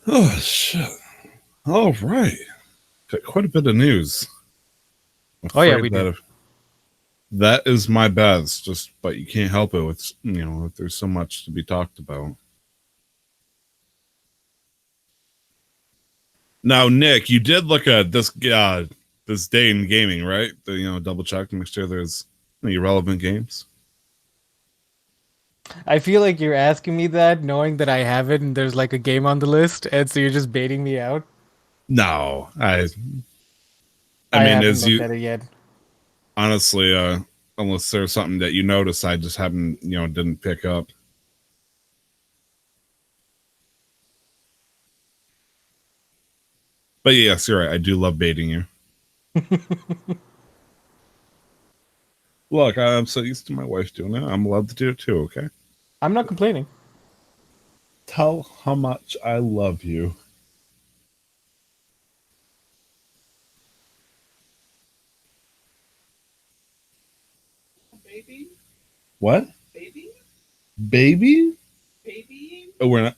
Oh shit! All right, got quite a bit of news. I'm Oh yeah, afraid we do. that that is my best. Just, but you can't help it. With there's so much to be talked about. Now, Nick, you did look at this day in gaming, right? Double check to make sure there's any relevant games. I feel like you're asking me that, knowing that I have it, and there's like a game on the list, and so you're just baiting me out. No, I I mean, haven't as looked you at it yet. honestly, unless there's something that you notice, I just haven't, didn't pick up. But yes, you're right. I do love baiting you. Look, I'm so used to my wife doing it. I'm allowed to do it too. Okay. I'm not complaining. Tell how much I love you. Baby? What? Baby? Baby? Baby? Oh, we're not.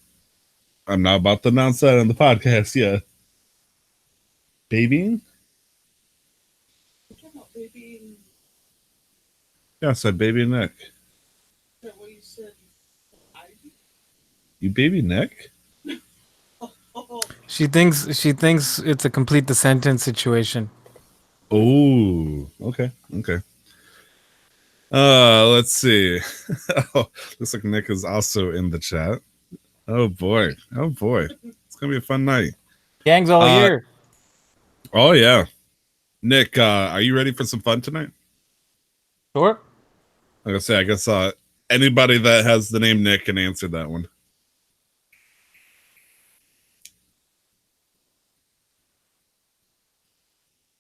I'm not about to announce that on the podcast yet. Babying? We're talking about baby. Is Yeah, I said baby Nick. that what you said? Ivy? You baby Nick? Oh, She thinks it's a complete the sentence situation. Oh, okay, okay. Let's see. Oh, looks like Nick is also in the chat. Oh boy, oh boy, it's gonna be a fun night. Gang's all Uh, here. oh yeah, Nick, are you ready for some fun tonight? Sure. Like I say, I guess anybody that has the name Nick can answer that one.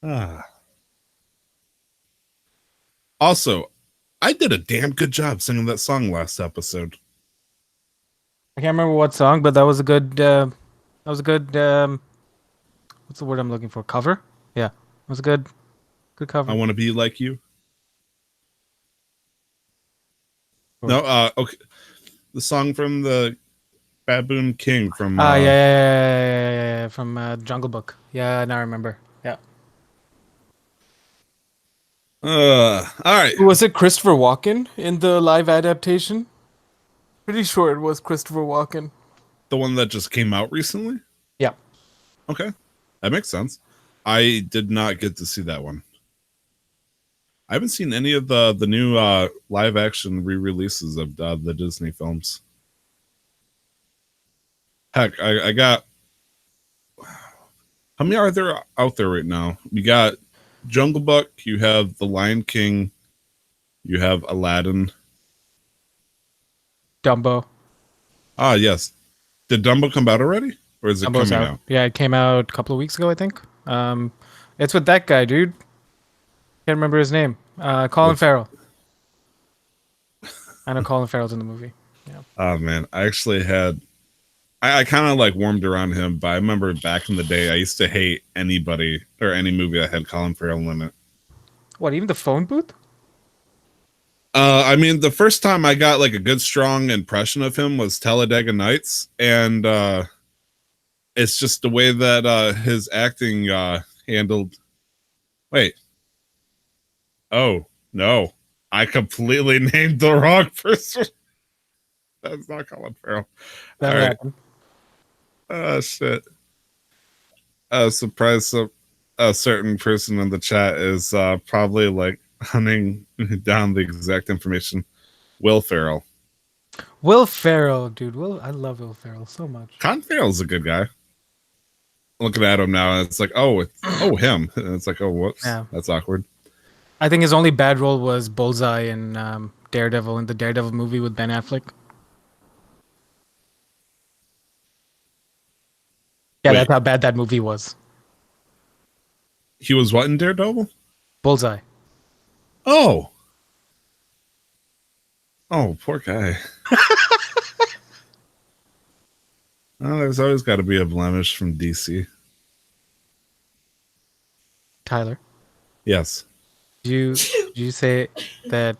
Ah. Also, I did a damn good job singing that song last episode. I can't remember what song, but that was a good. That was a good. What's the word I'm looking for? Cover. Yeah, it was a good I cover. want to be like you. Sure. No, okay. The song from the Baboon King from Ah, yeah, from Jungle Book. Yeah, now I remember. Yeah. all right. Was it Christopher Walken in the live adaptation? Pretty sure it was Christopher Walken. The one that just came out recently? Yeah. Okay. That makes sense. I did not get to see that one. I haven't seen any of the new live action re-releases of the Disney films. Heck, I got how many are there out there right now? You got Jungle Book, you have The Lion King, you have Aladdin. Dumbo. Ah, yes. Did Dumbo come out already? Or is it Dumbo's coming out. out? Yeah, it came out a couple of weeks ago, I think. It's with that guy, dude. Can't remember his name. Colin With Farrell. I know Colin Farrell's in the movie. Yeah. oh man, I actually had I kind of like warmed around him, but I remember back in the day I used to hate anybody or any movie that had Colin Farrell in it. What? Even the phone booth? I mean, the first time I got like a good strong impression of him was Talladega Nights, and it's just the way that his acting handled. Wait, oh no, I completely named the wrong person. That's not Colin Farrell. That All right. happened. Oh shit. Surprised a certain person in the chat is probably like hunting down the exact information. Will Ferrell. Will Ferrell, dude. I love Will Ferrell so much. Colin Farrell's a good guy. Looking at him now, and it's like, oh, him. And it's like, oh, whoops, Yeah. that's awkward. I think his only bad role was Bullseye in Daredevil, in the Daredevil movie with Ben Affleck. Yeah, that's Wait, how bad that movie was. he was what in Daredevil? Bullseye. Oh, oh, poor guy. Oh, there's always got to be a blemish from DC. Tyler. Yes. Did you say that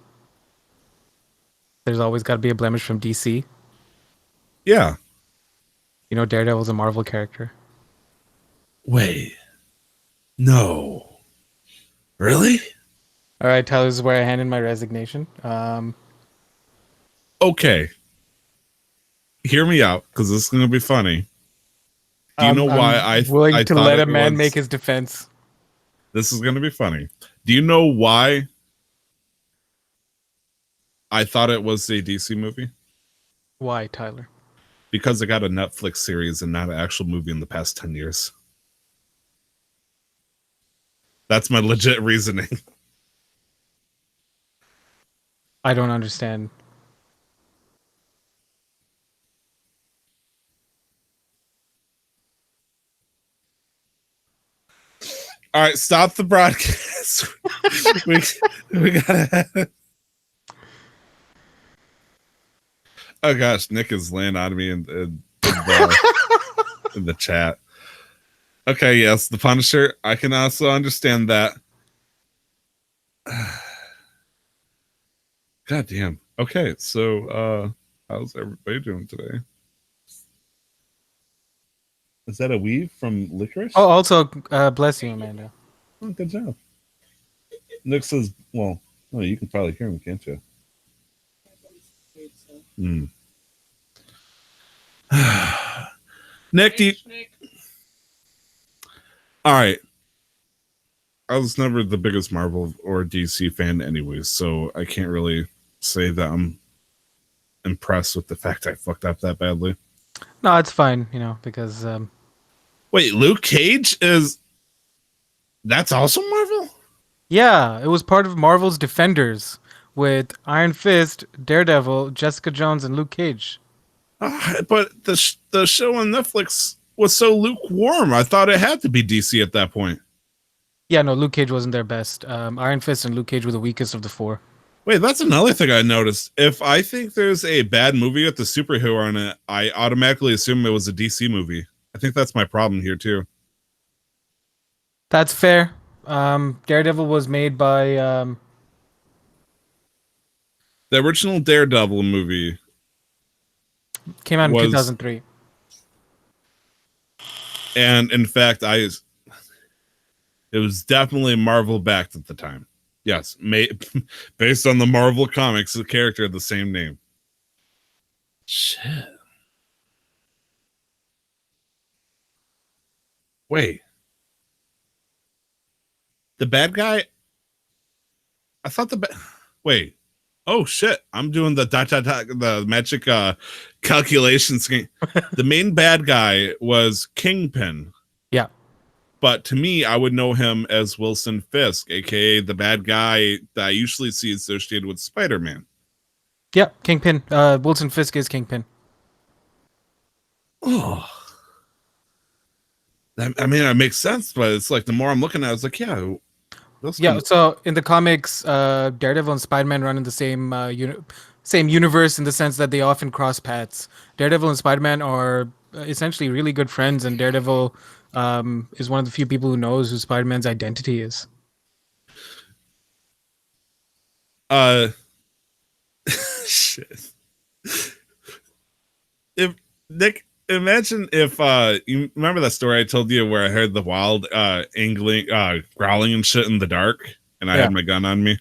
there's always got to be a blemish from DC? Yeah. You know, Daredevil's a Marvel character. Wait, no, really? All right, Tyler, this is where I hand in my resignation. Okay, hear me out because this is gonna be funny. Do you know why I'm willing I to thought let a it man was? make his defense. This is gonna be funny. Do you know why I thought it was a DC movie? Why, Tyler? Because it got a Netflix series and not an actual movie in the past 10 years. That's my legit reasoning. I don't understand. All right, stop the broadcast. we gotta. Oh gosh, Nick is laying on me in the chat. Okay, yes, the Punisher. I can also understand that. God damn. Okay, so how's everybody doing today? Is that a weave from Licorice? Oh, also, bless you, Amanda. Oh, good job. Nick says, well, you can probably hear him, can't you? Hmm. Nick, do you... All right. I was never the biggest Marvel or DC fan anyways, so I can't really say that I'm impressed with the fact I fucked up that badly. No, it's fine, you know, because Wait, Luke Cage is... That's also Marvel? yeah, it was part of Marvel's Defenders with Iron Fist, Daredevil, Jessica Jones, and Luke Cage. But the show on Netflix was so lukewarm. I thought it had to be DC at that point. Yeah, no, Luke Cage wasn't their best. Iron Fist and Luke Cage were the weakest of the four. Wait, that's another thing I noticed. If I think there's a bad movie with the superhero on it, I automatically assume it was a DC movie. I think that's my problem here too. That's fair. Daredevil was made by The original Daredevil movie came out in was- 2003. and in fact it was definitely Marvel backed at the time. Yes, based on the Marvel comics, the character of the same name. Shit. Wait. The bad guy? I thought wait. Oh shit. I'm doing the the magic calculation scheme. The main bad guy was Kingpin. Yeah. But to me, I would know him as Wilson Fisk, aka the bad guy that I usually see associated with Spider-Man. Yeah, Kingpin. Wilson Fisk is Kingpin. Oh. I mean, it makes sense, but it's like the more I'm looking at it, it's like, yeah. Yeah, so in the comics, Daredevil and Spider-Man run in the same same universe in the sense that they often cross paths. Daredevil and Spider-Man are essentially really good friends, and Daredevil is one of the few people who knows who Spider-Man's identity is. Shit. If Nick, imagine if you remember that story I told you where I heard the wild angling growling and shit in the dark and I had my gun on me.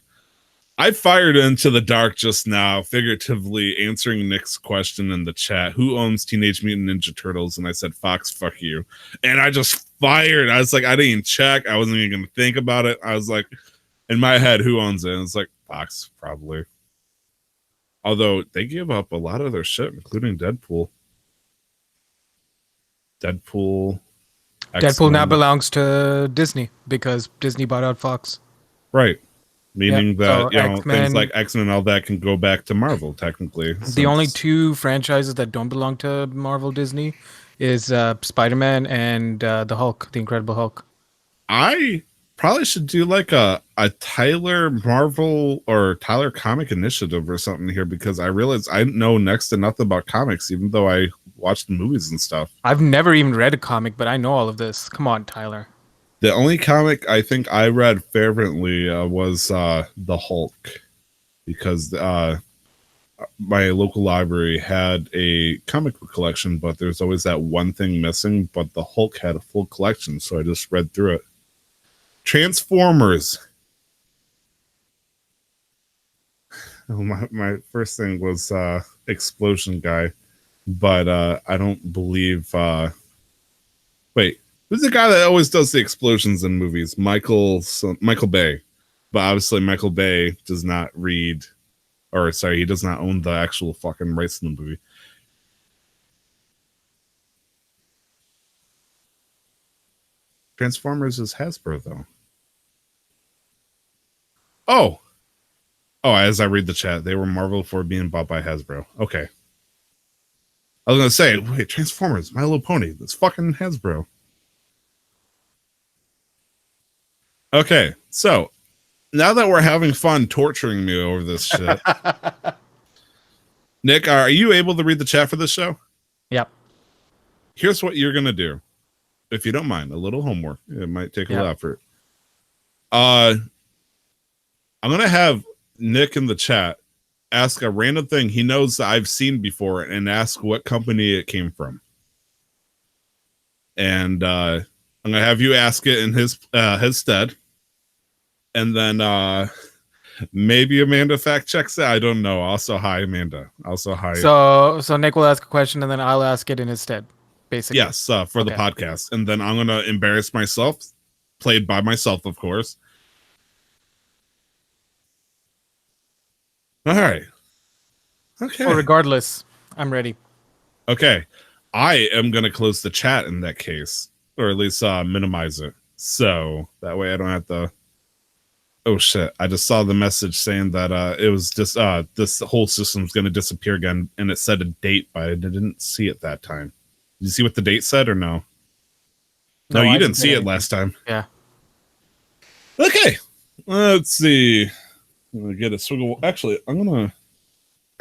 I fired into the dark just now, figuratively answering Nick's question in the chat. Who owns Teenage Mutant Ninja Turtles? And I said, Fox, fuck you. And I just fired. I was like, I didn't even check. I wasn't even going to think about it. I was like, in my head, who owns it? And it's like, Fox, probably. Although they give up a lot of their shit, including Deadpool. Deadpool X-Men. now belongs to Disney because Disney bought out Fox. Right. Meaning that, so you know, X-Men, things like X-Men and all that can go back to Marvel, technically. The only two franchises that don't belong to Marvel Disney is Spider-Man and the Hulk, the Incredible Hulk. I probably should do like a Tyler Marvel or Tyler Comic Initiative or something here because I realize I know next to nothing about comics, even though I watch the movies and stuff. I've never even read a comic, but I know all of this. Come on, Tyler. The only comic I think I read fervently was the Hulk, because my local library had a comic book collection, but there's always that one thing missing. But the Hulk had a full collection, so I just read through it. Transformers. Oh, my first thing was Explosion Guy, but I don't believe. Wait, who's the guy that always does the explosions in movies? Michael Bay, but obviously Michael Bay does not read, or sorry, he does not own the actual fucking rights in the movie. Transformers is Hasbro though. Oh, as I read the chat, they were Marvel before being bought by Hasbro. Okay. I was gonna say, wait, Transformers, My Little Pony, that's fucking Hasbro. Okay, so now that we're having fun torturing me over this shit, Nick, are you able to read the chat for this show? Yep. Here's what you're gonna do, if you don't mind, a little homework. It might take a little effort. I'm gonna have Nick in the chat ask a random thing he knows that I've seen before and ask what company it came from. And I'm gonna have you ask it in his stead. And then maybe Amanda fact checks it. I don't know. Also, hi Amanda. Also, hi. So Nick will ask a question and then I'll ask it in his stead, basically. Yes, for the podcast. And then I'm gonna embarrass myself, played by myself, of course. All right. Okay. Well, regardless, I'm ready. Okay. I am going to close the chat in that case, or at least minimize it. So that way I don't have to. Oh, shit. I just saw the message saying that it was just this whole system's going to disappear again. And it said a date, but I didn't see it that time. Did you see what the date said or no? No, you didn't see it last time. Yeah. Okay. Let's see. I'm going to get a swiggle. Actually, I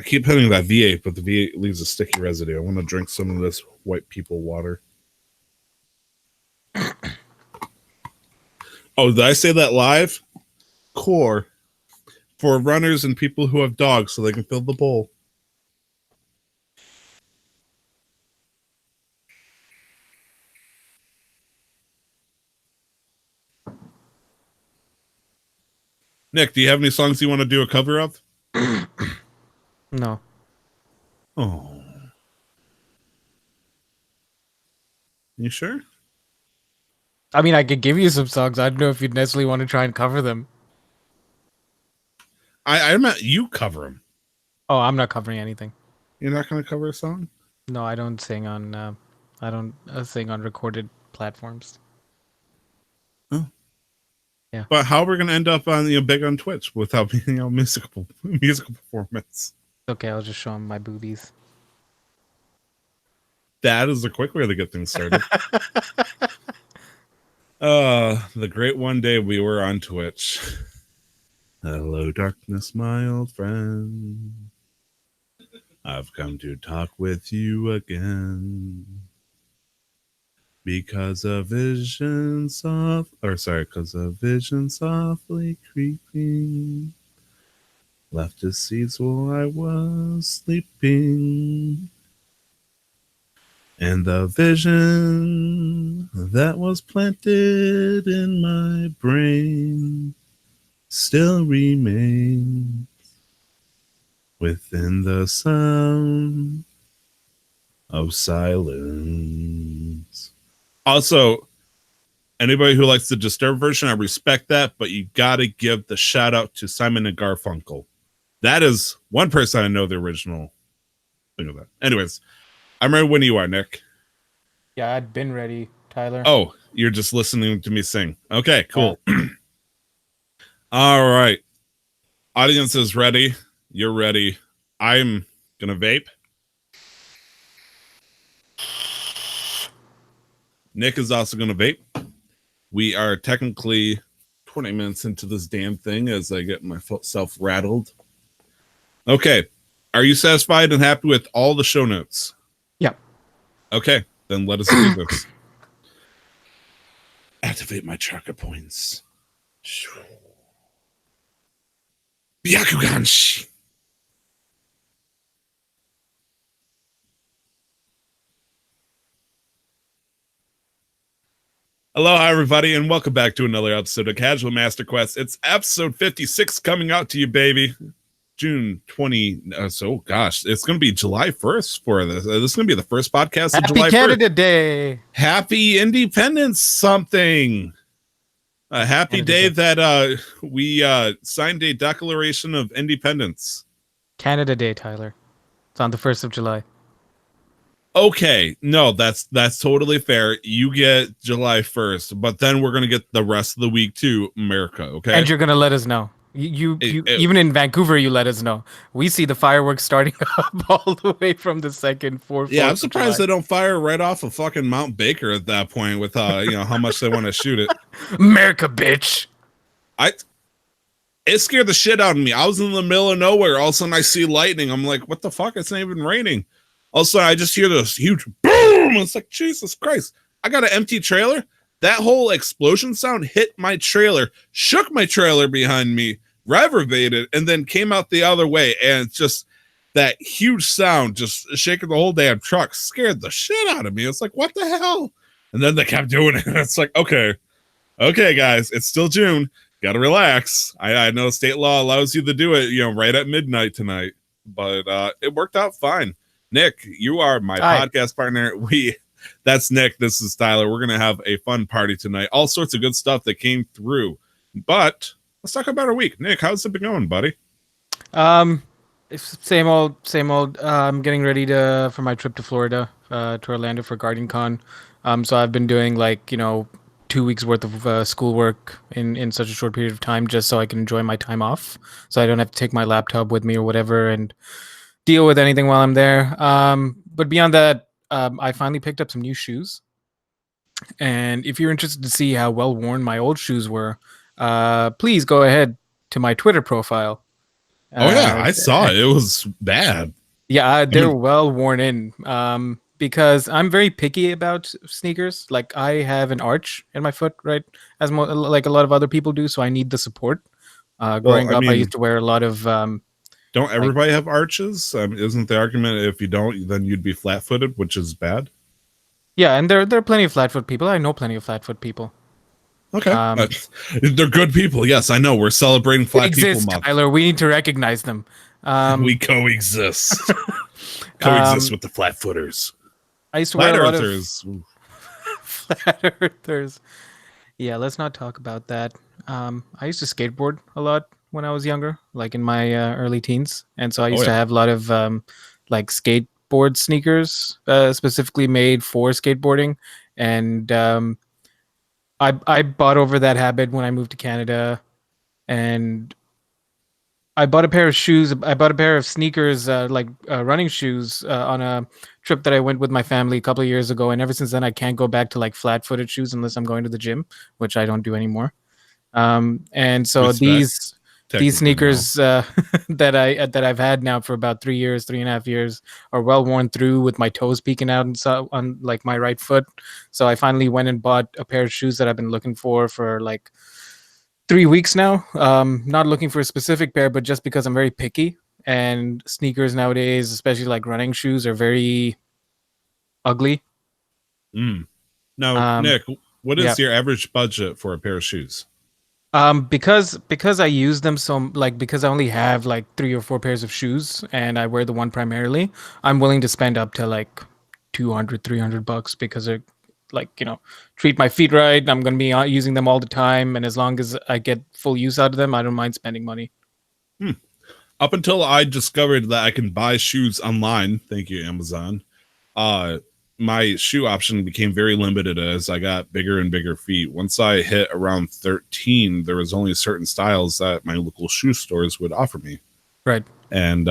keep hitting that V8, but the V8 leaves a sticky residue. I want to drink some of this white people water. Oh, did I say that live? Core for runners and people who have dogs so they can fill the bowl. Nick, do you have any songs you want to do a cover of? No. Oh. You sure? I mean, I could give you some songs. I don't know if you'd necessarily want to try and cover them. I meant you cover them. Oh, I'm not covering anything. You're not going to cover a song? No, I don't sing on. I don't sing on recorded platforms. Oh. Yeah. But how are we going to end up on big on Twitch without being musical performance? Okay, I'll just show them my boobies. That is a quick way to get things started. The great one day we were on Twitch. Hello, darkness, my old friend. I've come to talk with you again. Because a vision because a vision softly creeping left its seeds while I was sleeping. And the vision that was planted in my brain still remains within the sound of silence. Also, anybody who likes the Disturbed version, I respect that, but you gotta give the shout out to Simon and Garfunkel. That is one person I know the original thing of that. Anyways, I'm ready when you are, Nick. Yeah, I'd been ready, Tyler. Oh, you're just listening to me sing. Okay, cool. Yeah. All right. Audience is ready. You're ready. I'm going to vape. Nick is also going to vape. We are technically 20 minutes into this damn thing as I get myself rattled. Okay. Are you satisfied and happy with all the show notes? Yep. Okay. Then let us do this. Activate my chakra points. Byakugan. Aloha, everybody, and welcome back to another episode of Casual Master Quest. It's episode 56 coming out to you, baby. June 20. It's going to be July 1st for this. This is going to be the first podcast of Happy July 1st. Canada Day. Happy Independence something. A happy day that we signed a Declaration of Independence. Canada Day, Tyler. It's on the 1st of July. Okay, no, that's totally fair. You get July 1st, but then we're gonna get the rest of the week too, America. Okay, And you're gonna let us know. You even in Vancouver, you let us know. We see the fireworks starting up all the way from the 2nd, 4th. Yeah, I'm surprised they don't fire right off of fucking Mount Baker at that point with how much they want to shoot it. America, bitch. It scared the shit out of me. I was in the middle of nowhere. All of a sudden I see lightning. I'm like, what the fuck? It's not even raining. All of a sudden I just hear this huge boom. It's like, Jesus Christ. I got an empty trailer. That whole explosion sound hit my trailer, shook my trailer behind me, reverberated, and then came out the other way. And it's just that huge sound just shaking the whole damn truck scared the shit out of me. It's like, what the hell? And then they kept doing it. And it's like, okay, guys, it's still June. Gotta relax. I know state law allows you to do it, right at midnight tonight, but it worked out fine. Nick, you are my podcast partner. That's Nick. This is Tyler. We're gonna have a fun party tonight. All sorts of good stuff that came through. But let's talk about our week. Nick, how's it been going, buddy? It's same old. I'm getting ready for my trip to Florida, to Orlando for Guardian Con. So I've been doing 2 weeks worth of schoolwork in such a short period of time, just so I can enjoy my time off, so I don't have to take my laptop with me or whatever and deal with anything while I'm there. But beyond that, I finally picked up some new shoes, and if you're interested to see how well worn my old shoes were, please go ahead to my Twitter profile. I saw it. It was bad. Yeah, they're well worn in. Because I'm very picky about sneakers. Like, I have an arch in my foot, right? Like a lot of other people do, so I need the support. Growing up, I used to wear a lot of... don't everybody have arches? Isn't the argument if you don't, then you'd be flat-footed, which is bad? Yeah, and there are plenty of flat-foot people. I know plenty of flat-foot people. Okay. They're good people. Yes, I know. We're celebrating Flat People Month. Tyler. We need to recognize them. We coexist. Coexist with the flat-footers. I used to wear a lot of flat earthers. Yeah, let's not talk about that. I used to skateboard a lot when I was younger, like in my early teens, and so I used to have a lot of skateboard sneakers, specifically made for skateboarding. And I bought over that habit when I moved to Canada, and I bought a pair of shoes. I bought a pair of sneakers, running shoes, on a trip that I went with my family a couple of years ago. And ever since then, I can't go back to flat-footed shoes unless I'm going to the gym, which I don't do anymore. And so these sneakers that I've had now for about 3.5 years, are well worn through, with my toes peeking out and so on my right foot. So I finally went and bought a pair of shoes that I've been looking for 3 weeks now. Not looking for a specific pair, but just because I'm very picky, and sneakers nowadays, especially running shoes, are very ugly. Now, Nick, what is your average budget for a pair of shoes? Because I use them because I only have 3 or 4 pairs of shoes, and I wear the one primarily, I'm willing to spend up to $200-$300 because they're treat my feet right. I'm going to be using them all the time, and as long as I get full use out of them, I don't mind spending money. Up until I discovered that I can buy shoes online, thank you, Amazon, my shoe option became very limited as I got bigger and bigger feet. Once I hit around 13, there was only certain styles that my local shoe stores would offer me. Right. And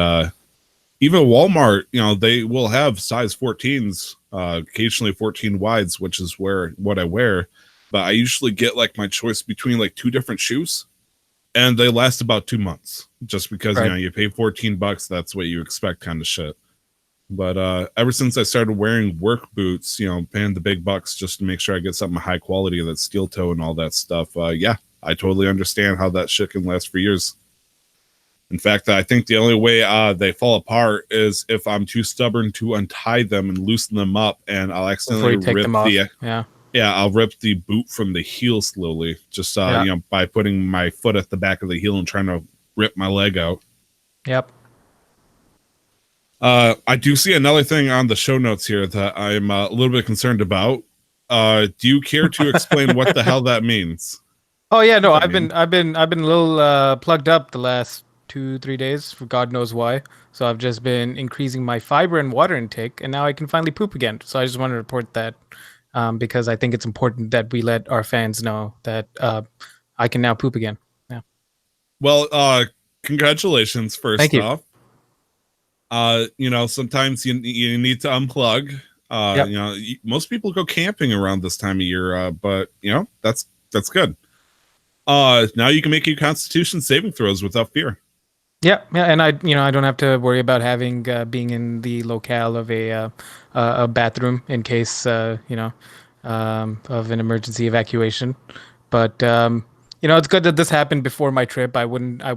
even Walmart, they will have size 14s, occasionally 14 wides, which is what I wear. But I usually get my choice between 2 different shoes, and they last about 2 months, just because you pay $14, that's what you expect, kind of shit. But ever since I started wearing work boots, paying the big bucks just to make sure I get something high quality, that's steel toe and all that stuff, I totally understand how that shit can last for years. In fact, I think the only way they fall apart is if I'm too stubborn to untie them and loosen them up, and I'll accidentally rip them off. Yeah, I'll rip the boot from the heel slowly, just Yeah. by putting my foot at the back of the heel and trying to rip my leg out. Yep. I do see another thing on the show notes here that I'm a little bit concerned about. Do you care to explain what the hell that means? Oh yeah, no, What I've that been a little plugged up the last 2-3 days for God knows why. So I've just been increasing my fiber and water intake, and now I can finally poop again. So I just want to report that because I think it's important that we let our fans know that I can now poop again. Yeah. Well, congratulations Thank first you. off. Sometimes you need to unplug. Yep. Most people go camping around this time of year, but that's good. Now you can make your Constitution saving throws without fear. Yeah, and I don't have to worry about having being in the locale of a bathroom in case of an emergency evacuation. But it's good that this happened before my trip. I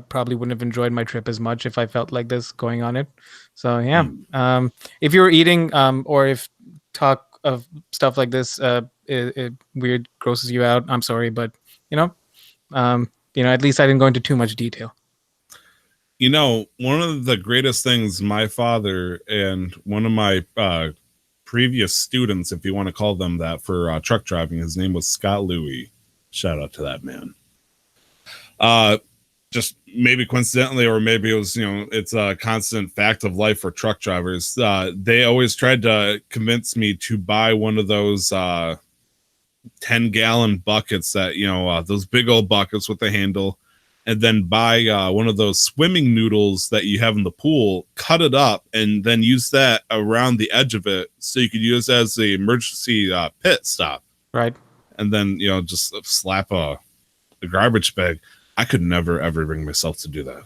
probably wouldn't have enjoyed my trip as much if I felt like this going on it. So yeah, if you were eating or if talk of stuff like this it weird grosses you out, I'm sorry, but at least I didn't go into too much detail. One of the greatest things my father and one of my previous students, if you want to call them that, for truck driving, his name was Scott Louie. Shout out to that man. Just maybe coincidentally, or maybe it was, it's a constant fact of life for truck drivers. They always tried to convince me to buy one of those 10-gallon buckets that, those big old buckets with the handle, and then buy one of those swimming noodles that you have in the pool, cut it up, and then use that around the edge of it so you could use it as the emergency pit stop. Right. And then, just slap a garbage bag. I could never, ever bring myself to do that.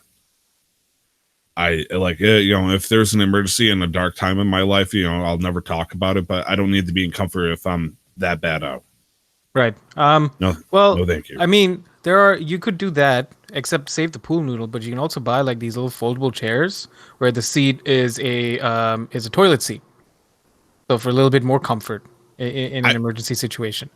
I like it, if there's an emergency in a dark time in my life, I'll never talk about it, but I don't need to be in comfort if I'm that bad out. Right. No, Well, no, thank you. I mean, you could do that, except save the pool noodle, but you can also buy like these little foldable chairs where the seat is a toilet seat. So for a little bit more comfort in an emergency situation.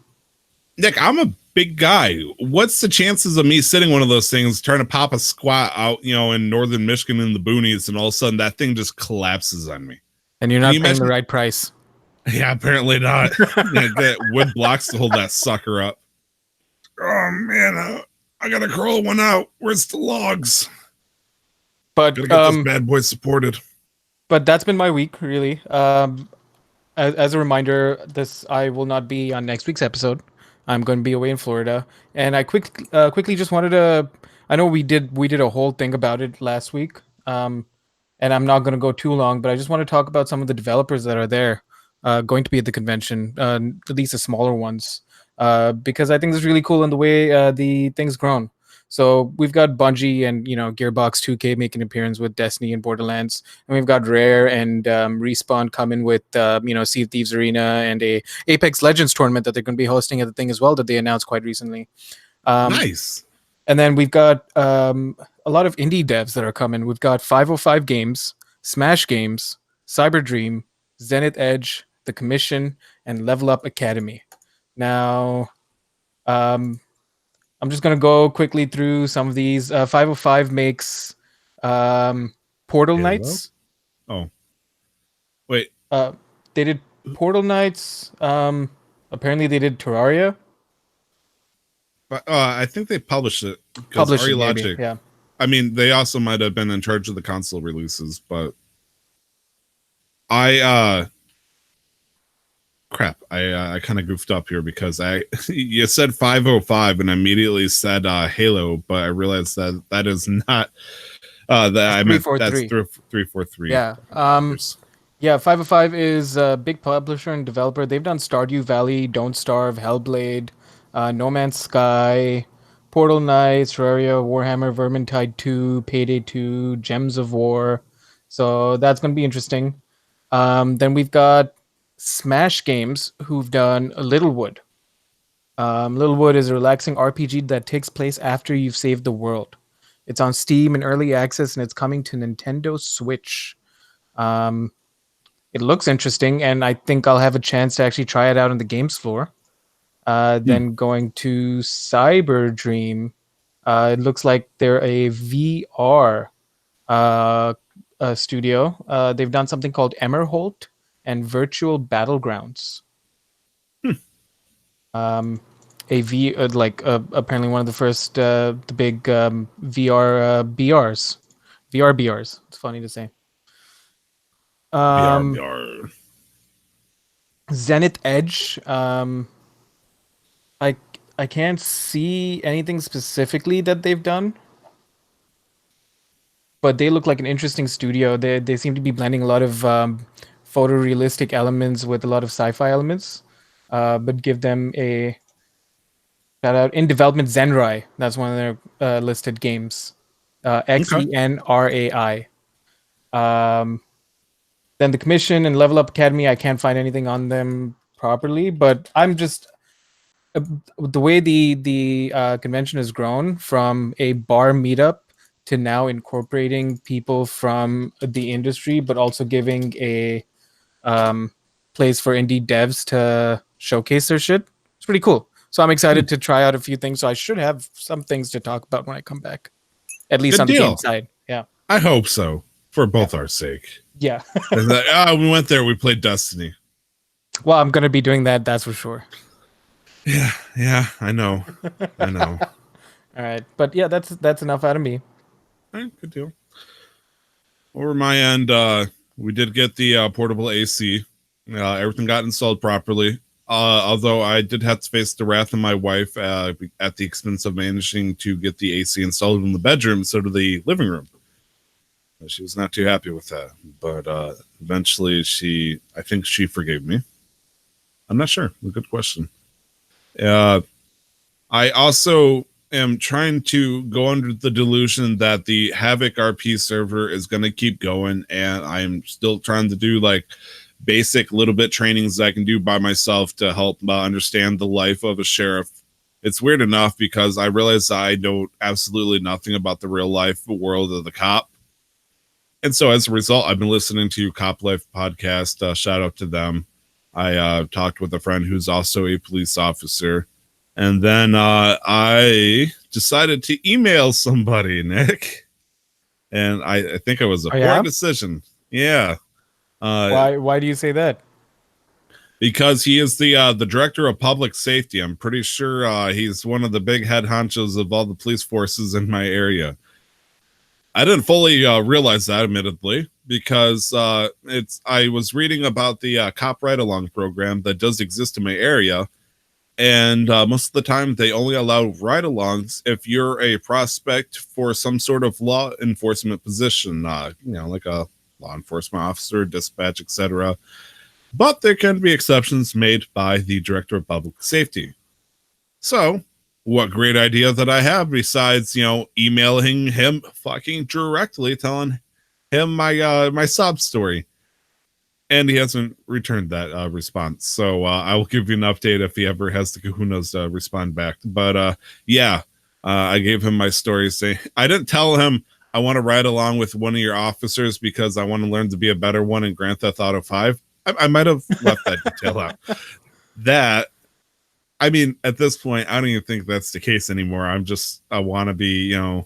Nick, I'm a big guy. What's the chances of me sitting one of those things, trying to pop a squat out, in northern Michigan in the boonies, and all of a sudden that thing just collapses on me? And you're not paying the right price. Yeah, apparently not. Get wood blocks to hold that sucker up. Oh man, I gotta crawl one out. Where's the logs? But gotta get this bad boy supported. But that's been my week, really. As a reminder, I will not be on next week's episode. I'm going to be away in Florida, and I quickly just wanted to. I know we did a whole thing about it last week, and I'm not going to go too long, but I just want to talk about some of the developers that are there, going to be at the convention, at least the smaller ones, because I think this is really cool in the way the thing's grown. So we've got Bungie and Gearbox 2K making an appearance with Destiny and Borderlands, and we've got Rare and Respawn coming with Sea of Thieves Arena and a Apex Legends tournament that they're going to be hosting at the thing as well that they announced quite recently. Nice. And then we've got a lot of indie devs that are coming. We've got 505 Games, Smash Games, Cyberdream, Zenith Edge, The Commission, and Level Up Academy. Now, I'm just going to go quickly through some of these. 505 makes Portal Knights. Oh. Wait. They did Portal Knights. Apparently they did Terraria. But I think they published it. Published it, maybe, yeah. I mean, they also might have been in charge of the console releases, but crap, I kind of goofed up here because you said 505 and I immediately said Halo, but I realized that is not that I meant that's 343. Yeah. Yeah, 505 is a big publisher and developer. They've done Stardew Valley, Don't Starve, Hellblade, No Man's Sky, Portal Knights, Terraria, Warhammer, Vermintide 2, Payday 2, Gems of War. So that's going to be interesting. Then we've got Smash Games, who've done Littlewood. Littlewood is a relaxing RPG that takes place after you've saved the world. It's on Steam in early access, and it's coming to Nintendo Switch. It looks interesting, and I think I'll have a chance to actually try it out on the games floor. Then going to Cyber Dream, it looks like they're a VR studio. They've done something called Emerholt and Virtual Battlegrounds. Apparently one of the first the big VR BRs. It's funny to say. BR. Zenith Edge. I can't see anything specifically that they've done, but they look like an interesting studio. They seem to be blending a lot of photorealistic elements with a lot of sci-fi elements, but give them a shout out. In development, Zenrai. That's one of their listed games. XENRAI. Then the Commission and Level Up Academy, I can't find anything on them properly, but I'm just the way the convention has grown from a bar meetup to now incorporating people from the industry, but also giving a place for indie devs to showcase their shit. It's pretty cool. So I'm excited to try out a few things. So I should have some things to talk about when I come back, at least Good on the deal. game side. Yeah. I hope so, for both our sake. Yeah. It's like, we went there, we played Destiny. Well, I'm gonna be doing that. That's for sure. Yeah, I know. All right, but yeah, that's enough out of me. All right, good deal. Over my end, we did get the portable AC. Everything got installed properly. Although I did have to face the wrath of my wife at the expense of managing to get the AC installed in the bedroom instead of the living room. She was not too happy with that, but eventually I think she forgave me. I'm not sure. A good question. I also am trying to go under the delusion that the Havoc RP server is going to keep going, and I'm still trying to do like basic little bit trainings that I can do by myself to help understand the life of a sheriff. It's weird enough because I realize I know absolutely nothing about the real life world of the cop. And so as a result, I've been listening to Cop Life podcast. Shout out to them. I talked with a friend who's also a police officer. And then I decided to email somebody, Nick. And I think it was a poor decision. Yeah. Why do you say that? Because he is the director of public safety. I'm pretty sure he's one of the big head honchos of all the police forces in my area. I didn't fully realize that, admittedly, because I was reading about the cop ride-along program that does exist in my area, and most of the time they only allow ride-alongs if you're a prospect for some sort of law enforcement position, like a law enforcement officer, dispatch, etc. But there can be exceptions made by the director of public safety. So, what great idea that I have besides, emailing him fucking directly, telling him my sob story. And he hasn't returned that response. So I will give you an update if he ever has the kahunas to respond back. But I gave him my story saying, I didn't tell him I want to ride along with one of your officers because I want to learn to be a better one in Grand Theft Auto 5. I might have left that detail out. I mean, at this point, I don't even think that's the case anymore. I want to be, I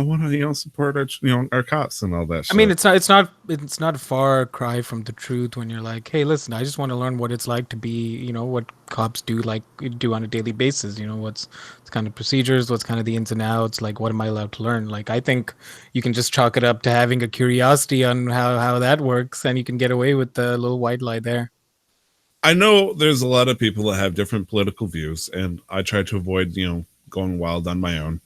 want to, support our cops and all that shit. I mean, it's not a far cry from the truth when you're like, hey, listen, I just want to learn what it's like to be, what cops do on a daily basis. What's kind of procedures, what's kind of the ins and outs, like what am I allowed to learn? Like, I think you can just chalk it up to having a curiosity on how that works, and you can get away with the little white lie there. I know there's a lot of people that have different political views, and I try to avoid, going wild on my own.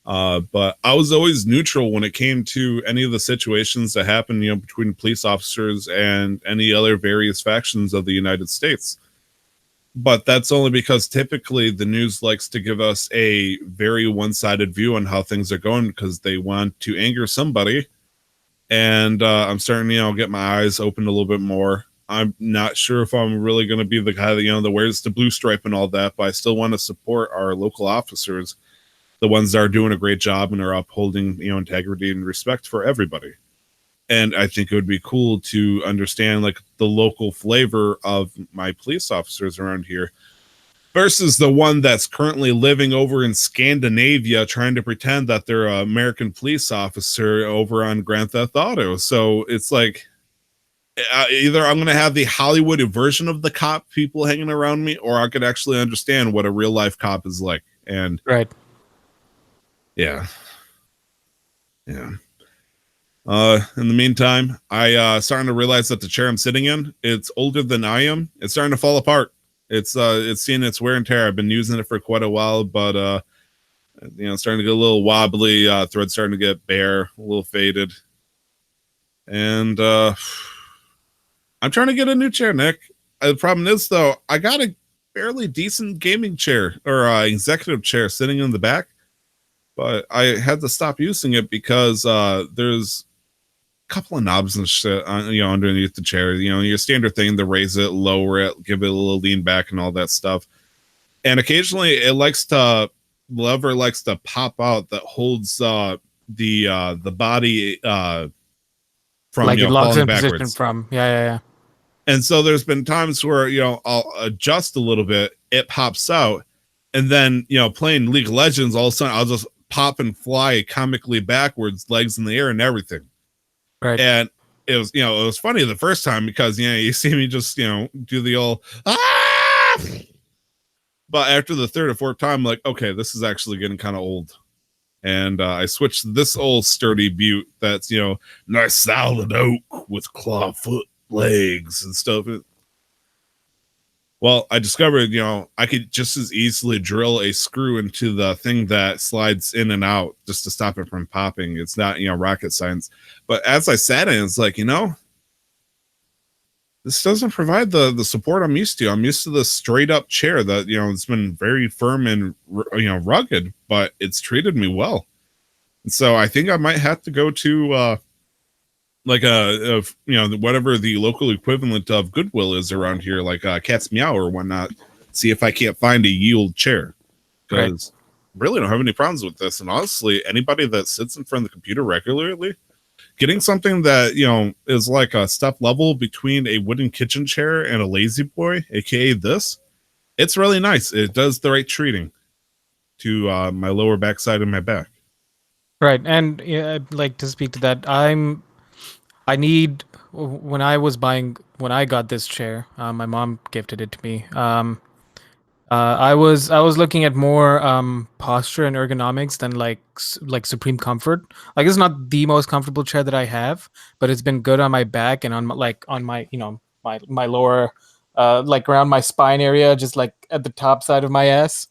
But I was always neutral when it came to any of the situations that happen, between police officers and any other various factions of the United States. But that's only because typically the news likes to give us a very one-sided view on how things are going because they want to anger somebody. And I'm starting, get my eyes open a little bit more. I'm not sure if I'm really going to be the guy that, that wears the blue stripe and all that, but I still want to support our local officers, the ones that are doing a great job and are upholding, integrity and respect for everybody. And I think it would be cool to understand like the local flavor of my police officers around here versus the one that's currently living over in Scandinavia trying to pretend that they're an American police officer over on Grand Theft Auto. So it's like either I'm going to have the Hollywood version of the cop people hanging around me, or I could actually understand what a real life cop is like. And Right. yeah. In the meantime, I starting to realize that the chair I'm sitting in, it's older than I am. It's starting to fall apart. It's seeing its wear and tear. I've been using it for quite a while, but starting to get a little wobbly, thread starting to get bare, a little faded. And I'm trying to get a new chair, Nick. The problem is though, I got a fairly decent gaming chair or executive chair sitting in the back, but I had to stop using it because there's a couple of knobs and shit underneath the chair. Your standard thing to raise it, lower it, give it a little lean back and all that stuff. And occasionally it lever likes to pop out that holds the body from Like it locks falling in position backwards. from yeah. And so there's been times where I'll adjust a little bit, it pops out, and then playing League of Legends, all of a sudden I'll just pop and fly comically backwards, legs in the air and everything. Right. And it was funny the first time because you see me just do the old ah! But after the third or fourth time, I'm like, okay, this is actually getting kind of old. And I switched to this old sturdy butte that's nice solid oak with claw foot legs and stuff. Well, I discovered I could just as easily drill a screw into the thing that slides in and out just to stop it from popping. It's not rocket science. But as I sat in, it's like this doesn't provide the support I'm used to. I'm used to the straight up chair that it's been very firm and rugged, but it's treated me well. And so I think I might have to go to like whatever the local equivalent of Goodwill is around here, like Cat's Meow or whatnot. See if I can't find a yield chair, because really don't have any problems with this. And honestly, anybody that sits in front of the computer regularly, getting something that is like a step level between a wooden kitchen chair and a lazy boy, aka this, it's really nice. It does the right treating to my lower backside and my back. Right. And I'd like to speak to that. When I got this chair, my mom gifted it to me. I was looking at more posture and ergonomics than like supreme comfort. Like it's not the most comfortable chair that I have, but it's been good on my back and on my my lower like around my spine area, just like at the top side of my ass.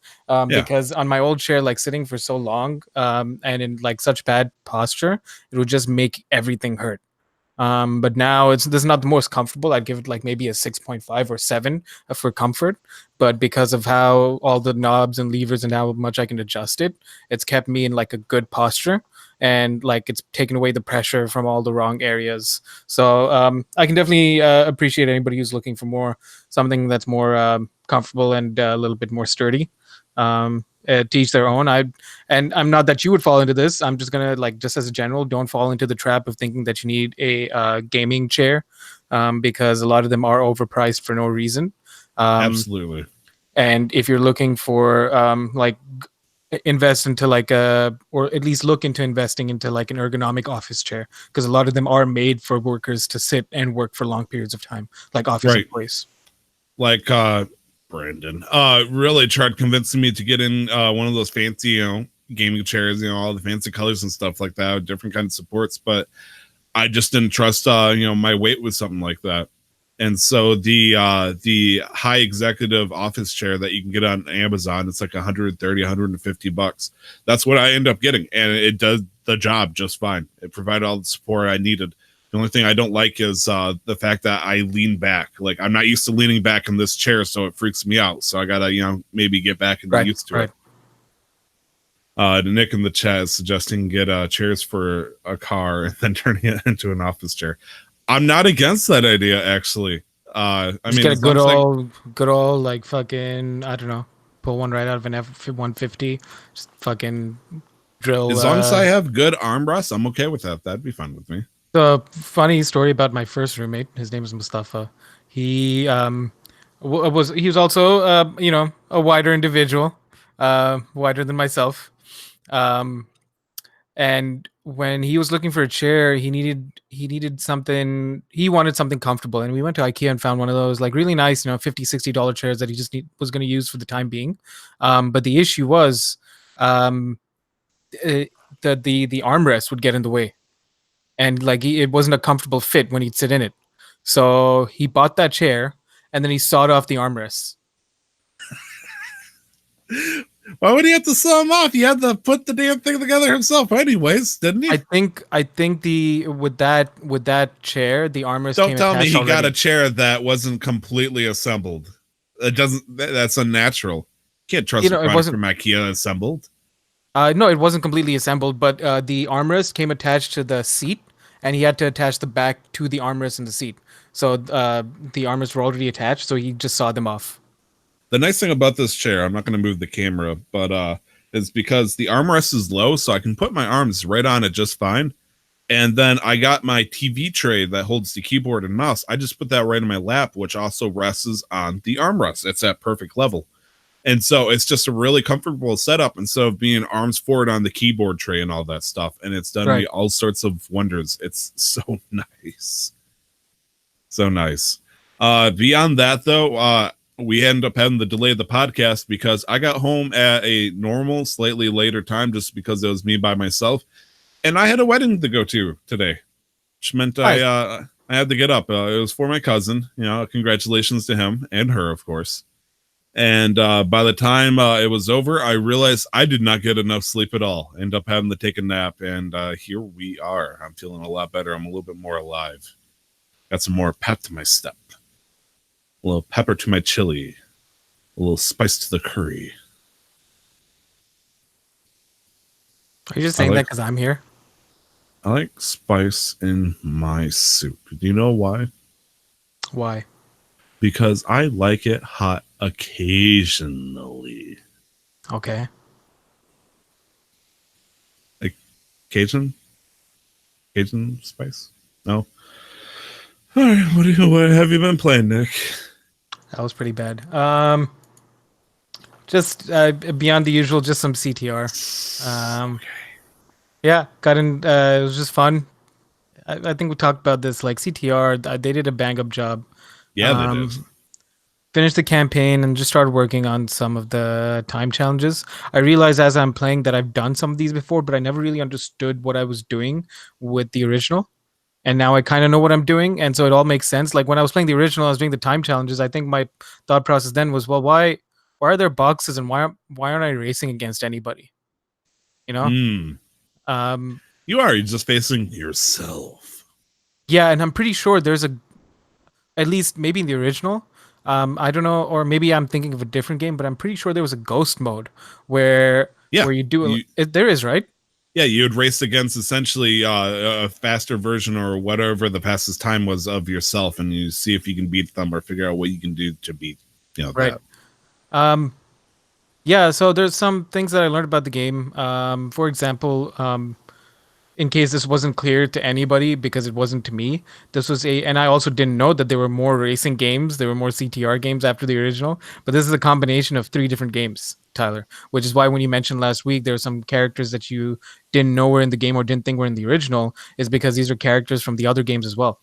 Because on my old chair, like sitting for so long and in like such bad posture, it would just make everything hurt. But now this is not the most comfortable. I'd give it like maybe a 6.5 or 7 for comfort. But because of how all the knobs and levers and how much I can adjust it, it's kept me in like a good posture, and like it's taken away the pressure from all the wrong areas. So I can definitely appreciate anybody who's looking for something that's more comfortable and a little bit more sturdy. Teach their own. I'm not that you would fall into this. I'm just gonna just as a general, don't fall into the trap of thinking that you need a gaming chair, because a lot of them are overpriced for no reason. Absolutely. And if you're looking for invest into or at least look into investing into like an ergonomic office chair, because a lot of them are made for workers to sit and work for long periods of time, like office employees. Like Brandon really tried convincing me to get in one of those fancy gaming chairs, all the fancy colors and stuff like that with different kinds of supports, but I just didn't trust my weight with something like that. And so the high executive office chair that you can get on Amazon, it's like $130-$150. That's what I end up getting, and it does the job just fine. It provided all the support I needed. The only thing I don't like is the fact that I lean back. Like I'm not used to leaning back in this chair, so it freaks me out. So I gotta, maybe get back and get used to it. Nick in the chat is suggesting get chairs for a car and then turning it into an office chair. I'm not against that idea, actually. I mean, get a good old like fucking, I don't know, pull one right out of an F-150, just fucking drill. As long as I have good armrests, I'm okay with that. That'd be fine with me. The funny story about my first roommate. His name is Mustafa. He he was also a wider individual, wider than myself. Um, and when he was looking for a chair, he needed something. He wanted something comfortable, and we went to IKEA and found one of those like really nice, $50-$60 chairs that he just was going to use for the time being. But the issue was, um, uh, the armrest would get in the way, and like it wasn't a comfortable fit when he'd sit in it. So he bought that chair, and then he sawed off the armrests. Why would he have to saw him off? He had to put the damn thing together himself, anyways, didn't he? I think the with that chair, the armrest Don't came tell me attached he got already. a chair that wasn't completely assembled. It doesn't. That's unnatural. Can't trust a It product wasn't. from IKEA assembled. No, it wasn't completely assembled, but the armrest came attached to the seat, and he had to attach the back to the armrest in the seat. So the armrests were already attached, so he just sawed them off. The nice thing about this chair, I'm not going to move the camera, but is because the armrest is low, so I can put my arms right on it just fine. And then I got my TV tray that holds the keyboard and mouse. I just put that right in my lap, which also rests on the armrest. It's at perfect level. And so it's just a really comfortable setup instead of being arms forward on the keyboard tray and all that stuff. And it's done me Right. all sorts of wonders. It's so nice. So nice. Beyond that, though, we end up having to delay the podcast because I got home at a normal, slightly later time just because it was me by myself. And I had a wedding to go to today, which meant Nice. I had to get up. It was for my cousin. Congratulations to him and her, of course. And by the time it was over, I realized I did not get enough sleep at all. End up having to take a nap, and here we are. I'm feeling a lot better. I'm a little bit more alive. Got some more pep to my step. A little pepper to my chili. A little spice to the curry. Are you just I saying that like- because I'm here? I like spice in my soup. Do you know why? Why? Because I like it hot occasionally. Okay. Cajun spice? No. All right. What have you been playing, Nick? That was pretty bad. Just beyond the usual, just some CTR. Yeah, got in. It was just fun. I think we talked about this. Like CTR, they did a bang up job. Yeah, they Um, did. Finished the campaign and just started working on some of the time challenges. I realized as I'm playing that I've done some of these before, but I never really understood what I was doing with the original. And now I kind of know what I'm doing, and so it all makes sense. Like when I was playing the original, I was doing the time challenges. I think my thought process then was, well, why are there boxes and why aren't I racing against anybody? You know? Mm. Um, You're just facing yourself. yeah, and I'm pretty sure there's at least maybe in the original. I don't know, or maybe I'm thinking of a different game, but I'm pretty sure there was a ghost mode where Yeah, where you do you- there is, right? Yeah, you would race against essentially a faster version or whatever the fastest time was of yourself, and you see if you can beat them or figure out what you can do to beat, Right. that. Yeah, so there's some things that I learned about the game. For example, in case this wasn't clear to anybody because it wasn't to me, and I also didn't know that there were more racing games, there were more CTR games after the original, but this is a combination of 3 different games, Tyler, which is why when you mentioned last week there are some characters that you didn't know were in the game or didn't think were in the original, is because these are characters from the other games as well.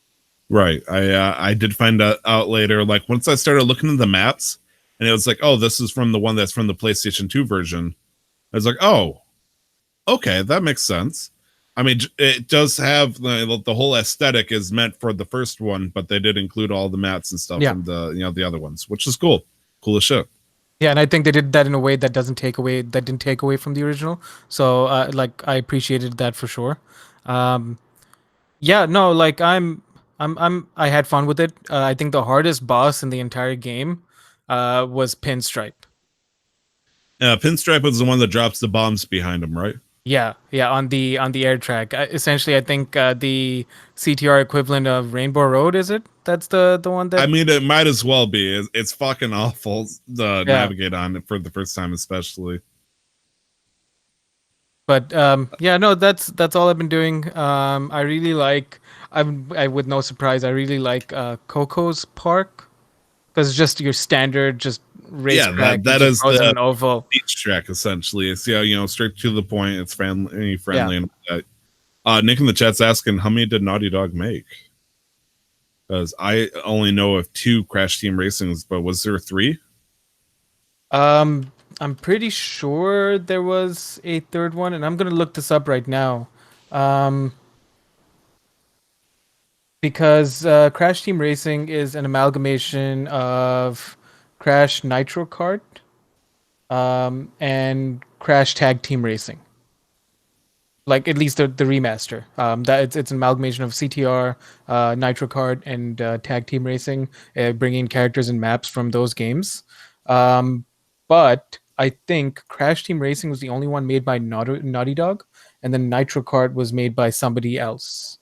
Right. I did find out later, like once I started looking at the maps, and it was like, oh, this is from the one that's from the PlayStation 2 version. I was like, oh, okay, that makes sense. I mean, it does have the whole aesthetic is meant for the first one, but they did include all the maps and stuff Yeah. from the other ones, which is cool. Cool as shit. Yeah, and I think they did that in a way that didn't take away from the original. So, like, I appreciated that for sure. Yeah, no, like I had fun with it. I think the hardest boss in the entire game, was Pinstripe. Pinstripe was the one that drops the bombs behind him, right? Yeah, on the air track. Essentially, I think the CTR equivalent of Rainbow Road, is it? That's the one that. I mean, it might as well be. It's fucking awful to Yeah. navigate on it for the first time, especially. But yeah, no, that's all I've been doing. I really like. I with no surprise, I really like Coco's Park because it's just your standard just Yeah, racetrack. It that just is goes in the an oval. beach track essentially. It's straight to the point. It's friendly, Yeah. and all that. Nick in the chat's asking how many did Naughty Dog make? Because I only know of 2 Crash Team Racings, but was there 3? I'm pretty sure there was a third one, and I'm gonna look this up right now. Um, because Crash Team Racing is an amalgamation of Crash Nitro Kart, and Crash Tag Team Racing. Like at least the remaster. That it's an amalgamation of CTR, Nitro Kart, and Tag Team Racing, bringing characters and maps from those games. But I think Crash Team Racing was the only one made by Naughty Dog, and then Nitro Kart was made by somebody else.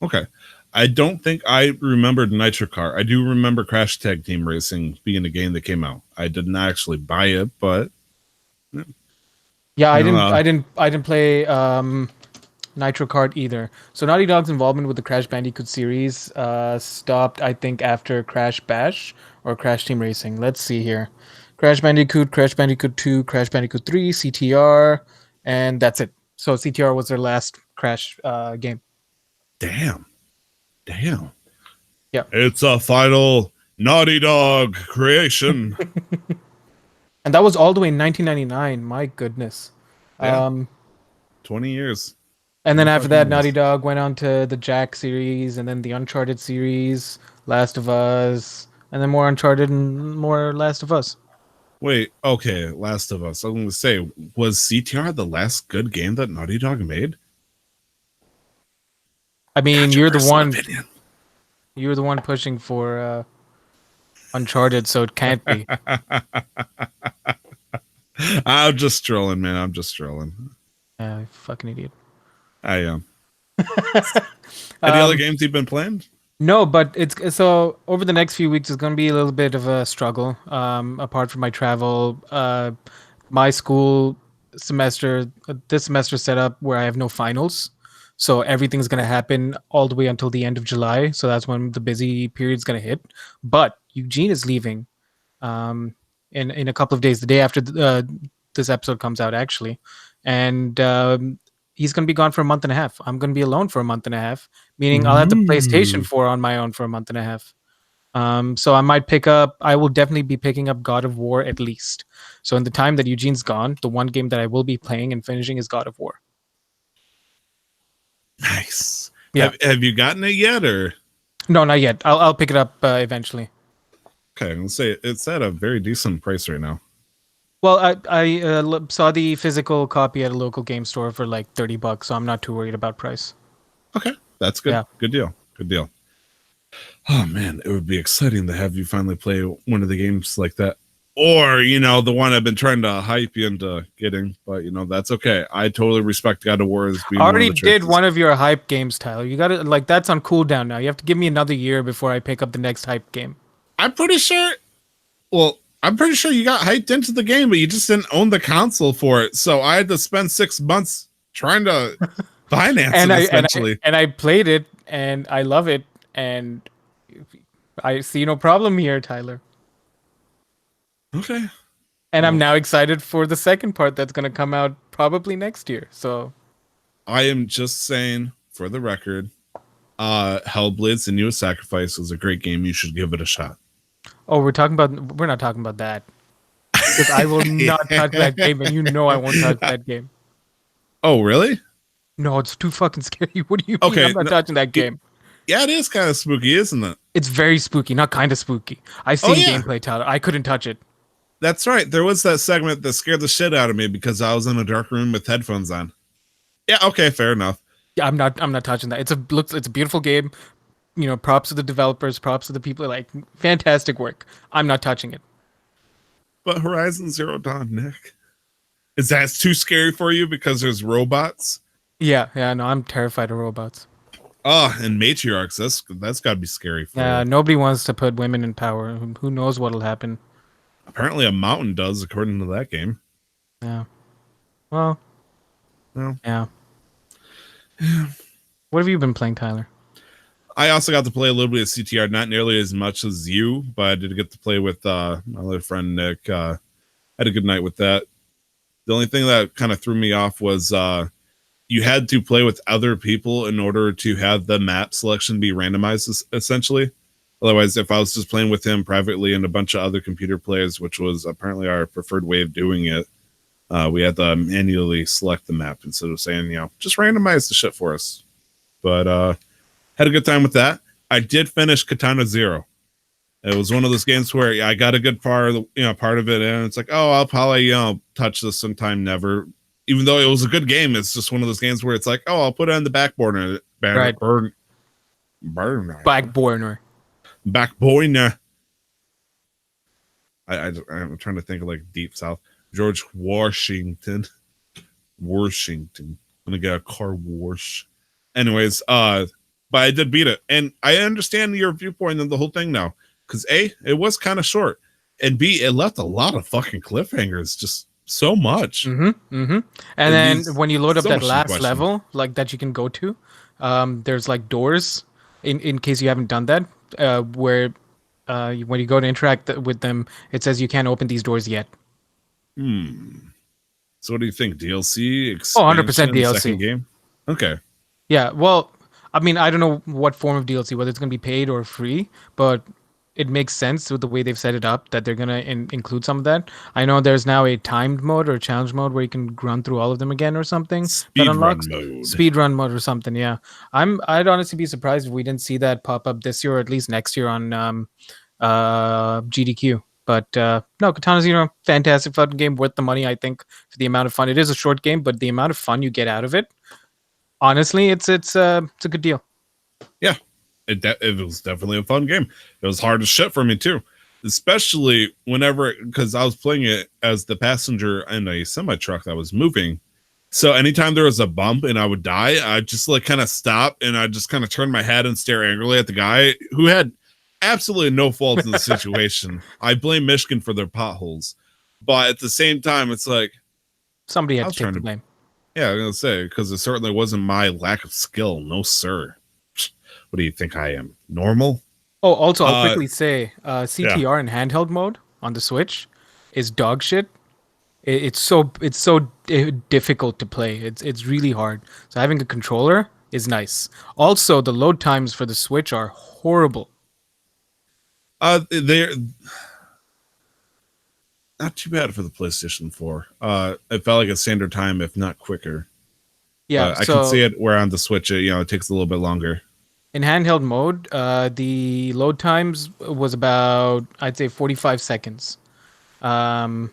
Okay. I don't think I remembered Nitro Car. I do remember Crash Tag Team Racing being a game that came out. I did not actually buy it, but Yeah, I No, didn't play Nitro Kart either. So Naughty Dog's involvement with the Crash Bandicoot series stopped, I think, after Crash Bash or Crash Team Racing. Let's see here: Crash Bandicoot 2, Crash Bandicoot 3, CTR, and that's it. So CTR was their last Crash game. damn. Yeah. It's a final Naughty Dog creation. And that was all the way in 1999. My goodness. Yeah. Um, 20 years. and then No after fucking that, Naughty years. Dog went on to the Jack series, and then the Uncharted series, Last of Us, and then more Uncharted and more Last of Us. Wait, okay, Last of Us. I'm going to say, was CTR the last good game that Naughty Dog made? I mean, you're the Controversial one. opinion. You're the one pushing for Uncharted, so it can't be. I'm just trolling, man. I'm just trolling. Fucking idiot. I am. Any other Um, games you've been playing? No, but it's so over the next few weeks, it's going to be a little bit of a struggle. Apart from my travel, my school semester, this semester set up where I have no finals, so everything's going to happen all the way until the end of July. So that's when the busy period's going to hit. But Eugene is leaving, in a couple of days, the day after this episode comes out, actually, and he's going to be gone for a month and a half. I'm going to be alone for a month and a half, meaning I'll have the PlayStation 4 on my own for a month and a half. So I will definitely be picking up God of War at least. So in the time that Eugene's gone, the one game that I will be playing and finishing is God of War. Nice. Yeah. Have you gotten it yet, or? No, not yet. I'll pick it up eventually. Okay, I'm going to say it's at a very decent price right now. Well, I saw the physical copy at a local game store for like $30, so I'm not too worried about price. Okay, that's good. Yeah. Good deal. Good deal. Oh man, it would be exciting to have you finally play one of the games like that, or the one I've been trying to hype you into getting. But that's okay. I totally respect God of War as being I already one of the did choices. one of your hype games, Tyler. You got to that's on cooldown now. You have to give me another year before I pick up the next hype game. I'm pretty sure. Well, I'm pretty sure you got hyped into the game, but you just didn't own the console for it. So I had to spend 6 months trying to finance and it. Essentially, I played it and I love it and I see no problem here, Tyler. okay. And I'm Well. now excited for the second part that's going to come out probably next year. So I am just saying, for the record, Hellblade: Senua's Sacrifice was a great game. You should give it a shot. we're not talking about that. Because I will not touch that game, and you know I won't touch that game. Oh, really? No, it's too fucking scary. What do you mean Okay, I'm not touching that game? Yeah, it is kind of spooky, isn't it? It's very spooky, not kind of spooky. I've seen yeah. gameplay, Tyler. I couldn't touch it. That's right. There was that segment that scared the shit out of me because I was in a dark room with headphones on. Yeah, okay, fair enough. Yeah, I'm not touching that. It's a beautiful game. Props to the developers, props to the people, like fantastic work. I'm not touching it. But Horizon Zero Dawn, Nick, is that too scary for you because there's robots? Yeah, no, I'm terrified of robots. Oh, and matriarchs. That's got to be scary for Yeah, you. nobody wants to put women in power. Who knows what'll happen? Apparently, a mountain does, according to that game. Yeah. Well, Yeah. What have you been playing, Tyler? I also got to play a little bit of CTR, not nearly as much as you, but I did get to play with my other friend Nick. Had a good night with that. The only thing that kind of threw me off was you had to play with other people in order to have the map selection be randomized, essentially. Otherwise, if I was just playing with him privately and a bunch of other computer players, which was apparently our preferred way of doing it, we had to manually select the map instead of saying, just randomize the shit for us. But had a good time with that. I did finish Katana Zero. It was one of those games where I got a good part of it, and it's like, oh, I'll probably touch this sometime. Never, even though it was a good game, it's just one of those games where it's like, oh, I'll put it on the back burner, Right. burner, Back burner. back burner. I'm trying to think of like Deep South. George Washington. I'm gonna get a car wash. Anyways, but I did beat it, and I understand your viewpoint on the whole thing now. Because A, it was kind of short, and B, it left a lot of fucking cliffhangers, just so much. And then these- when you load up so that much to last question. level, like that you can go to, there's like doors. In case you haven't done that, where when you go to interact with them, it says you can't open these doors yet. So what do you think? DLC? 100% expansion, DLC. Second game? Okay. Yeah, well, I mean, I don't know what form of DLC, whether it's going to be paid or free, but it makes sense with the way they've set it up that they're going to include some of that. I know there's now a timed mode or a challenge mode where you can run through all of them again or something. Speed that unlocks run mode. speed run mode or something. Yeah, I'd honestly be surprised if we didn't see that pop up this year or at least next year on GDQ. But no, Katana Zero, fantastic fun game, worth the money. I think for the amount of fun. It is a short game, but the amount of fun you get out of it, honestly, it's a good deal. Yeah. It was definitely a fun game. It was hard as shit for me too, especially whenever, because I was playing it as the passenger in a semi truck that was moving. So anytime there was a bump and I would die, I just like kind of stop and I just kind of turn my head and stare angrily at the guy who had absolutely no fault in the situation. I blame Michigan for their potholes, but at the same time, it's like Somebody I had was to take trying the to- blame. yeah, I'm gonna say because it certainly wasn't my lack of skill. No, sir. What do you think I am? Normal? Oh, also, I'll Uh, quickly say, CTR in handheld mode on the Switch is dog shit. It's so difficult to play. It's really hard. So having a controller is nice. Also, the load times for the Switch are horrible. They're not too bad for the PlayStation 4. It felt like a standard time, if not quicker. Yeah, I can see it where on the Switch, it takes a little bit longer. in handheld mode, the load times was about, I'd say, 45 seconds. When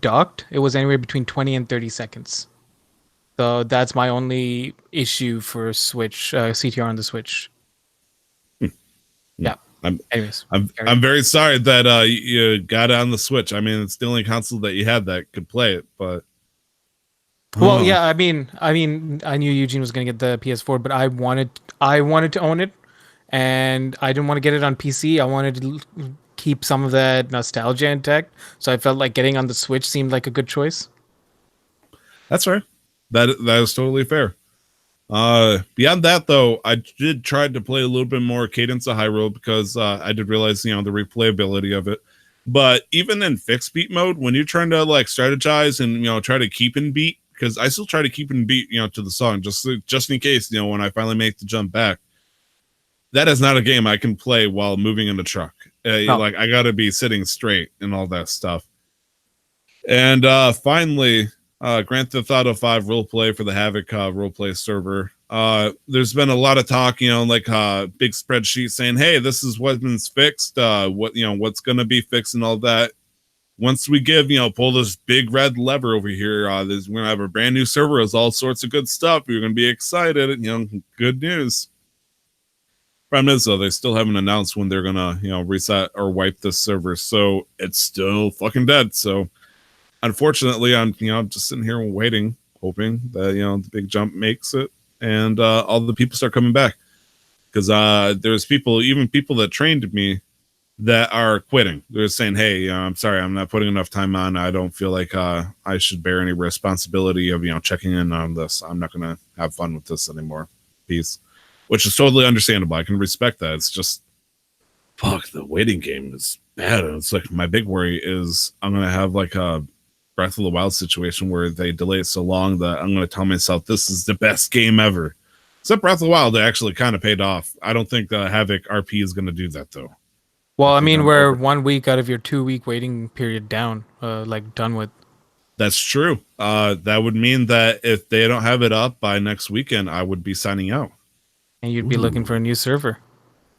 docked, it was anywhere between 20 and 30 seconds. So that's my only issue for Switch, CTR on the Switch. Yeah. Anyways, I'm very sorry that you got it on the Switch. I mean, it's the only console that you had that could play it, but well, yeah, I mean, I knew Eugene was going to get the PS4, but I wanted to own it, and I didn't want to get it on PC. I wanted to keep some of that nostalgia intact, so I felt like getting on the Switch seemed like a good choice. that's right. That is totally fair. Beyond that, though, I did try to play a little bit more Cadence of Hyrule because I did realize, the replayability of it. But even in fixed beat mode, when you're trying to like strategize and try to keep in beat, because I still try to keep in beat, to the song just in case, when I finally make the jump back. That is not a game I can play while moving in the truck. No. Like I got to be sitting straight and all that stuff. And finally, Grand Theft Auto 5 roleplay for the Havoc roleplay server. There's been a lot of talk, like big spreadsheet saying, "Hey, this is what's been fixed. What's going to be fixed and all that." Once we pull this big red lever over here, we're going to have a brand new server with all sorts of good stuff. You're going to be excited. Good news. Problem is, though, they still haven't announced when they're going to, reset or wipe this server. So it's still fucking dead. So unfortunately, I'm, just sitting here waiting, hoping that, the big jump makes it and all the people start coming back. Because there's people that trained me that are quitting. They're saying, "Hey, I'm sorry, I'm not putting enough time on. I don't feel like I should bear any responsibility of checking in on this. I'm not gonna have fun with this anymore. Peace." Which is totally understandable. I can respect that. It's just fuck, the waiting game is bad. It's like my big worry is I'm gonna have like a Breath of the Wild situation where they delay it so long that I'm gonna tell myself this is the best game ever. Except Breath of the Wild actually kind of paid off. I don't think Havoc RP is gonna do that though. Well, I think mean, I'm we're over- 1 week out of your 2 week waiting period down, like done with. That's true. That would mean that if they don't have it up by next weekend, I would be signing out. And you'd be looking for a new server.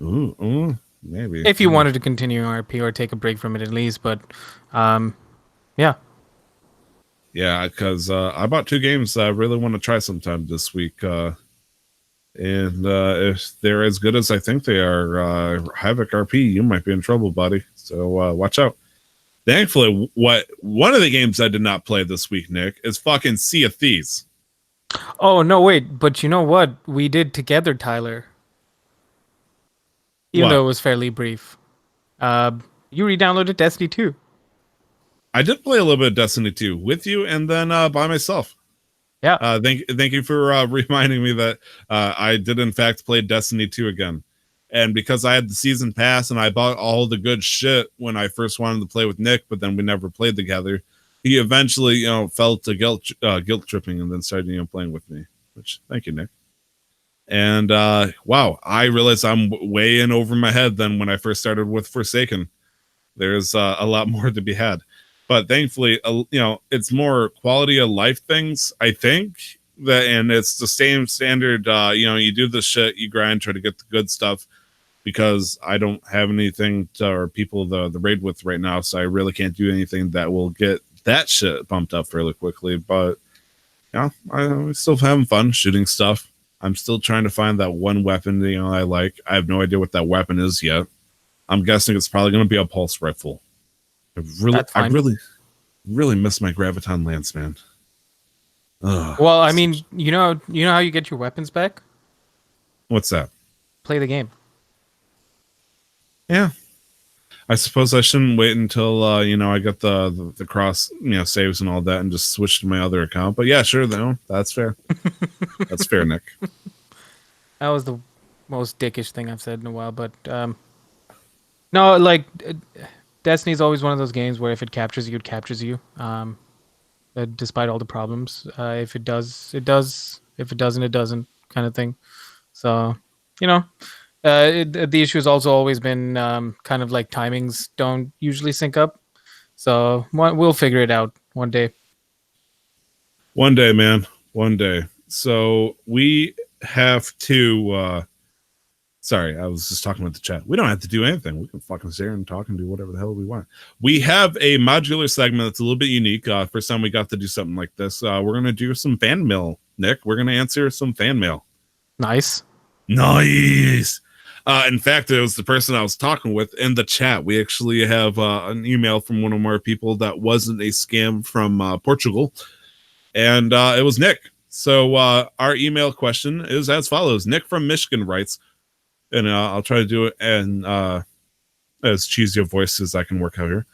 Ooh, maybe. If you wanted to continue RP or take a break from it at least, but yeah. Yeah, because I bought 2 games that I really want to try sometime this week. And if they're as good as I think they are, Havoc RP, you might be in trouble, buddy. So watch out. Thankfully, one of the games I did not play this week, Nick, is fucking Sea of Thieves. Oh no, wait, but you know what? We did together, Tyler. Even What? though it was fairly brief. You re-downloaded Destiny 2. I did play a little bit of Destiny 2 with you and then by myself. Yeah. Thank you for reminding me that I did in fact play Destiny 2 again. And because I had the season pass and I bought all the good shit when I first wanted to play with Nick, but then we never played together, he eventually, felt to guilt tripping and then started, playing with me. Which, thank you, Nick. And wow, I realized I'm way in over my head than when I first started with Forsaken. There's a lot more to be had. But thankfully, it's more quality of life things, I think. And it's the same standard. You do the shit, you grind, try to get the good stuff. Because I don't have anything or people the raid with right now, so I really can't do anything that will get that shit bumped up fairly quickly. But I'm still having fun shooting stuff. I'm still trying to find that one weapon I like. I have no idea what that weapon is yet. I'm guessing it's probably going to be a pulse rifle. I really miss my Graviton Lance, man. Ugh. Well, I mean, you know how you get your weapons back? What's that? Play the game. Yeah, I suppose I shouldn't wait until I got the cross saves and all that and just switch to my other account. But yeah, sure, though, that's fair. That's fair, Nick. That was the most dickish thing I've said in a while, but no, like Destiny's always one of those games where if it captures you, it captures you. Despite all the problems, if it does, it does. If it doesn't, it doesn't, kind of thing. So, the issue has also always been kind of like timings don't usually sync up. So we'll figure it out one day. One day, man. One day. So we have to. Sorry, I was just talking about the chat. We don't have to do anything. We can fucking sit here and talk and do whatever the hell we want. We have a modular segment that's a little bit unique. First time we got to do something like this. We're going to do some fan mail, Nick. We're going to answer some fan mail. Nice. In fact, it was the person I was talking with in the chat. We actually have an email from one of our people that wasn't a scam from Portugal. And it was Nick. So our email question is as follows. Nick from Michigan writes, and I'll try to do it in as cheesy a voice as I can work out here.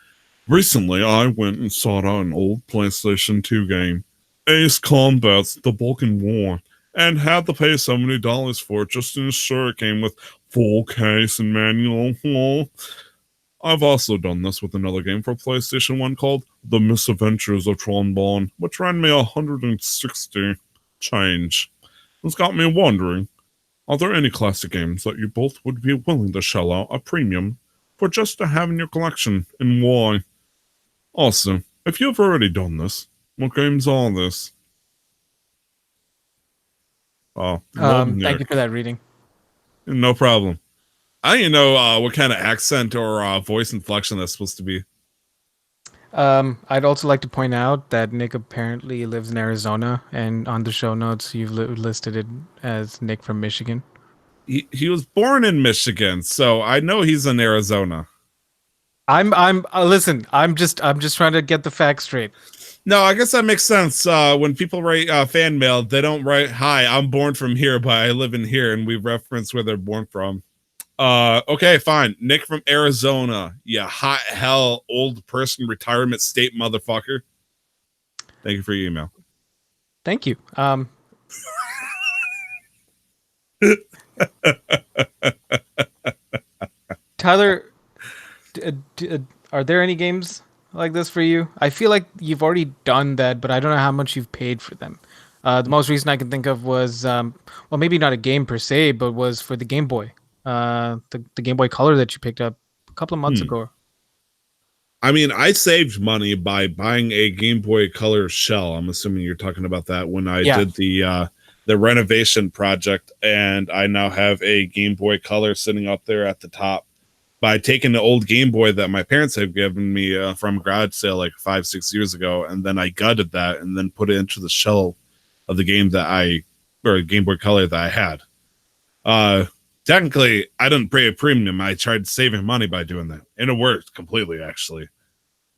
Recently, I went and sought out an old PlayStation 2 game, Ace Combat's The Balkan War, and had to pay $70 for it just to ensure it came with full case and manual. I've also done this with another game for PlayStation 1 called The Misadventures of Trombone, which ran me 160 change. It's got me wondering, are there any classic games that you both would be willing to shell out a premium for just to have in your collection, and why? Also, if you've already done this, what games are this? Oh, Thank you for that reading. No problem. I don't know what kind of accent or voice inflection that's supposed to be. I'd also like to point out that Nick apparently lives in Arizona, and on the show notes you've listed it as Nick from Michigan. He was born in Michigan, so I know he's in Arizona. Listen, I'm just trying to get the facts straight. No, I guess that makes sense. When people write fan mail, they don't write, "Hi, I'm born from here, but I live in here," and we reference where they're born from. Okay, fine. Nick from Arizona. Yeah, hot hell, old person retirement state motherfucker. Thank you for your email. Thank you. Tyler, are there any games like this for you? I feel like you've already done that, but I don't know how much you've paid for them. The most recent I can think of was, well, maybe not a game per se, but was for the Game Boy, the Game Boy Color that you picked up a couple of months ago. I mean, I saved money by buying a Game Boy Color shell. I'm assuming you're talking about that when I did the renovation project, and I now have a Game Boy Color sitting up there at the top. By taking the old Game Boy that my parents had given me from a garage sale like 5-6 years ago, and then I gutted that and then put it into the shell of the game or Game Boy Color that I had. Technically, I didn't pay a premium. I tried saving money by doing that, and it worked completely, actually.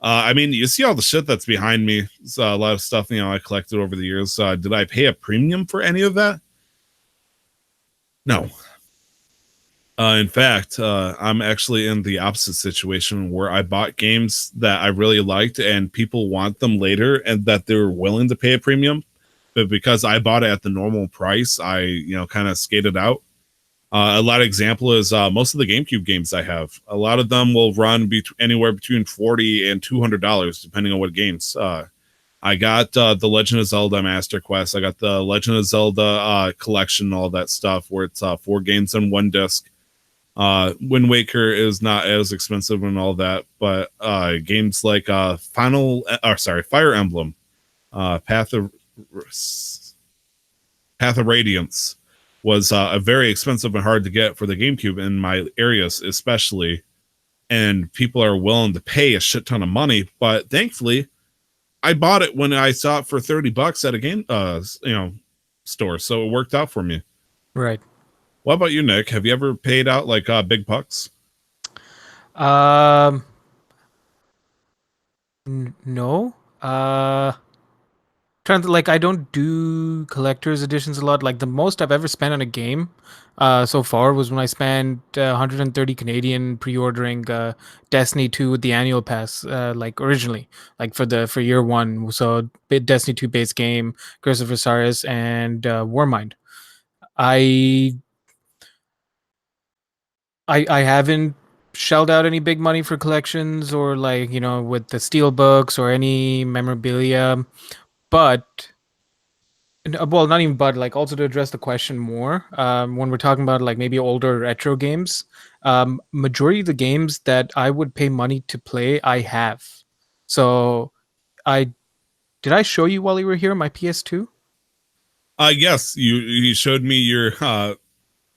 I mean, you see all the shit that's behind me. It's a lot of stuff, I collected over the years. Did I pay a premium for any of that? No. In fact, I'm actually in the opposite situation where I bought games that I really liked and people want them later and that they're willing to pay a premium. But because I bought it at the normal price, I, kind of skated out. A lot of example is most of the GameCube games I have. A lot of them will run anywhere between $40 and $200, depending on what games. I got the Legend of Zelda Master Quest. I got the Legend of Zelda collection, all that stuff, where it's 4 games on 1 disc. Wind Waker is not as expensive and all that, but games like Fire Emblem, Path of Radiance was very expensive and hard to get for the GameCube in my areas, especially. And people are willing to pay a shit ton of money, but thankfully, I bought it when I saw it for $30 at a game, store, so it worked out for me. Right. What about you, Nick? Have you ever paid out like big bucks? No. Trying to I don't do collector's editions a lot. Like the most I've ever spent on a game so far was when I spent 130 Canadian pre-ordering Destiny 2 with the annual pass, originally, for year 1. So Destiny 2 base game, Curse of Osiris, and Warmind. I haven't shelled out any big money for collections or with the steel books or any memorabilia, but well, not even but also to address the question more, when we're talking about maybe older retro games, majority of the games that I would pay money to play, I have. So did I show you while you were here my PS2? Yes, you showed me your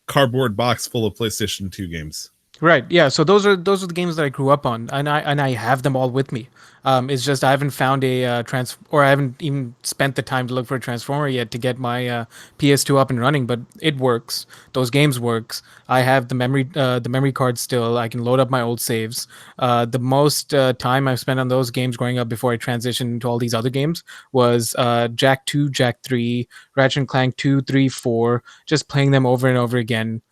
cardboard box full of PlayStation 2 games. Right. Yeah. So those are the games that I grew up on, and I have them all with me. It's just I haven't found a or I haven't even spent the time to look for a transformer yet to get my PS2 up and running. But it works. Those games works. I have the memory card still. I can load up my old saves. The most time I've spent on those games growing up before I transitioned into all these other games was Jak 2, Jak 3, Ratchet and Clank 2, 3, 4. Just playing them over and over again.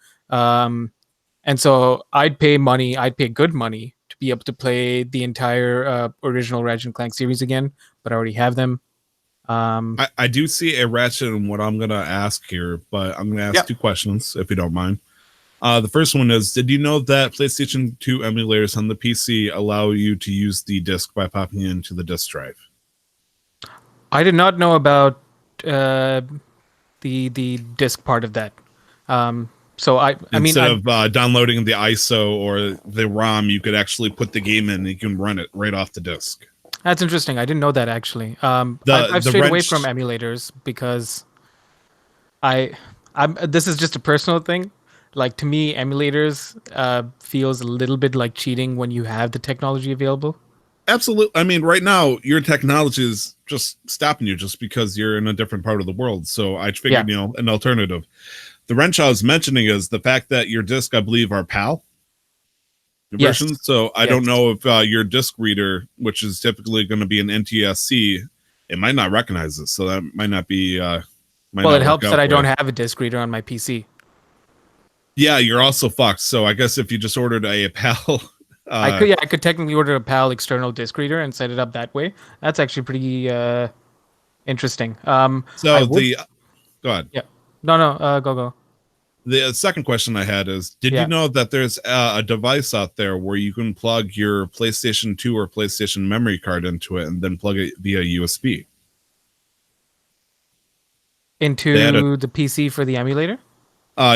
And so I'd pay good money to be able to play the entire original Ratchet and Clank series again, but I already have them. I do see a Ratchet in what I'm going to ask here, but I'm going to ask 2 questions, if you don't mind. The first one is, did you know that PlayStation 2 emulators on the PC allow you to use the disc by popping it into the disc drive? I did not know about the disc part of that. So instead of downloading the ISO or the ROM, you could actually put the game in and you can run it right off the disc. That's interesting. I didn't know that actually. I've strayed away from emulators because this is just a personal thing. To me, emulators feels a little bit like cheating when you have the technology available. Absolutely. I mean, right now, your technology is just stopping you just because you're in a different part of the world. So I figured, an alternative. The wrench I was mentioning is the fact that your disc, I believe, are PAL versions. So I don't know if your disc reader, which is typically going to be an NTSC, it might not recognize it. So that might not be. Well, it helps that I don't have a disc reader on my PC. Yeah, you're also fucked. So I guess if you just ordered a PAL, I could technically order a PAL external disk reader and set it up that way. That's actually pretty interesting. I so would, the go ahead. yeah. No, go. The second question I had is, did you Yeah. know that there's a device out there where you can plug your PlayStation 2 or PlayStation memory card into it and then plug it via USB? They had a Into the PC for the emulator?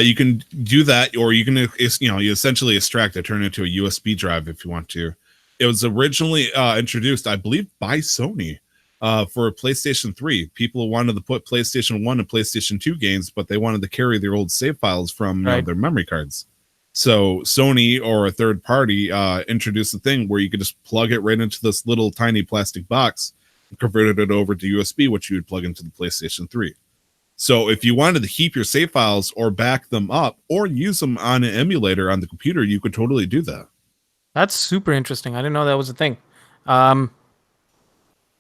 you can do that, or you can you essentially extract it, turn it into a USB drive if you want to. It was originally introduced, I believe, by Sony for PlayStation 3. People wanted to put PlayStation 1 and PlayStation 2 games, but they wanted to carry their old save files from Right. their memory cards. So Sony or a third party introduced a thing where you could just plug it right into this little tiny plastic box and converted it over to USB, which you would plug into the PlayStation 3. So if you wanted to keep your save files or back them up or use them on an emulator on the computer, you could totally do that. That's super interesting. I didn't know that was a thing. Um,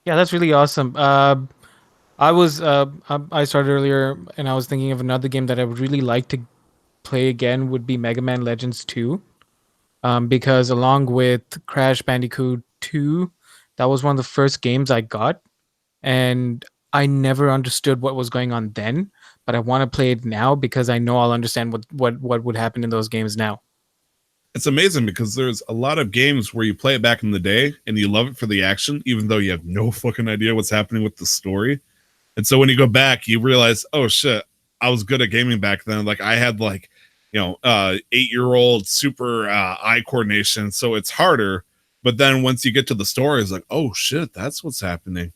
yeah, that's really awesome. I started earlier, and I was thinking of another game that I would really like to play again would be Mega Man Legends 2. Because along with Crash Bandicoot 2, that was one of the first games I got, and I never understood what was going on then, but I want to play it now because I know I'll understand what would happen in those games now. It's amazing because there's a lot of games where you play it back in the day and you love it for the action, even though you have no fucking idea what's happening with the story. And so when you go back, you realize, oh shit, I was good at gaming back then. Like I had 8-year-old super eye coordination, so it's harder. But then once you get to the story, it's like, oh shit, that's what's happening.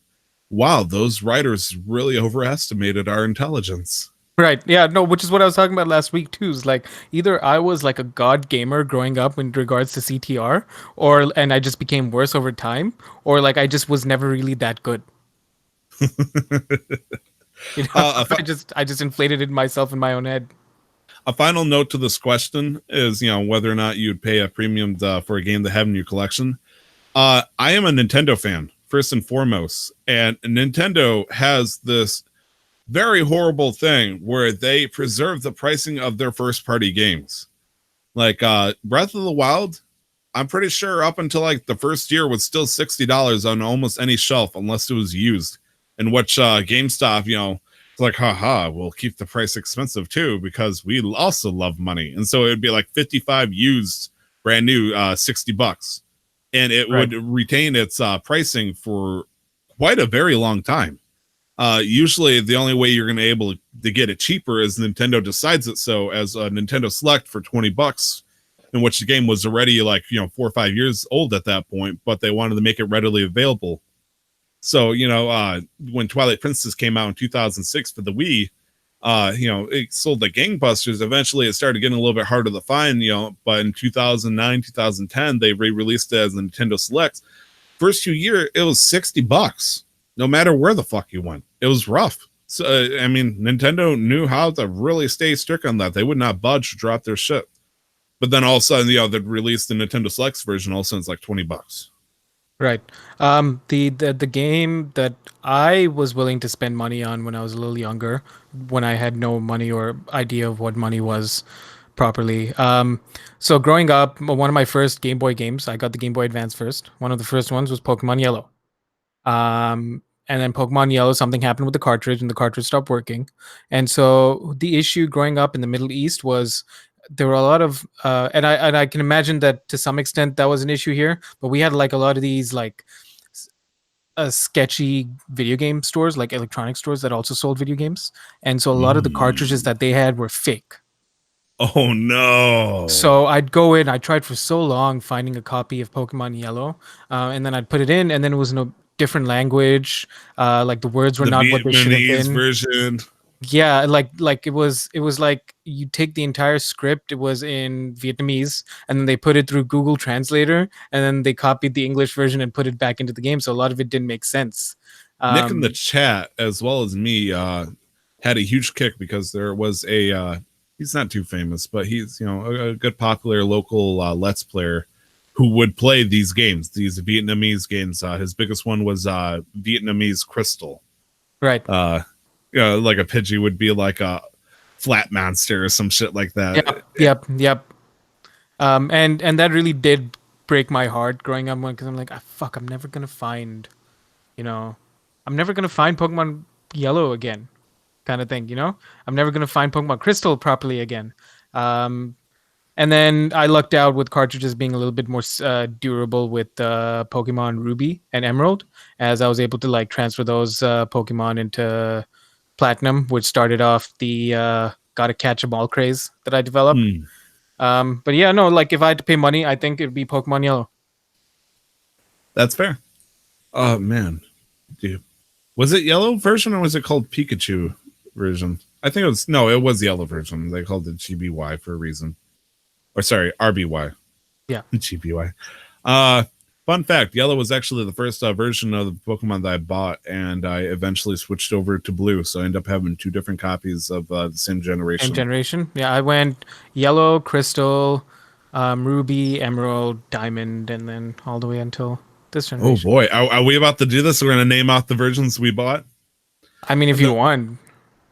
Wow, those writers really overestimated our intelligence. Right. Yeah, no, which is what I was talking about last week too. Is like either I was like a god gamer growing up in regards to CTR, and I just became worse over time, or like I just was never really that good. You know, I just inflated it myself in my own head. A final note to this question is, whether or not you'd pay a premium for a game to have in your collection. I am a Nintendo fan, first and foremost, and Nintendo has this very horrible thing where they preserve the pricing of their first party games. Like Breath of the Wild, I'm pretty sure up until like the first year was still $60 on almost any shelf unless it was used. And which GameStop, it's like, haha, we'll keep the price expensive too because we also love money. And so it would be like 55 used, brand new, $60, and it would retain its pricing for quite a very long time. Usually the only way you're going to be able to get it cheaper is Nintendo decides it so, as a Nintendo Select for $20, in which the game was already 4 or 5 years old at that point, but they wanted to make it readily available. So, when Twilight Princess came out in 2006 for the Wii, it sold like gangbusters. Eventually it started getting a little bit harder to find, but in 2009, 2010, they re-released it as a Nintendo Select. First few years, it was $60, no matter where the fuck you went. It was rough. So, Nintendo knew how to really stay strict on that. They would not budge or drop their shit. But then all of a sudden, they'd release the Nintendo Selects version. All of a sudden, it's like $20. Right. The game that I was willing to spend money on when I was a little younger, when I had no money or idea of what money was properly. So growing up, one of my first Game Boy games, I got the Game Boy Advance first. One of the first ones was Pokemon Yellow. And then Pokemon Yellow, something happened with the cartridge, and the cartridge stopped working. And so the issue growing up in the Middle East was there were a lot of and I can imagine that to some extent that was an issue here, but we had like a lot of these like sketchy video game stores, like electronic stores that also sold video games, and so a lot of the cartridges that they had were fake. Oh no. So I'd go in, I tried for so long finding a copy of Pokemon Yellow, and then I'd put it in, and then it was in a different language, like the words were not what they should have been. Version. Yeah, like it was like you take the entire script, it was in Vietnamese, and then they put it through Google Translator, and then they copied the English version and put it back into the game, so a lot of it didn't make sense. Nick in the chat, as well as me, had a huge kick because there was a he's not too famous, but he's a good popular local Let's Player who would play these games, these Vietnamese games. His biggest one was Vietnamese Crystal. Right. Like a Pidgey would be like a Flat Monster or some shit like that. Yep. And that really did break my heart growing up because I'm like, ah, fuck, I'm never gonna find, I'm never gonna find Pokemon Yellow again, kind of thing. I'm never gonna find Pokemon Crystal properly again. And then I lucked out with cartridges being a little bit more durable with Pokemon Ruby and Emerald, as I was able to like transfer those Pokemon into Platinum, which started off the gotta catch 'em all craze that I developed. But yeah, no, like if I had to pay money, I think it'd be Pokemon Yellow. That's fair. Oh man, dude, was it yellow version or was it called Pikachu version? I think it was yellow version. They called it GBY for a reason. Or sorry, RBY. Yeah. GBY. Fun fact, yellow was actually the first version of the Pokemon that I bought, and I eventually switched over to blue, so I ended up having 2 different copies of the same generation. Same generation. Yeah, I went Yellow, Crystal, Ruby, Emerald, Diamond, and then all the way until this Oh generation. boy, are we about to do this? We're going to name off the versions we bought? I mean, if you want.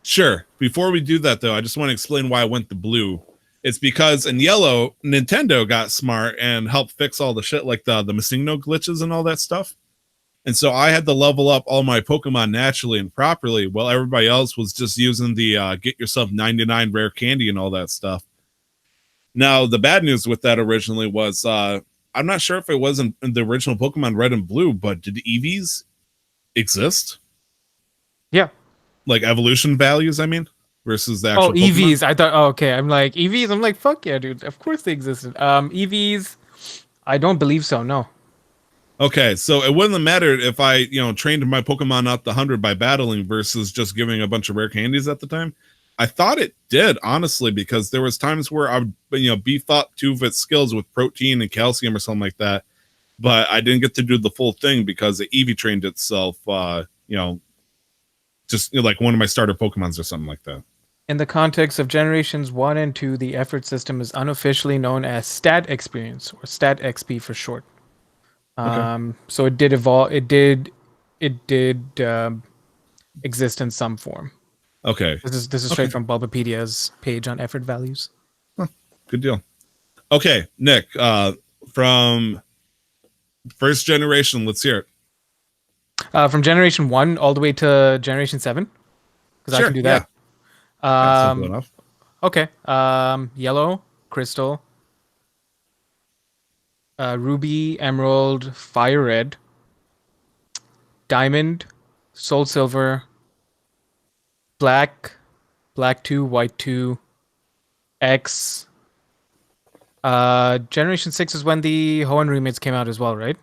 Sure. Before we do that, though, I just want to explain why I went to blue. It's because in yellow, Nintendo got smart and helped fix all the shit like the Missingno glitches and all that stuff. And so I had to level up all my Pokemon naturally and properly while everybody else was just using the get yourself 99 rare candy and all that stuff. Now, the bad news with that originally was I'm not sure if it was in the original Pokemon Red and Blue, but did EVs exist? Yeah. Like evolution values, I mean, versus the actual Pokemon? EVs. I thought, okay. I'm like, EVs. I'm like, fuck yeah, dude. Of course they existed. EVs, I don't believe so, no. Okay, so it wouldn't have mattered if I, trained my Pokemon up to 100 by battling versus just giving a bunch of rare candies at the time. I thought it did, honestly, because there was times where I would, beef up 2 of its skills with protein and calcium or something like that, but I didn't get to do the full thing because the Eevee trained itself, just like one of my starter Pokemons or something like that. In the context of generations 1 and 2, the effort system is unofficially known as stat experience, or stat XP for short. Okay. So it did evolve. It did exist in some form. Okay. This is straight from Bulbapedia's page on effort values. Good deal. Okay, Nick, from first generation, let's hear it. From generation 1 all the way to generation 7, because I can do that. That's simple enough. Okay. Yellow, Crystal, Ruby, Emerald, Fire Red, Diamond, Soul Silver, Black, Black 2, White 2, X. Generation 6 is when the Hoenn remakes came out as well, right?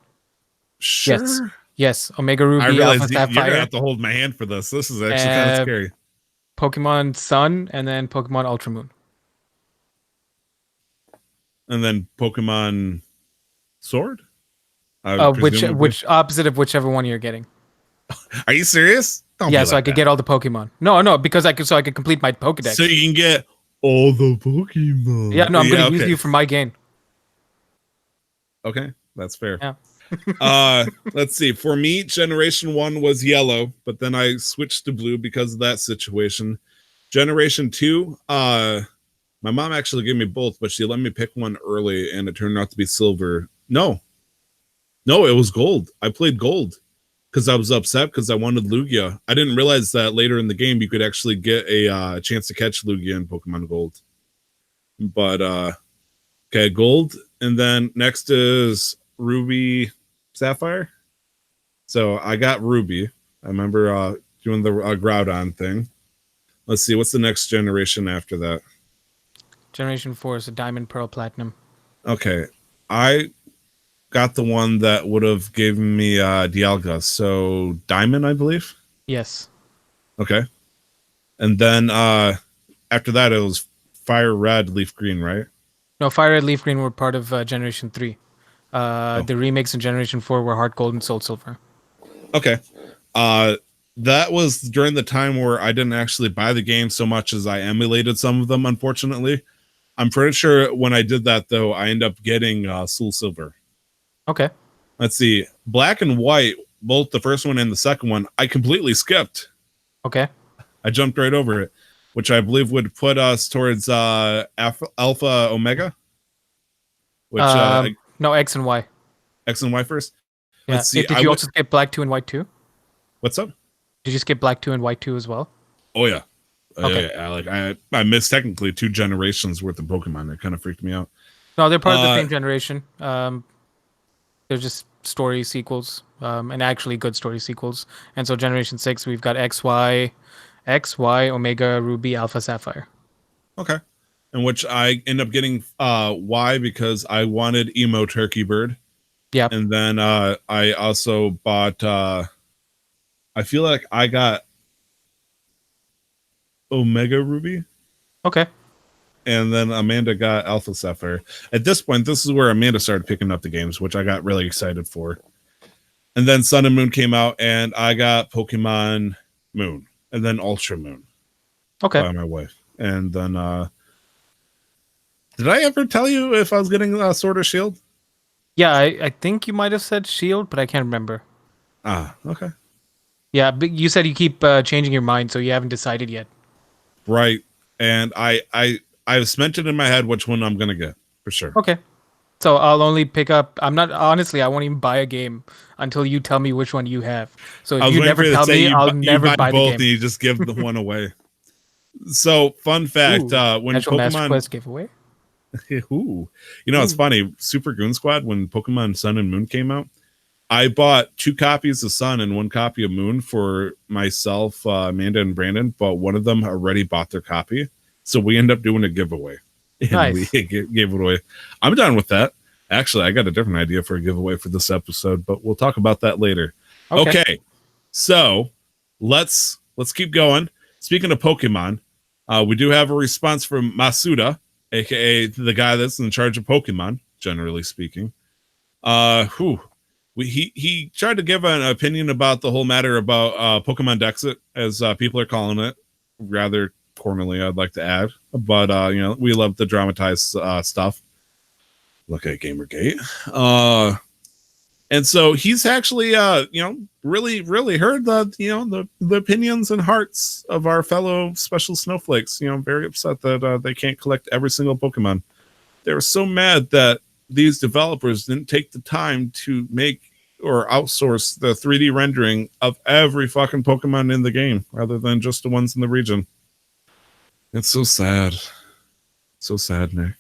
Sure. Yes. Omega Ruby, I realize Alpha you're Sapphire, gonna have to hold my hand for this. This is actually kind of scary. Pokemon Sun, and then Pokemon Ultra Moon. And then Pokemon Sword? Which opposite of whichever one you're getting. Are you serious? Don't Yeah, be so I like could that. get all the Pokemon. No, because I could complete my Pokedex. So you can get all the Pokemon. Yeah, no, I'm gonna use okay. you for my gain. Okay, that's fair. Yeah. Let's see. For me, generation 1 was yellow, but then I switched to blue because of that situation. Generation 2, my mom actually gave me both, but she let me pick one early and it turned out to be silver. No, it was gold. I played gold because I was upset because I wanted Lugia. I didn't realize that later in the game you could actually get a chance to catch Lugia in Pokemon Gold. But okay, gold, and then next is Ruby, Sapphire. So I got Ruby. I remember doing the Groudon thing. Let's see, what's the next generation after that? Generation 4 is a Diamond, Pearl, Platinum. Okay, I got the one that would have given me Dialga. So Diamond, I believe. Yes. Okay, and then after that it was Fire Red, Leaf Green, right? No, Fire Red, Leaf Green were part of Generation 3. The remakes in Generation 4 were Heart Gold and Soul Silver. Okay. That was during the time where I didn't actually buy the game so much as I emulated some of them, unfortunately. I'm pretty sure when I did that, though, I ended up getting Soul Silver. Okay. Let's see. Black and White, both the first one and the second one, I completely skipped. Okay. I jumped right over it. which I believe would put us towards Alpha Omega, which No, X and Y. X and Y first. Yeah. Let's see. Did you also skip Black 2 and White 2? What's up? Did you skip Black 2 and White 2 as well? Oh yeah. Okay. Yeah, like I missed technically 2 generations worth of Pokemon. That kind of freaked me out. No, they're part of the same generation. They're just story sequels, and actually good story sequels. And so Generation 6, we've got X, Y, Omega, Ruby, Alpha, Sapphire. Okay. In which I end up getting Y because I wanted Emo Turkey Bird. Yeah. And then I also bought I feel like I got Omega Ruby. Okay. And then Amanda got Alpha Sapphire. At this point, this is where Amanda started picking up the games, which I got really excited for. And then Sun and Moon came out, and I got Pokemon Moon, and then Ultra Moon. Okay. By my wife. And then, did I ever tell you if I was getting Sword or Shield? Yeah, I think you might have said Shield, but I can't remember. Ah, okay. Yeah, but you said you keep changing your mind, so you haven't decided yet. Right. And I've cemented in my head which one I'm gonna get for sure. Okay. So I'll only pick up. I won't even buy a game until you tell me which one you have. So if you never tell me, I'll never buy the game. And you just give the one away. So fun fact, when Actual Master Pokemon Quest giveaway. Ooh. You know, it's funny. Super Goon Squad, when Pokemon Sun and Moon came out, I bought 2 copies of Sun and 1 copy of Moon for myself, Amanda, and Brandon, but one of them already bought their copy. So we end up doing a giveaway. And Nice. we gave it away. I'm done with that. Actually, I got a different idea for a giveaway for this episode, but we'll talk about that later. Okay. So let's keep going. Speaking of Pokemon, we do have a response from Masuda, aka the guy that's in charge of Pokemon, generally speaking. He tried to give an opinion about the whole matter about Pokemon Dexit, as people are calling it, rather cornily, I'd like to add. But you know, we love the dramatized stuff. Look at Gamergate. And so he's actually you know, really heard the opinions and hearts of our fellow special snowflakes. You know, very upset that they can't collect every single Pokemon. They were so mad that these developers didn't take the time to make or outsource the 3D rendering of every fucking Pokemon in the game rather than just the ones in the region. It's so sad. So sad, Nick.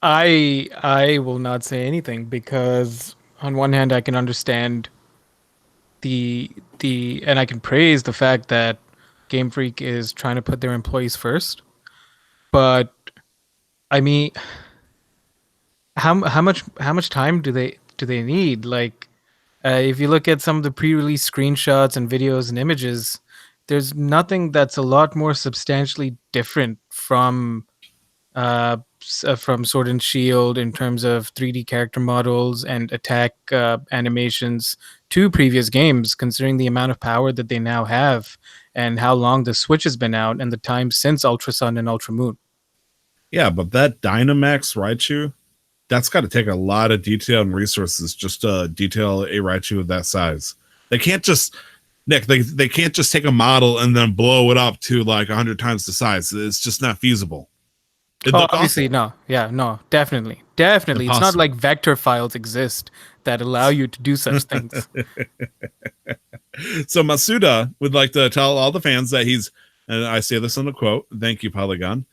I will not say anything because on one hand I can understand the and I can praise the fact that Game Freak is trying to put their employees first. But I mean, how much time do they need? Like, if you look at some of the pre-release screenshots and videos and images, there's nothing that's a lot more substantially different from Sword and Shield in terms of 3D character models and attack animations to previous games, considering the amount of power that they now have and how long the Switch has been out and the time since Ultra Sun and Ultra Moon. Yeah, but that Dynamax Raichu, that's got to take a lot of detail and resources just to detail a Raichu of that size. They can't just, Nick, they can't just take a model and then blow it up to like 100 times the size. It's just not feasible. Obviously, no. Yeah, no, definitely. Impossible. It's not like vector files exist that allow you to do such things. So Masuda would like to tell all the fans that he's, and I say this in a quote, thank you, Polygon,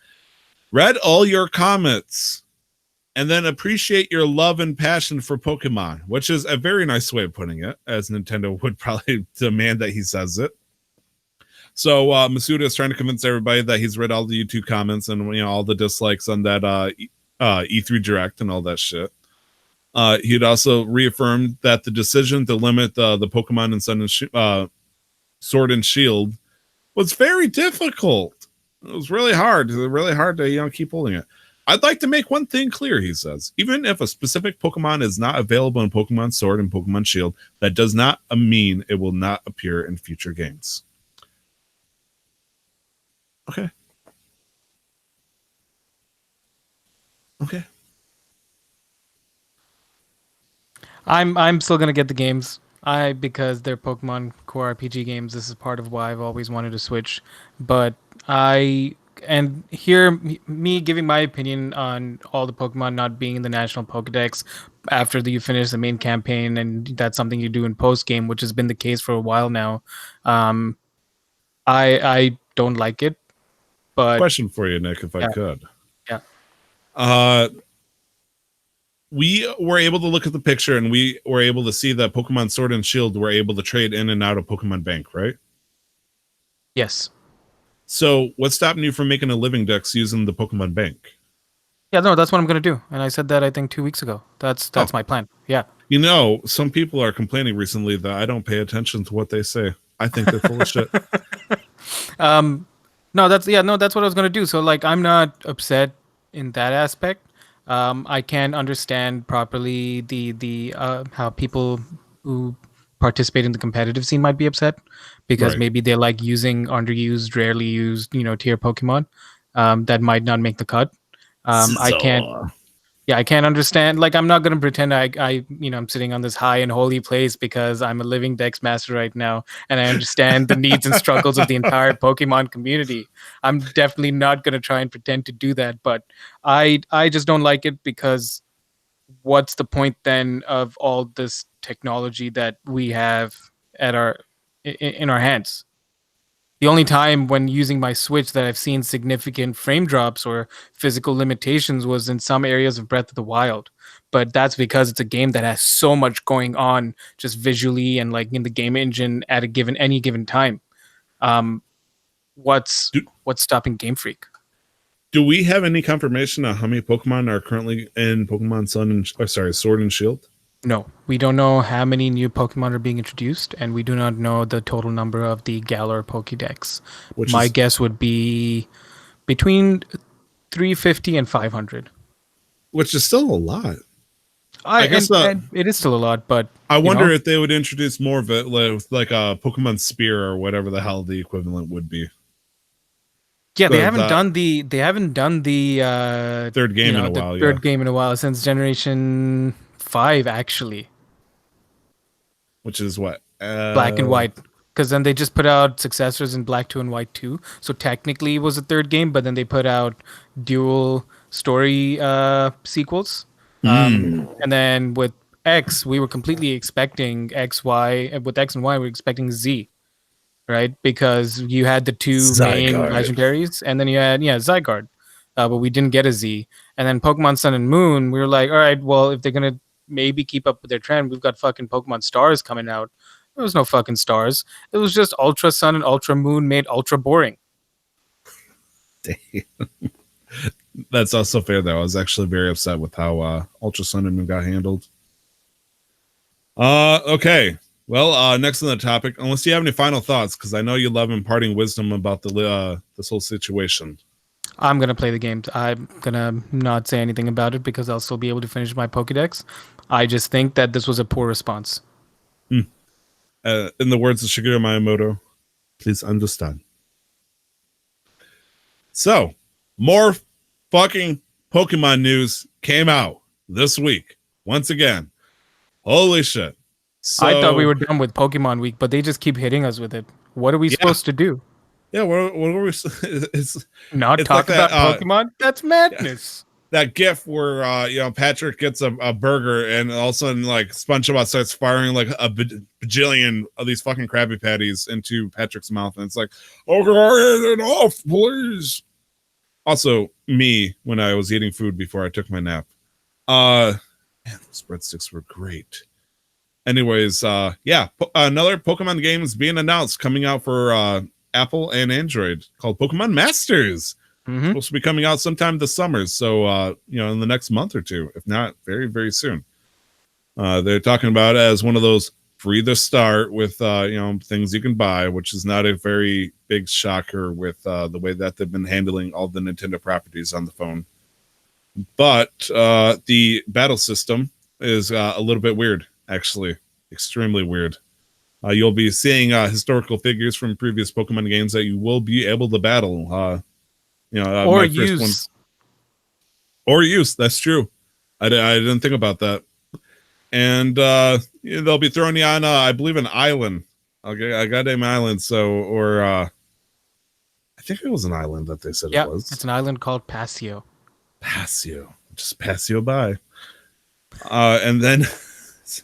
read all your comments and then appreciate your love and passion for Pokemon, which is a very nice way of putting it, as Nintendo would probably demand that he says it. So Masuda is trying to convince everybody that he's read all the YouTube comments and, you know, all the dislikes on that E3 Direct and all that shit. He'd also reaffirmed that the decision to limit the Pokemon in Sword and Shield was very difficult. It was really hard. It was really hard to keep holding it. I'd like to make one thing clear, he says. Even if a specific Pokemon is not available in Pokemon Sword and Pokemon Shield, that does not mean it will not appear in future games. Okay. I'm still gonna get the games. Because they're Pokemon core RPG games. This is part of why I've always wanted to switch. But I and here me giving my opinion on all the Pokemon not being in the National Pokedex after you finish the main campaign, and that's something you do in post game, which has been the case for a while now. Um, I don't like it, but Question for you, Nick, if I Yeah. could. Yeah. We were able to look at the picture and we were able to see that Pokemon Sword and Shield were able to trade in and out of Pokemon Bank, right? yes. So what's stopping you from making a living dex using the Pokemon Bank? Yeah, no, that's what I'm gonna do, and I said that I think 2 weeks ago. That's Oh. my plan. Yeah. You know, some people are complaining recently that I don't pay attention to what they say. I think they're full of shit. No, that's what I was gonna do. So like, I'm not upset in that aspect. I can understand properly the how people who participate in the competitive scene might be upset because Right. maybe they like using underused, rarely used, tier Pokemon that might not make the cut. I can't. Yeah, I can't understand. Like, I'm not gonna pretend I'm sitting on this high and holy place because I'm a living Dex master right now, and I understand the needs and struggles of the entire Pokemon community. I'm definitely not gonna try and pretend to do that, but I just don't like it because what's the point then of all this technology that we have at in our hands? The only time when using my Switch that I've seen significant frame drops or physical limitations was in some areas of Breath of the Wild. But that's because it's a game that has so much going on just visually and like in the game engine at any given time. Um, what's Do- what's stopping Game Freak? Do we have any confirmation on how many Pokemon are currently in Pokemon Sword and Shield? No, we don't know how many new Pokemon are being introduced, and we do not know the total number of the Galar Pokédex. Which My is guess would be between 350 and 500. still a lot. I guess, and it is still a lot, but I wonder know? if they would introduce more of it, like a Pokemon Spear or whatever the hell the equivalent would be. yeah, they but haven't that- done the Third game in a the while, third yeah. game in a while since Generation 5 actually, Which is what? Black and White. Because then they just put out successors in Black 2 and White 2. So technically it was a third game, but then they put out dual story sequels. And then with X, we were completely expecting X, Y. And with X and Y, we were expecting Z, right? Because you had the two main Zygarde. legendaries, and then you had, Zygarde. But we didn't get a Z. And then Pokemon Sun and Moon, we were like, all right, well, if they're going to maybe keep up with their trend, we've got fucking Pokemon Stars coming out. There was no fucking stars. It was just Ultra Sun and Ultra Moon made ultra boring. That's also fair, though. I was actually very upset with how Ultra Sun and Moon got handled. Okay. Well, next on the topic, unless you have any final thoughts, because I know you love imparting wisdom about this whole situation. I'm going to play the game. I'm going to not say anything about it because I'll still be able to finish my Pokedex. I just think that this was a poor response. In the words of Shigeru Miyamoto, please understand. So, more fucking Pokemon news came out this week. Once again. Holy shit. So, I thought we were done with Pokemon Week, but they just keep hitting us with it. What are we supposed to do? Yeah, what were we? It's Not It's talk like that, about Pokemon? That's madness. that gif where Patrick gets a burger and all of a sudden like SpongeBob starts firing like a bajillion of these fucking Krabby Patties into Patrick's mouth, and it's like, okay, enough, please. Also, me when I was eating food before I took my nap. Man, those breadsticks were great. Anyways, another Pokemon game is being announced, coming out for Apple and Android, called Pokemon Masters. Mhm. Supposed to be coming out sometime this summer, so in the next month or two, if not very, very soon. They're talking about it as one of those free to start with things you can buy, which is not a very big shocker with the way that they've been handling all the Nintendo properties on the phone. But the battle system is a little bit weird, actually, extremely weird. You'll be seeing historical figures from previous Pokemon games that you will be able to battle. Or my first use. or use. That's true. I didn't think about that. and they'll be throwing you on, I believe, an island. Okay, a goddamn island. So, or I think it was an island that they said Yeah, it was. it's an island called Passio. Passio, just pass you by. And then That was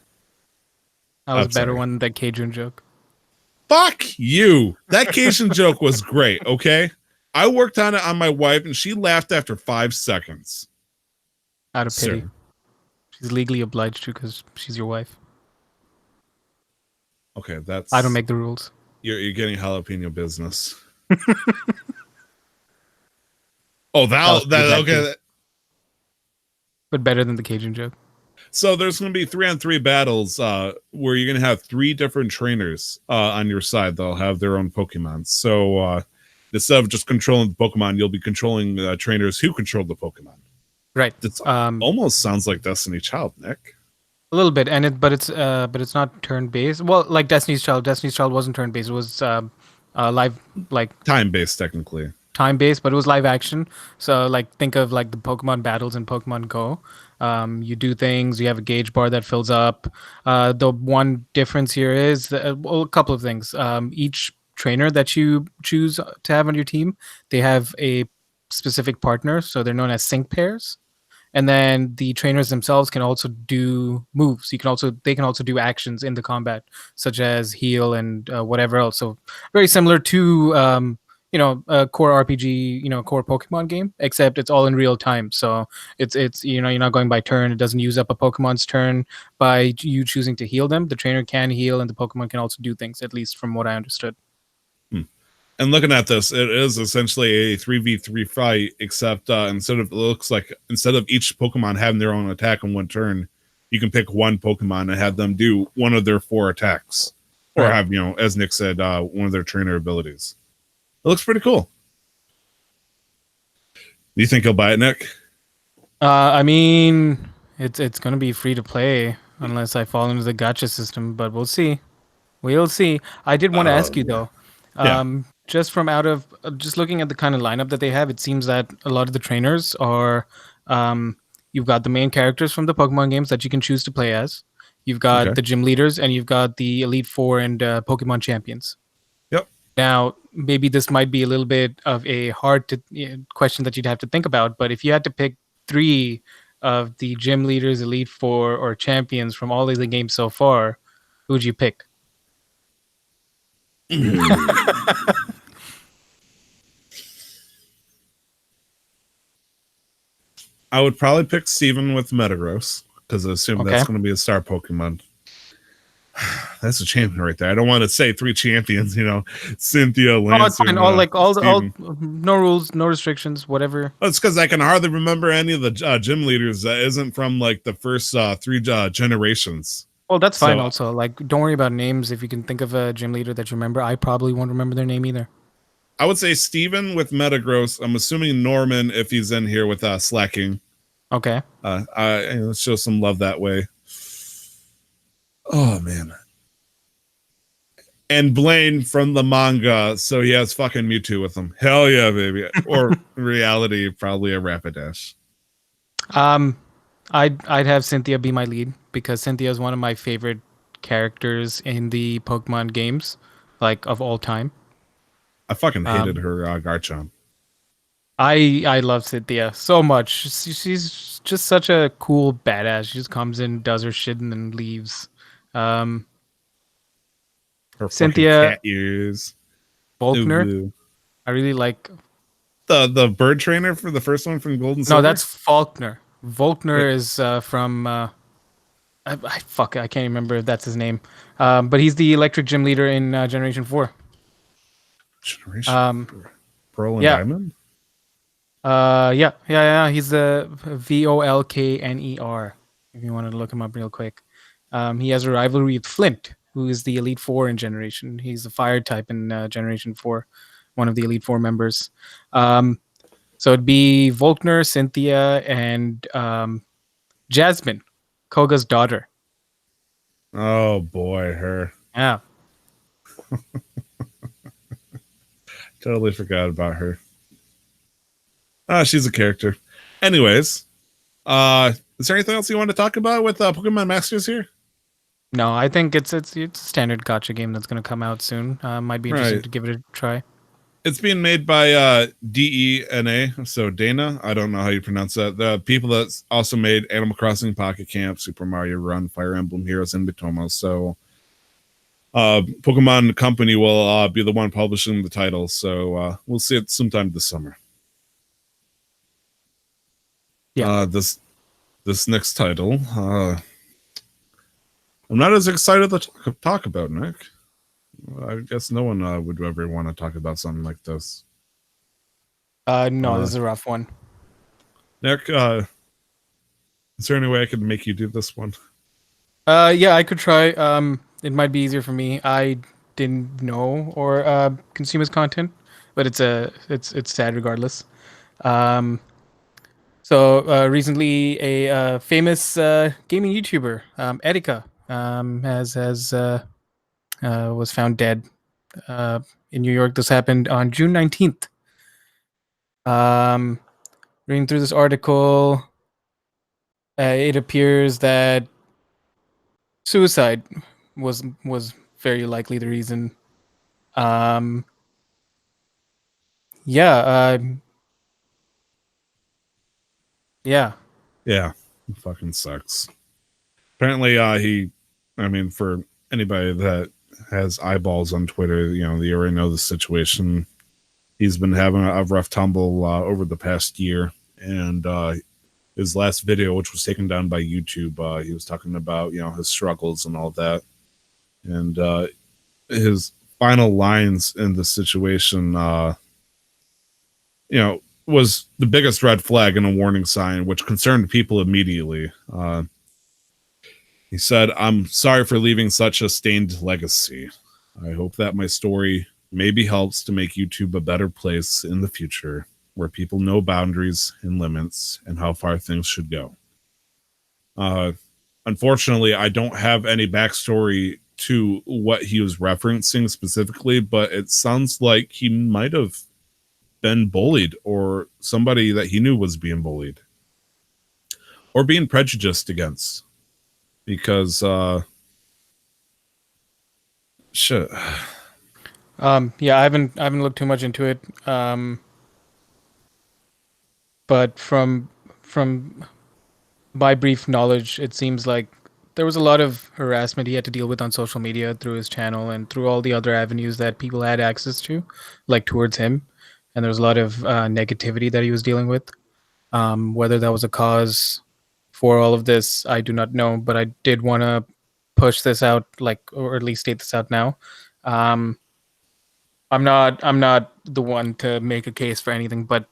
I'm a better sorry. one than that Cajun joke. Fuck you. That Cajun joke was great. Okay, I worked on it on my wife, and she laughed after 5 seconds. Out of pity. Sir. She's legally obliged to because she's your wife. Okay, that's I don't make the rules. you're getting jalapeno business. Oh, was that pretty bad okay. too. But better than the Cajun joke. So there's going to be 3-on-3 battles where you're going to have 3 different trainers on your side. They'll have their own Pokemon. So instead of just controlling the Pokemon, you'll be controlling trainers who control the Pokemon. Right. It almost sounds like Destiny Child, Nick. A little bit, and but it's not turn based. Well, like Destiny's Child. Destiny's Child wasn't turn based. It was live, like Time-based, technically. time based, but it was live action. So like think of like the Pokemon battles in Pokemon Go. You do things. You have a gauge bar that fills up. The one difference here is well, a couple of things. Each trainer that you choose to have on your team, they have a specific partner, so they're known as sync pairs. And then the trainers themselves can also do moves. They can also do actions in the combat, such as heal and whatever else. So very similar to a core RPG, core Pokemon game, except it's all in real time. So it's you're not going by turn. It doesn't use up a Pokemon's turn by you choosing to heal them. The trainer can heal, and the Pokemon can also do things. At least from what I understood. And looking at this, it is essentially a 3v3 fight, except instead of each Pokemon having their own attack in one turn, you can pick one Pokemon and have them do one of their 4 attacks. Or Right. have, as Nick said, one of their trainer abilities. It looks pretty cool. Do you think he'll buy it, Nick? I mean, it's gonna be free to play unless I fall into the gacha system, but we'll see. We'll see. I did want to ask you though. Yeah. Just just looking at the kind of lineup that they have, it seems that a lot of the trainers are you've got the main characters from the Pokemon games that you can choose to play as. You've got Okay. the gym leaders, and you've got the Elite Four and Pokemon champions. Yep. Now, maybe this might be a little bit of a hard question that you'd have to think about, but if you had to pick 3 of the gym leaders, Elite Four, or champions from all of the games so far, who would you pick? I would probably pick Steven with Metagross, because I assume that's Okay. going to be a star Pokemon. That's a champion right there. I don't want to say 3 champions, Cynthia, Lance. Oh, it's fine. All Steven. no rules, no restrictions, whatever. Well, it's because I can hardly remember any of the gym leaders that isn't from like the first 3 generations. Well, that's fine. So- Also, like, don't worry about names. If you can think of a gym leader that you remember, I probably won't remember their name either. I would say Steven with Metagross. I'm assuming Norman if he's in here with Slacking. Okay. Let's show some love that way. Oh man. And Blaine from the manga, so he has fucking Mewtwo with him. Hell yeah, baby. Or in reality, probably a Rapidash. I'd have Cynthia be my lead because Cynthia is one of my favorite characters in the Pokemon games, like of all time. I fucking hated her Garchomp. I love Cynthia so much. She's just such a cool badass. She just comes in, does her shit, and then leaves. Her fucking Cynthia- cat ears. Faulkner, Ooh. I really like. The bird trainer for the first one from Golden Silver? No, that's Faulkner. Volkner is from. I can't remember if that's his name. But he's the electric gym leader in Generation 4. Generation Pearl and yeah. Diamond? Yeah. He's the Volkner. If you wanted to look him up real quick, he has a rivalry with Flint, who is the Elite Four in Generation. He's a fire type in Generation 4, one of the Elite Four members. So it'd be Volkner, Cynthia, and Jasmine, Koga's daughter. Oh boy, her. Yeah. Totally forgot about her. She's a character. Anyways, Is there anything else you want to talk about with Pokemon Masters here? No, I think it's a standard gotcha game that's going to come out soon. Might be interesting Right. to give it a try. It's being made by DENA, so Dana. I don't know how you pronounce that. The people that also made Animal Crossing Pocket Camp, Super Mario Run, Fire Emblem Heroes, and Bitomo. So Pokemon Company will be the one publishing the title. So we'll see it sometime this summer. Yeah. This next title, I'm not as excited to talk about, Nick. I guess no one would ever want to talk about something like this. No, this is a rough one. Nick, is there any way I could make you do this one? Yeah, I could try. It might be easier for me. I didn't know or consume his content, but it's sad regardless. So recently, a famous gaming YouTuber, Etika, was found dead in New York. This happened on June 19th. Reading through this article, it appears that suicide was very likely the reason. Yeah. Yeah. Yeah, it fucking sucks. Apparently, for anybody that has eyeballs on Twitter, they already know the situation. He's been having a rough tumble over the past year, and his last video, which was taken down by YouTube, he was talking about his struggles and all that, and his final lines in the situation, was the biggest red flag and a warning sign, which concerned people immediately. He said, "I'm sorry for leaving such a stained legacy. I hope that my story maybe helps to make YouTube a better place in the future, where people know boundaries and limits and how far things should go." Unfortunately, I don't have any backstory to what he was referencing specifically, but it sounds like he might have been bullied, or somebody that he knew was being bullied or being prejudiced against, because shit. Yeah, I haven't looked too much into it. But from my brief knowledge, it seems like there was a lot of harassment he had to deal with on social media through his channel and through all the other avenues that people had access to, like towards him. And there was a lot of negativity that he was dealing with. Whether that was a cause for all of this, I do not know. But I did want to push this out, or at least state this out now. I'm not the one to make a case for anything, but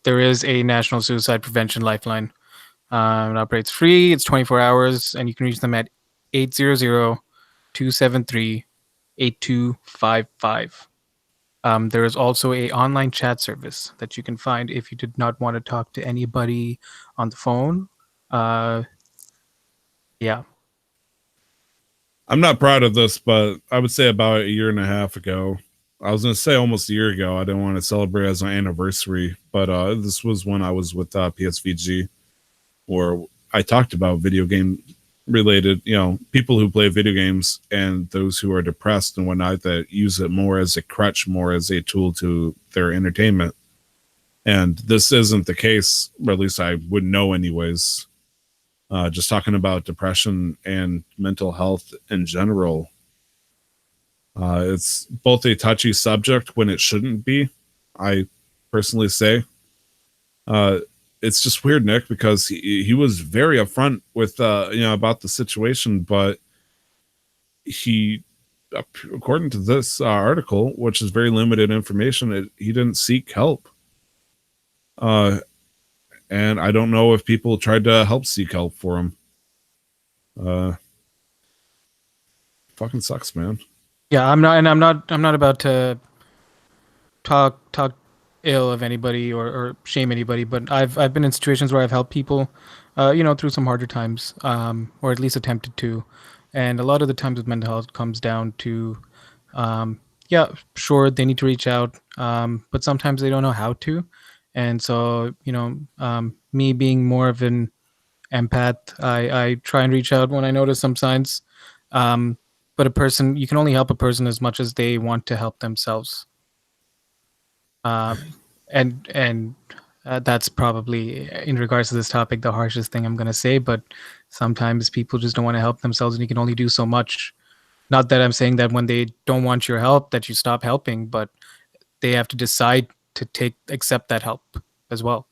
there is a National Suicide Prevention Lifeline. It operates free. It's 24 hours, and you can reach them at 800-273-8255. There is also a online chat service that you can find if you did not want to talk to anybody on the phone. Yeah. I'm not proud of this, but I would say about a year and a half ago, I was going to say almost a year ago, I didn't want to celebrate as an anniversary, but this was when I was with PSVG, where I talked about video game related, people who play video games and those who are depressed and whatnot that use it more as a crutch, more as a tool to their entertainment. And this isn't the case, or at least I wouldn't know anyways. Just talking about depression and mental health in general. It's both a touchy subject when it shouldn't be, I personally say. It's just weird, Nick, because he was very upfront with about the situation, but he, according to this article, which is very limited information, he didn't seek help. And I don't know if people tried to help seek help for him. Fucking sucks, man. Yeah, I'm not about to talk ill of anybody or shame anybody, but I've been in situations where I've helped people, through some harder times, or at least attempted to, and a lot of the times with mental health comes down to, sure, they need to reach out, but sometimes they don't know how to, And so, me being more of an empath, I try and reach out when I notice some signs. But you can only help a person as much as they want to help themselves. And that's probably, in regards to this topic, the harshest thing I'm going to say. But sometimes people just don't want to help themselves, and you can only do so much. Not that I'm saying that when they don't want your help that you stop helping, but they have to decide to accept that help as well.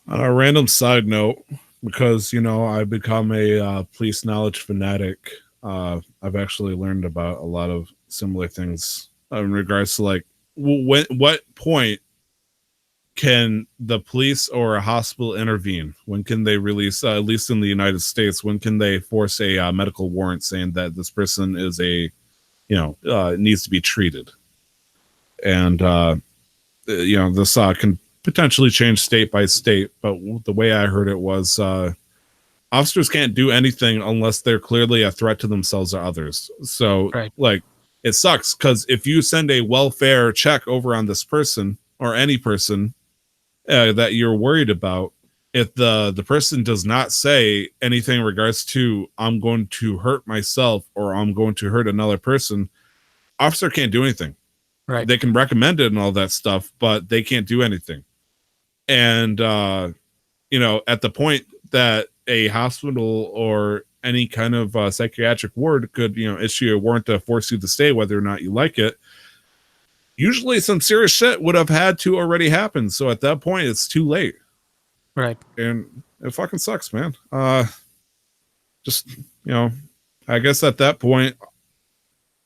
On a random side note, because I've become a police knowledge fanatic, I've actually learned about a lot of similar things in regards to like what point can the police or a hospital intervene? When can they release, at least in the United States, when can they force a medical warrant saying that this person is needs to be treated? And this can potentially change state by state, but the way I heard it was officers can't do anything unless they're clearly a threat to themselves or others. So Right. like it sucks because if you send a welfare check over on this person or any person that you're worried about, if the person does not say anything in regards to I'm going to hurt myself or I'm going to hurt another person, officer can't do anything. Right. They can recommend it and all that stuff, but they can't do anything. And at the point that a hospital or any kind of psychiatric ward could issue a warrant to force you to stay whether or not you like it, usually some serious shit would have had to already happen. So at that point it's too late. Right. And it fucking sucks, man. Just I guess at that point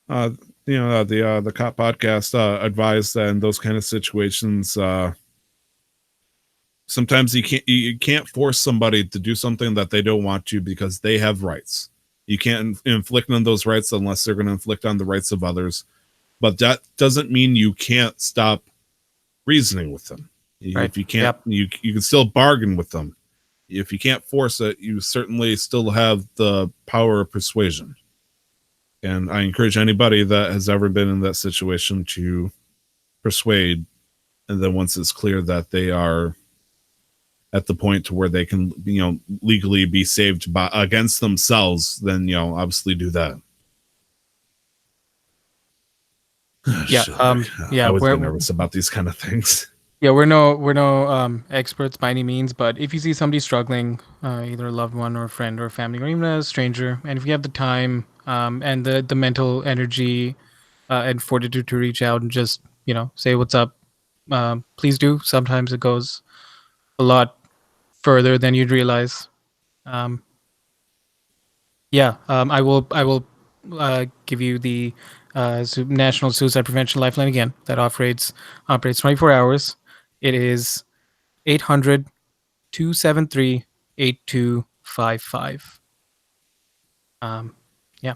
the cop podcast advised that in those kind of situations sometimes you can't force somebody to do something that they don't want to because they have rights. You can't inflict on those rights unless they're going to inflict on the rights of others. But that doesn't mean you can't stop reasoning with them. Right. If you can't, you can still bargain with them. If you can't force it, you certainly still have the power of persuasion. And I encourage anybody that has ever been in that situation to persuade. And then once it's clear that they are at the point to where they can, legally be saved against themselves, then, obviously do that. Yeah. Shit, Yeah. I always get nervous about these kind of things. Yeah, we're no experts by any means, but if you see somebody struggling, either a loved one or a friend or a family or even a stranger, and if you have the time and the mental energy and fortitude to reach out and just say what's up, please do. Sometimes it goes a lot further than you'd realize. I will give you the National Suicide Prevention Lifeline again. That operates 24 hours. It is 800-273-8255. Yeah.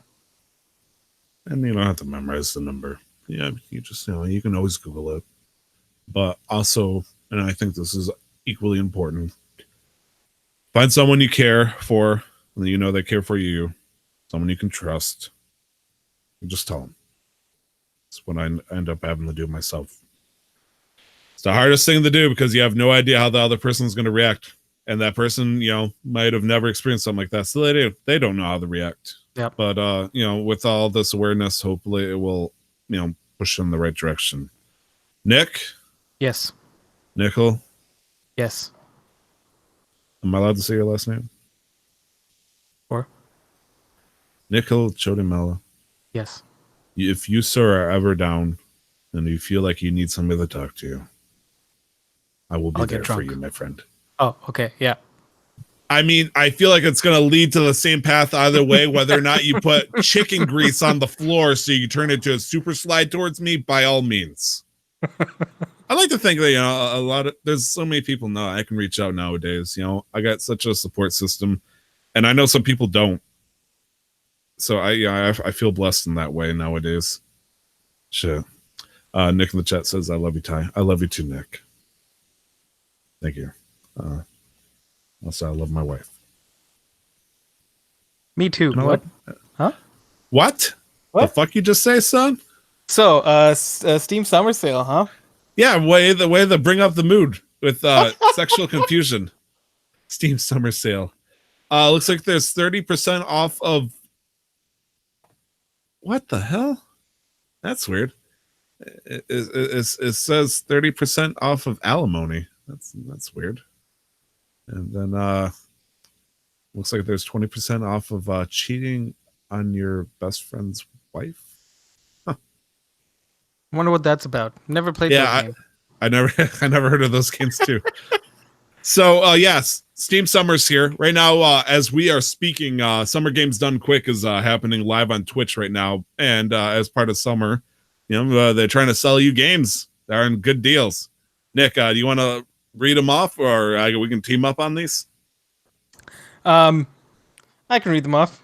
And you don't have to memorize the number. Yeah, you just you can always Google it. But also, and I think this is equally important, find someone you care for, and they care for you, someone you can trust, and just tell them. That's what I end up having to do myself. It's the hardest thing to do because you have no idea how the other person is going to react. And that person, might have never experienced something like that. So they don't know how to react. Yeah. But, with all this awareness, hopefully it will, push in the right direction. Nick? Yes. Nickel? Yes. Am I allowed to say your last name? Or? Nickel Chodimella. Yes. If you, sir, are ever down and you feel like you need somebody to talk to you, I will be I'll there get for drunk. you, my friend. Oh, okay. Yeah. I mean, I feel like it's going to lead to the same path either way, whether or not you put chicken grease on the floor so you turn it into a super slide towards me, by all means. I like to think that, there's so many people now I can reach out nowadays. I got such a support system, and I know some people don't. So I feel blessed in that way nowadays. Shit. Nick in the chat says, I love you, Ty. I love you too, Nick. Thank you. Also, I love my wife. Me too. You know What? Huh? What? The fuck you just say, son? So, Steam Summer Sale, huh? Yeah, the way to bring up the mood with sexual confusion. Steam summer sale. Looks like there's 30% off of. What the hell? That's weird. It says 30% off of alimony. That's weird. And then looks like there's 20% off of cheating on your best friend's wife. I wonder what that's about. Never played Yeah, that game. I never heard of those games too. So yes, Steam Summer's here right now. As we are speaking, Summer Games Done Quick is happening live on Twitch right now, and as part of summer, they're trying to sell you games that are in good deals. Nick, do you want to read them off, or we can team up on these? I can read them off.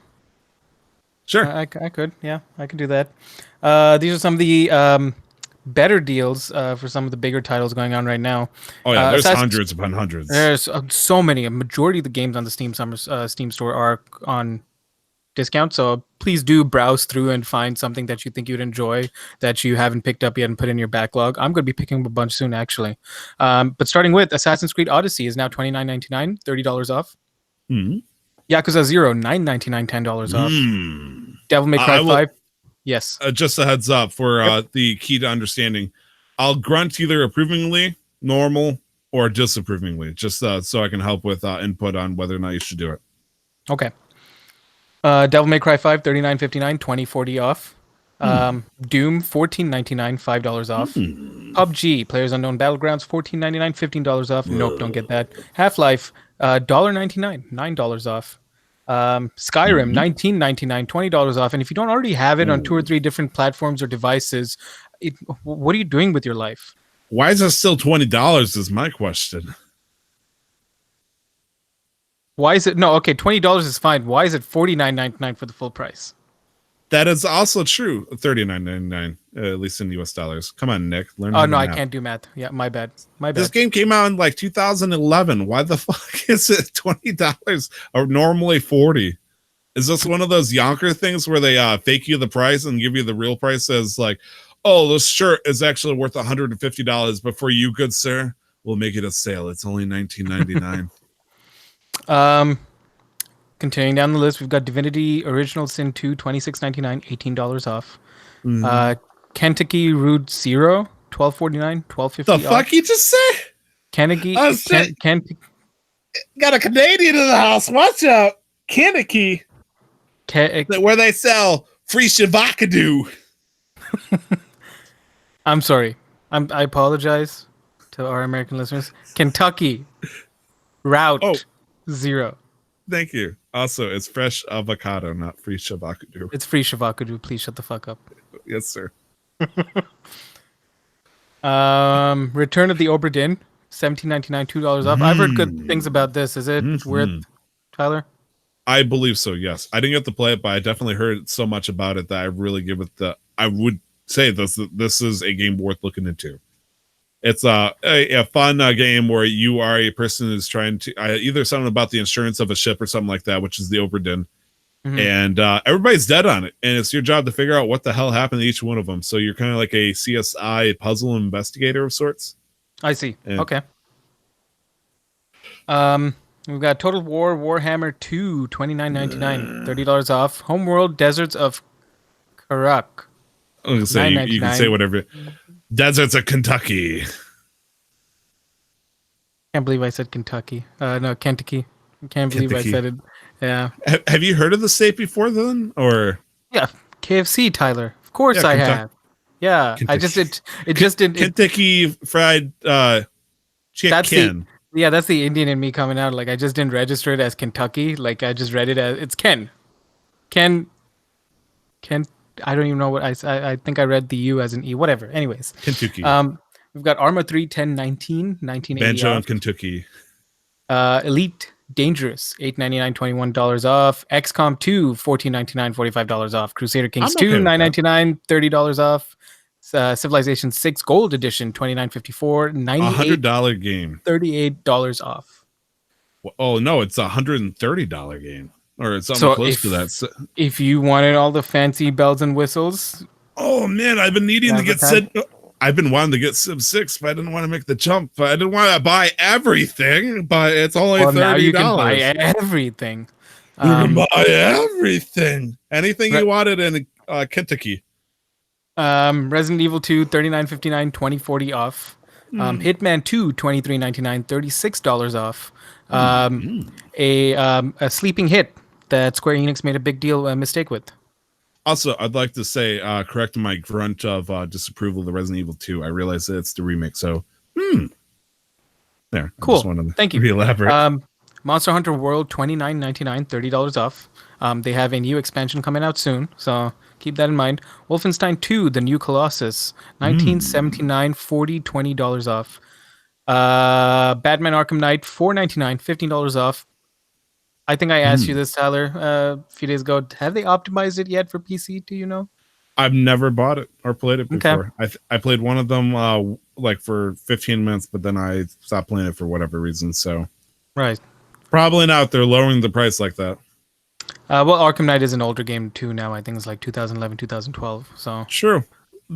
Sure. I could. Yeah, I can do that. These are some of the better deals for some of the bigger titles going on right now. Oh yeah, there's Assassin's- hundreds upon hundreds. There's so many. A majority of the games on the Steam store are on discount. So please do browse through and find something that you think you'd enjoy that you haven't picked up yet and put in your backlog. I'm going to be picking up a bunch soon, actually. But starting with Assassin's Creed Odyssey is now $29.99, $30 off. Hmm. Yakuza 0, $9.99, $10 off. Hmm. Devil May I Cry will- 5. Yes. Just a heads up for the key to understanding. I'll grunt either approvingly, normal, or disapprovingly, just so I can help with input on whether or not you should do it. Okay. Devil May Cry 5, $39.59, $20.40 off. Doom, $14.99, $5 off. PUBG, Players Unknown Battlegrounds, $14.99, $15 off. Nope, don't get that. Half-Life, $1.99, $9 off. Skyrim, $19.99, $20 off. And if you don't already have it on 2 or 3 different platforms or devices, what are you doing with your life? Why is it still $20? Is my question. Why is it no? Okay, $20 is fine. Why is it $49.99 for the full price? That is also true. $39.99, at least in US dollars. Come on, Nick. Learn. Oh how no, to I math. can't do math. Yeah, my bad. My This bad. game came out in like 2011. Why the fuck is it $20 or normally $40? Is this one of those Yonker things where they fake you the price and give you the real price as like, oh, this shirt is actually worth $150, but for you, good sir, we'll make it a sale. It's only $19.99. Continuing down the list, we've got Divinity Original Sin 2, $26.99, $18 off. Kentucky Route Zero, $12.49, $12.50 The off. fuck you just say? Kentucky, Oh, shit. Kentucky, Got a Canadian in the house. Watch out. Kentucky, where they sell free Shavakadu. I'm sorry. I apologize to our American listeners. Kentucky Route Zero. Thank you. Also, it's fresh avocado, not free Shavakadu. It's free Shavakadu. Please shut the fuck up. Yes, sir. Return of the Obra Dinn, $17.99, $2 off. I've heard good things about this. Is it worth, Tyler? I believe so, yes. I didn't get to play it, but I definitely heard so much about it that I really give it I would say this is a game worth looking into. It's a fun game where you are a person who's trying to either something about the insurance of a ship or something like that, which is the Obra Dinn. And everybody's dead on it, and it's your job to figure out what the hell happened to each one of them. So you're kind of like a CSI puzzle investigator of sorts. I see. Yeah. Okay. We've got Total War Warhammer 2, $29.99, $30 off. Homeworld Deserts of Karak. I was gonna say you can say $9.99. whatever. Deserts of Kentucky. Can't believe I said Kentucky. No, Kentucky. Can't believe Kentucky. I said it. Yeah. Have you heard of the state before then, or Yeah. KFC, Tyler. Of course Yeah, I Kentucky. have. Yeah. I just it just didn't. Kentucky Fried Chicken? Yeah, that's the Indian in me coming out. Like I just didn't register it as Kentucky. Like I just read it as it's Ken. Ken. I don't even know what I think I read the U as an E. Whatever. Anyways. Kentucky. We've got Arma 3, 1019, 1980 Banjo off. and Kentucky. Elite Dangerous, $8.99, $21 off. XCOM 2, $14.99, $45 off. Crusader Kings I'm okay 2, with that. $9.99, $30 off. Civilization 6 Gold Edition, $29.54, $100 game. $38 off. Oh no, it's $130 game, or it's something So close to that. If you wanted all the fancy bells and whistles, Oh man, I've been needing to get Advertise. said. I've been wanting to get Civ 6, but I didn't want to make the jump. But I didn't want to buy everything, but it's only Well, now $30. you can buy everything. You can buy everything. Anything you wanted in Kentucky. Resident Evil 2, $39.59, $20.40 off. Hitman 2, $23.99, $36 off. A sleeping hit that Square Enix made a big deal mistake with. Also, I'd like to say, correct my grunt of disapproval of the Resident Evil 2. I realize that it's the remake, so there. Cool. I just wanted to Thank you. Elaborate. Monster Hunter World, $29.99, $30 off. They have a new expansion coming out soon, so keep that in mind. Wolfenstein 2, The New Colossus, $19.79, $20 off. Batman Arkham Knight, $4.99, $15 off. I think I asked you this, Tyler, a few days ago. Have they optimized it yet for PC? Do you know? I've never bought it or played it Okay. before. I played one of them like for 15 minutes, but then I stopped playing it for whatever reason. So Right. probably not. They're lowering the price like that. Well, Arkham Knight is an older game too now. I think it's like 2011, 2012. So True.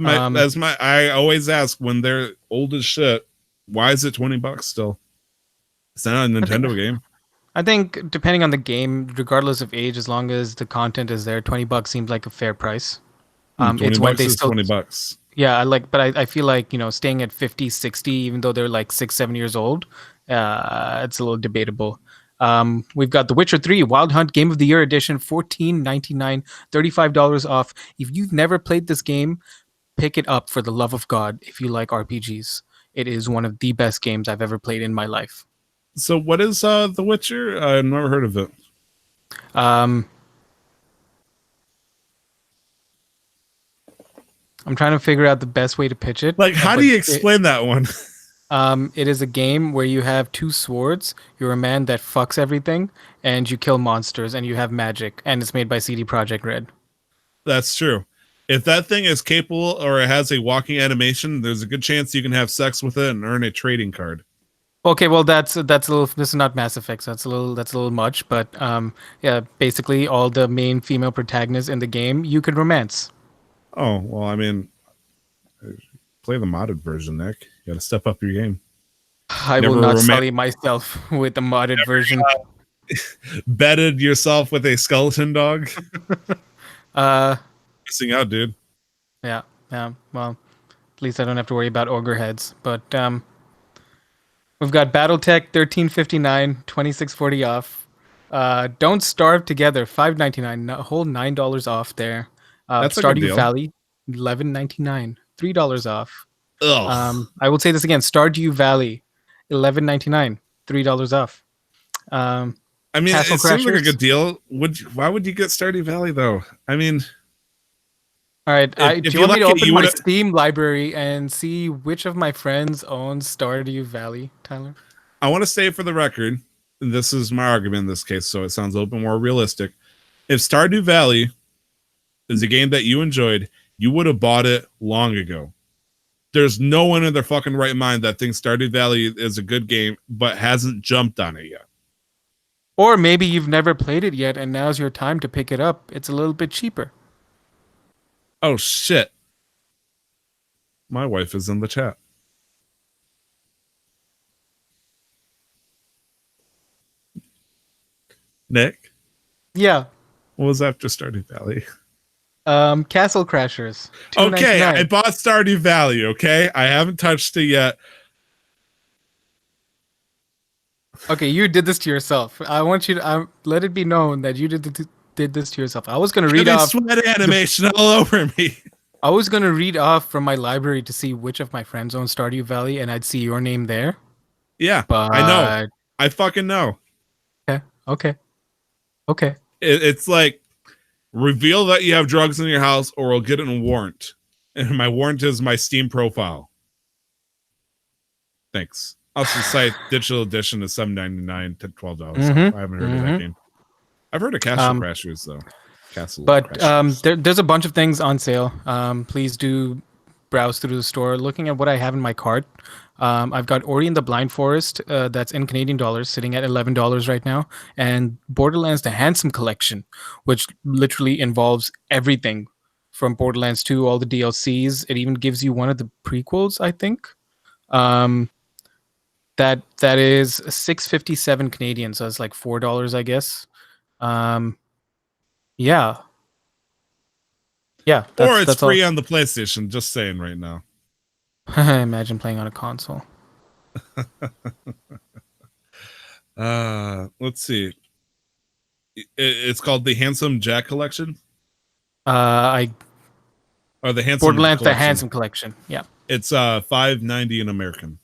Um, I always ask when they're old as shit, why is it $20 still? It's not a Nintendo game. I think depending on the game, regardless of age, as long as the content is there, $20 seems like a fair price. It's when they is still, $20. yeah, but I feel like, staying at 50, 60, even though they're like 6, 7 years old, it's a little debatable. We've got The Witcher 3 Wild Hunt Game of the Year Edition, $14.99, $35 off. If you've never played this game, pick it up for the love of God if you like RPGs. It is one of the best games I've ever played in my life. So what is The Witcher? I've never heard of it. I'm trying to figure out the best way to pitch it. Like, how do you explain that one? It is a game where you have two swords. You're a man that fucks everything, and you kill monsters, and you have magic. And it's made by CD Projekt Red. That's true. If that thing is capable or it has a walking animation, there's a good chance you can have sex with it and earn a trading card. Okay, well that's a little. This is not Mass Effect, so that's a little much. But yeah, basically all the main female protagonists in the game you could romance. Oh well, I mean, play the modded version, Nick. You got to step up your game. I will not sully myself with the modded version. Bedded yourself with a skeleton dog. Missing out, dude. Yeah. Well, at least I don't have to worry about ogre heads. But we've got BattleTech $13.59, $26.40 off. Don't Starve Together $5.99, a whole $9 off there. That's a good Stardew deal. Valley $11.99, $3 off. Ugh. I will say this again: Stardew Valley $11.99, $3 off. I mean, Castle it seems like a Crashers. good deal. Why would you get Stardew Valley though? I mean, All right, If do you you want me to look at- open you my would've- Steam library and see which of my friends owns Stardew Valley, Tyler? I want to say for the record, and this is my argument in this case, so it sounds a little bit more realistic. If Stardew Valley is a game that you enjoyed, you would have bought it long ago. There's no one in their fucking right mind that thinks Stardew Valley is a good game, but hasn't jumped on it yet. Or maybe you've never played it yet, and now's your time to pick it up. It's a little bit cheaper. Oh shit. My wife is in the chat. Nick, Yeah. what was after Stardew Valley? Castle Crashers. Okay, $2.99. I bought Stardew Valley, okay? I haven't touched it yet. Okay, you did this to yourself. I want you to let it be known that you did this to yourself. I was gonna read Giving off. sweat animation all over me. I was gonna read off from my library to see which of my friends own Stardew Valley, and I'd see your name there. Yeah, But I know. I fucking know. Okay. It's like, reveal that you have drugs in your house or we'll get it in warrant. And my warrant is my Steam profile. Thanks. Also, site digital edition is $7.99 to $12. Mhm, I haven't heard of that game. I've heard of Castle Crashers though. Castle But Crashers. there's a bunch of things on sale. Please do browse through the store. Looking at what I have in my cart, I've got Ori and the Blind Forest, that's in Canadian dollars, sitting at $11 right now, and Borderlands: The Handsome Collection, which literally involves everything from Borderlands 2, all the DLCs. It even gives you one of the prequels, I think. That is 657 Canadian, so it's like $4, I guess. Yeah. Yeah, Or it's that's free all. on the PlayStation. Just saying right now. Imagine playing on a console. Let's see. It's called the Handsome Jack Collection I or the Handsome Borderlands the Collection. Handsome Collection. Yeah. It's $5.90 in American.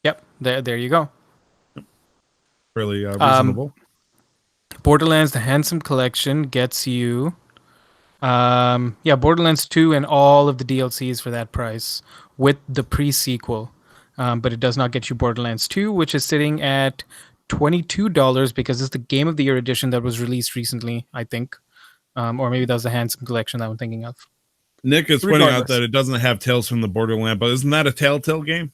Yep. There you go. Really reasonable. Borderlands the Handsome Collection gets you Borderlands 2 and all of the DLCs for that price with the pre-sequel. But it does not get you Borderlands 2, which is sitting at $22 because it's the Game of the Year edition that was released recently, I think. Or maybe that was the Handsome Collection that I'm thinking of. Nick is pointing out regardless. that it doesn't have Tales from the Borderland, but isn't that a Telltale game?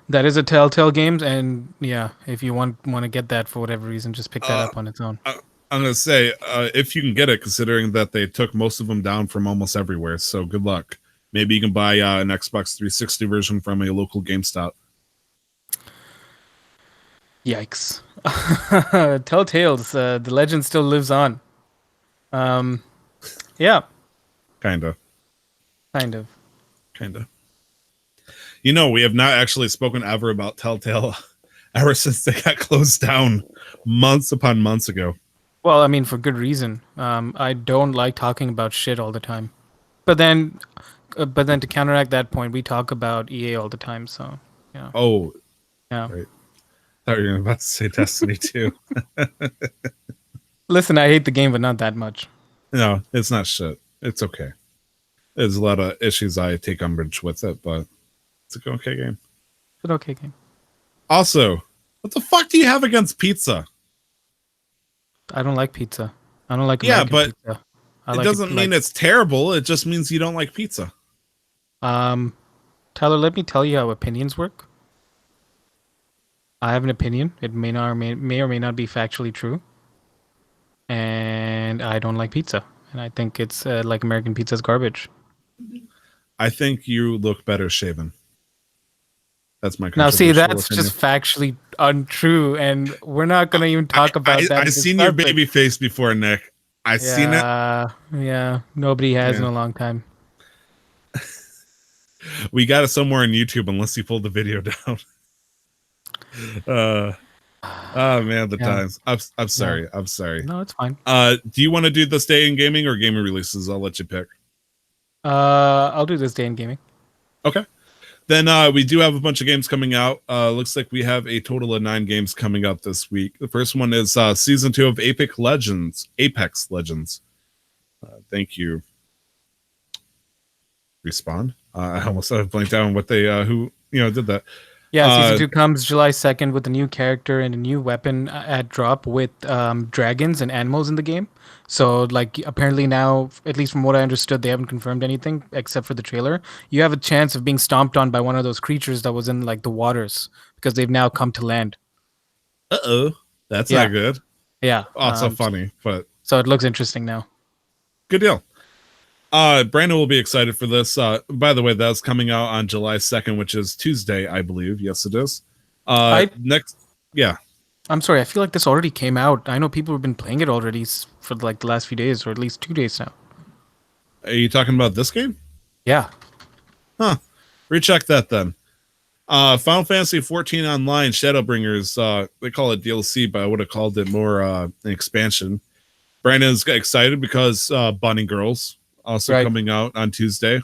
That is a Telltale game, and yeah, if you want to get that for whatever reason, just pick that up on its own. I'm going to say, if you can get it, considering that they took most of them down from almost everywhere, so good luck. Maybe you can buy an Xbox 360 version from a local GameStop. Yikes. Telltales, the legend still lives on. Yeah, Kind of. kind of. You know, we have not actually spoken ever about Telltale ever since they got closed down months upon months ago. Well, I mean, for good reason. I don't like talking about shit all the time. But then to counteract that point, we talk about EA all the time. So, yeah. Oh, Yeah. right. I thought you were about to say Destiny 2. Listen, I hate the game, but not that much. No, it's not shit. It's okay. There's a lot of issues I take umbrage with it, but it's an okay game. It's an okay game. Also, what the fuck do you have against pizza? I don't like pizza. I don't like Yeah, American but pizza. It doesn't mean it's terrible. It just means you don't like pizza. Tyler, let me tell you how opinions work. I have an opinion. It may or may not be factually true. And I don't like pizza. And I think it's like American pizza's garbage. I think you look better shaven. That's my Now, see, controversial that's opinion. just factually untrue. And we're not going to even talk about that. I've seen your subject. baby face before, Nick. I've seen it. Yeah, nobody has in Yeah. a long time. We got it somewhere on YouTube, unless you pulled the video down. Oh man, the Yeah. times. I'm sorry. I'm sorry. No, it's fine. Do you want to do this day in gaming or gaming releases? I'll let you pick. I'll do this day in gaming. Okay. Then we do have a bunch of games coming out. Looks like we have a total of 9 games coming out this week. The first one is season 2 of Apex Legends. Thank you. Respawn. I almost blanked out on what they did that. Yeah, season 2 comes July 2nd with a new character and a new weapon at drop with dragons and animals in the game. So, like, apparently now, at least from what I understood, they haven't confirmed anything except for the trailer. You have a chance of being stomped on by one of those creatures that was in, like, the waters because they've now come to land. Uh-oh. That's Yeah. not good. Yeah. Also funny, but So it looks interesting now. good deal. Brandon will be excited for this. By the way, that's coming out on July 2nd, which is Tuesday, I believe. Yes, it is. Yeah. I'm sorry, I feel like this already came out. I know people have been playing it already for, like, the last few days, or at least 2 days now. Are you talking about this game? Yeah. Huh. Recheck that then. Final Fantasy 14 Online Shadowbringers, they call it DLC, but I would have called it more an expansion. Brandon's excited because Bunny Girls also Right. coming out on Tuesday.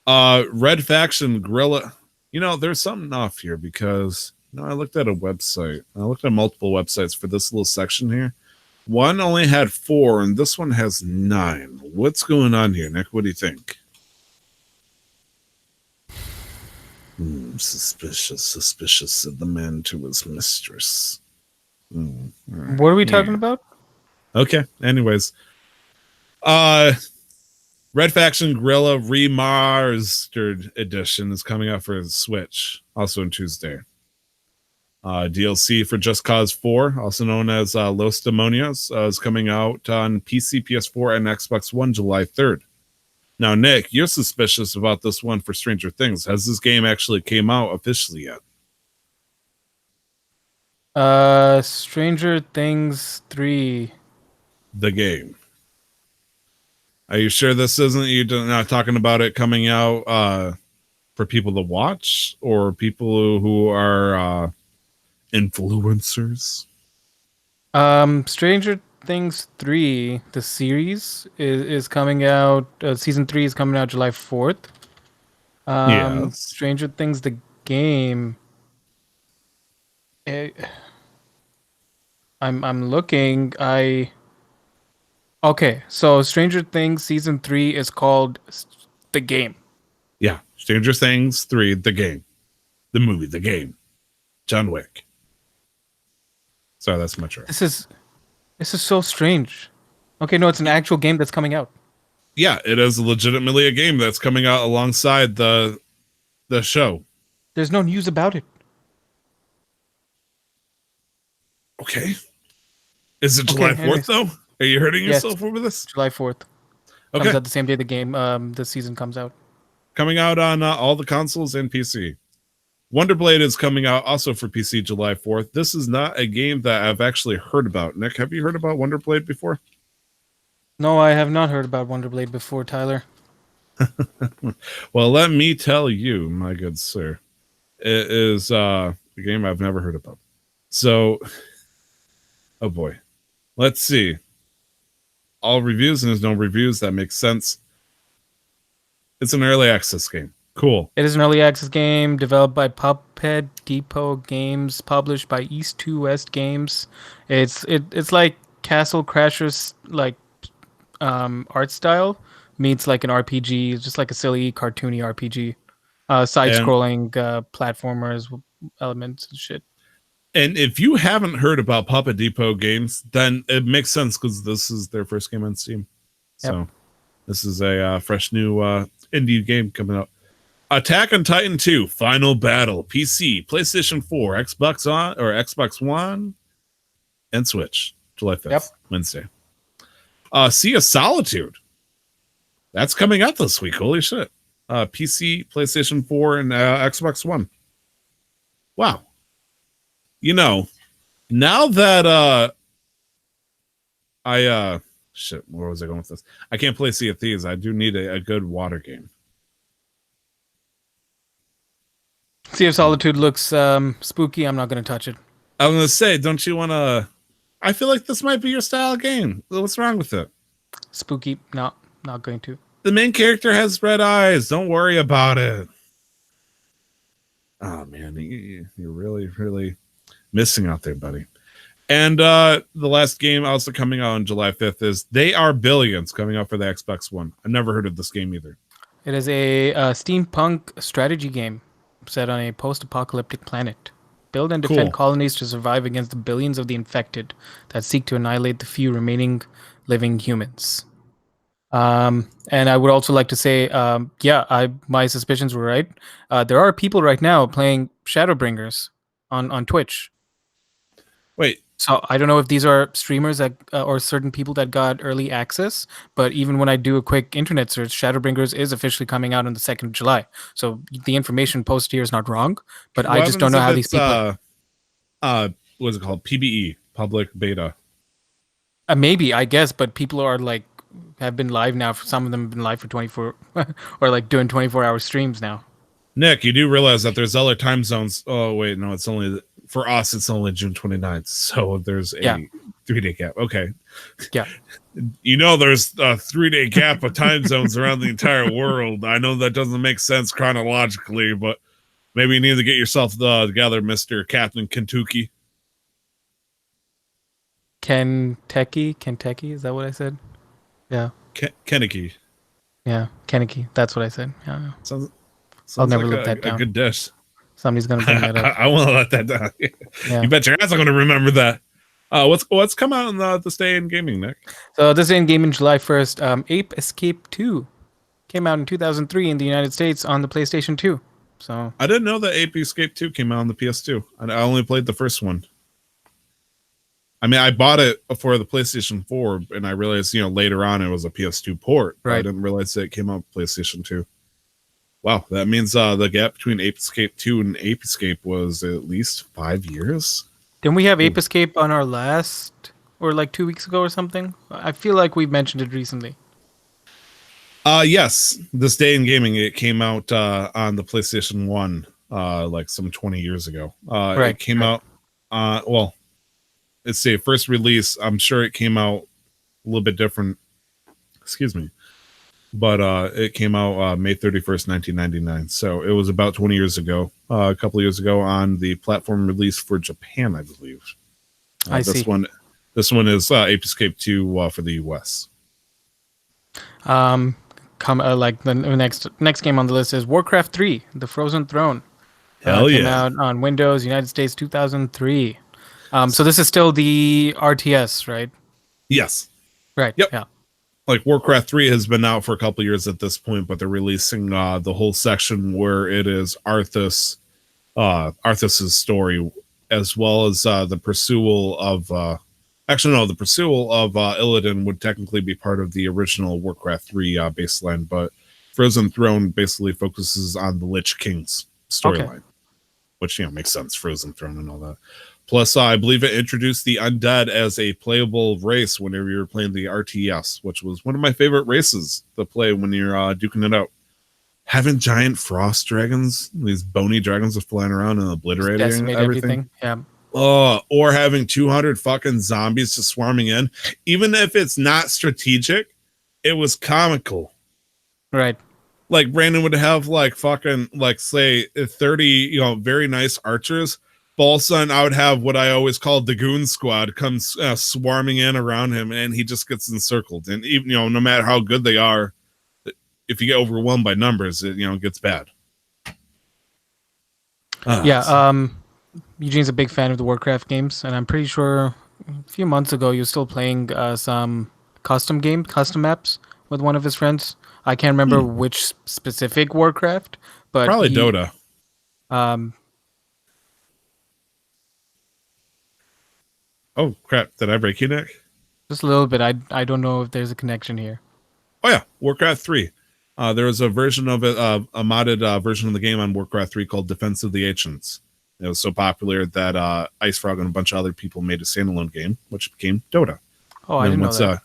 Red Faction Guerrilla. There's something off here because I looked at a website. I looked at multiple websites for this little section here. One only had 4, and this one has 9. What's going on here, Nick? What do you think? Suspicious, said the man to his mistress. What are we talking about? Okay. Anyways, Red Faction Guerrilla Remastered Edition is coming out for the Switch, also on Tuesday. DLC for Just Cause 4, also known as Los Demonios, is coming out on PC, PS4, and Xbox One July 3rd. Now, Nick, you're suspicious about this one for Stranger Things. Has this game actually came out officially yet? Stranger Things 3. The game. Are you sure this isn't you're not talking about it coming out for people to watch or people who are influencers? Stranger Things 3, the series is coming out. Season 3 is coming out July 4th. Yes. Stranger Things, the game. I'm looking. Okay, so Stranger Things season 3 is called The Game. Yeah. Stranger Things 3, the game. The movie, the game. John Wick. Sorry, that's my trip. This is so strange. Okay, no, it's an actual game that's coming out. Yeah, it is legitimately a game that's coming out alongside the show. There's no news about it. Okay. Is it July 4th, anyways. though? Are you hurting Yes. yourself over this? July 4th. Okay. Comes out the same day the game, the season comes out. Coming out on all the consoles and PC. Wonderblade is coming out also for PC July 4th. This is not a game that I've actually heard about. Nick, have you heard about Wonderblade before? No, I have not heard about Wonderblade before, Tyler. Well, let me tell you, my good sir. It is a game I've never heard about. So, oh boy. Let's see. All reviews, and there's no reviews. That makes sense. It's an early access game. Cool. It is an early access game developed by Puppet Depot Games, published by East to West Games. It's like Castle Crashers like art style meets like an RPG. It's just like a silly cartoony RPG. Side-scrolling platformers elements and shit. And if you haven't heard about Puppet Depot Games, then it makes sense because this is their first game on Steam. So this is a fresh new indie game coming out. Attack on Titan 2 Final Battle, PC, PlayStation 4, Xbox One, and Switch. July 5th, Wednesday. Sea of Solitude. That's coming out this week. Holy shit. PC, PlayStation 4, and Xbox One. Wow. You know, now that shit, where was I going with this? I can't play Sea of Thieves. I do need a good water game. Sea of Solitude looks spooky. I'm not going to touch it. I was going to say, don't you want to... I feel like this might be your style game. What's wrong with it? Spooky. No, not going to. The main character has red eyes. Don't worry about it. Oh, man. You're really, really missing out there, buddy. And the last game also coming out on July 5th is They Are Billions, coming out for the Xbox One. I've never heard of this game either. It is a steampunk strategy game set on a post-apocalyptic planet. Build and defend colonies to survive against the billions of the infected that seek to annihilate the few remaining living humans. And I would also like to say, my suspicions were right. There are people right now playing Shadowbringers on Twitch. Wait. So I don't know if these are streamers that or certain people that got early access, but even when I do a quick internet search, Shadowbringers is officially coming out on the 2nd of July. So the information posted here is not wrong, but I just don't know how these people... what's it called? PBE, public beta. Maybe, I guess, but people are like, have been live now. Some of them have been live for 24, or like doing 24-hour streams now. Nick, you do realize that there's other time zones. Oh, wait, no, it's only... For us, it's only June 29th, so there's a 3-day gap. Okay. Yeah. You know there's a 3-day gap of time zones around the entire world. I know that doesn't make sense chronologically, but maybe you need to get yourself together, Mr. Captain Kentucky. Kentucky, is that what I said? Yeah. Kentucky. Yeah, Kentucky. That's what I said. Yeah. Sounds I'll never like look that down. A good dish. Somebody's gonna bring that up. I want to let that down. Yeah. You bet your ass I'm gonna remember that. What's come out on this day in gaming, Nick? So this day in gaming, July 1st, Ape Escape 2 came out in 2003 in the United States on the PlayStation 2. So I didn't know that Ape Escape 2 came out on the PS2. I only played the first one. I mean, I bought it for the PlayStation 4, and I realized, later on it was a PS2 port. But I Right. didn't realize that it came out with PlayStation 2. Wow, that means the gap between Ape Escape 2 and Ape Escape was at least 5 years. Didn't we have Ooh. Ape Escape on our last, or like 2 weeks ago or something? I feel like we mentioned it recently. Yes, this day in gaming, it came out on the PlayStation 1 like some 20 years ago. Right, It came right. out, well, let's see, first release, I'm sure it came out a little bit different. Excuse me. But it came out May 31st, 1999. So it was about 20 years ago, a couple of years ago on the platform release for Japan, I believe. I this see. This one is Ape Escape 2 for the US. Like the next game on the list is Warcraft 3: The Frozen Throne. Hell Came yeah. out on Windows, United States, 2003. So this is still the RTS, right? Yes. Right. Yep. Yeah. Like Warcraft 3 has been out for a couple of years at this point, but they're releasing the whole section where it is Arthas's story, as well as the pursual of the pursual of Illidan would technically be part of the original Warcraft 3 baseline, but Frozen Throne basically focuses on the Lich King's storyline, which makes sense, Frozen Throne and all that. Plus, I believe it introduced the undead as a playable race whenever you were playing the RTS, which was one of my favorite races to play when you're duking it out. Having giant frost dragons, these bony dragons are flying around and Just obliterating decimate everything. Yeah. Or having 200 fucking zombies just swarming in. Even if it's not strategic, it was comical. Right. Like Brandon would have like fucking like say 30 very nice archers. All of a sudden, I would have what I always called the goon squad come swarming in around him, and he just gets encircled. And even no matter how good they are, if you get overwhelmed by numbers, it gets bad. Yeah. Eugene's a big fan of the Warcraft games, and I'm pretty sure a few months ago you're still playing some custom maps with one of his friends. I can't remember which specific Warcraft, but Probably Dota. Oh crap! Did I break you, Nick? Just a little bit. I don't know if there's a connection here. Oh yeah, Warcraft 3. There was a version of it, a modded version of the game on Warcraft 3 called Defense of the Ancients. It was so popular that Ice Frog and a bunch of other people made a standalone game, which became Dota. Oh, I didn't know that.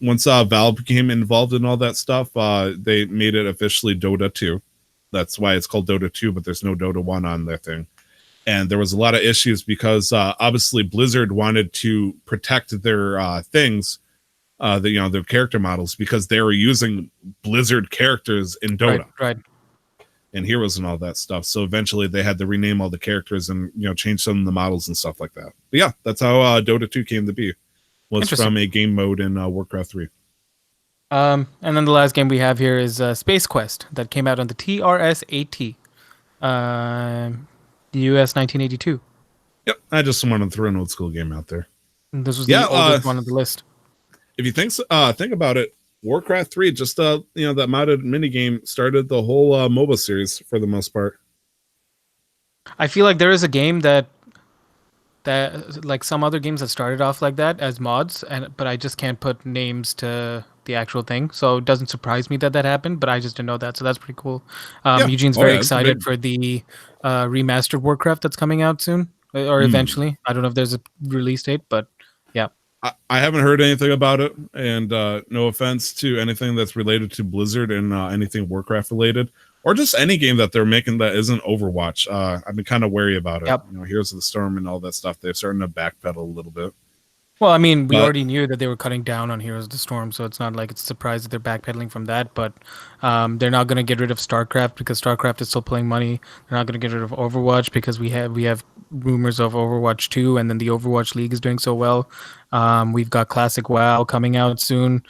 Once Valve became involved in all that stuff, they made it officially Dota 2. That's why it's called Dota 2, but there's no Dota 1 on their thing. And there was a lot of issues because obviously Blizzard wanted to protect their things, their character models, because they were using Blizzard characters in Dota. Right. And heroes and all that stuff. So eventually they had to rename all the characters and change some of the models and stuff like that. But yeah, that's how Dota 2 came to be. Was from a game mode in Warcraft 3. And then the last game we have here is Space Quest that came out on the TRS-80, the US 1982. Yep, I just wanted to throw an old school game out there. And this was the oldest one on the list. If you think about it, Warcraft 3, just that modded minigame started the whole MOBA series for the most part. I feel like there is a game that like some other games that started off like that as mods, but I just can't put names to the actual thing, so it doesn't surprise me that happened. But I just didn't know that, so that's pretty cool. Eugene's very excited for the remastered Warcraft that's coming out soon or eventually. I don't know if there's a release date, but yeah. I haven't heard anything about it, and no offense to anything that's related to Blizzard and anything Warcraft related, or just any game that they're making that isn't Overwatch. I've been kind of wary about it. Yep. Heroes of the Storm and all that stuff, they're starting to backpedal a little bit. Well, I mean, we already knew that they were cutting down on Heroes of the Storm, so it's not like it's a surprise that they're backpedaling from that. But they're not going to get rid of StarCraft because StarCraft is still pulling money. They're not going to get rid of Overwatch because we have rumors of Overwatch 2, and then the Overwatch League is doing so well. We've got Classic WoW coming out soon.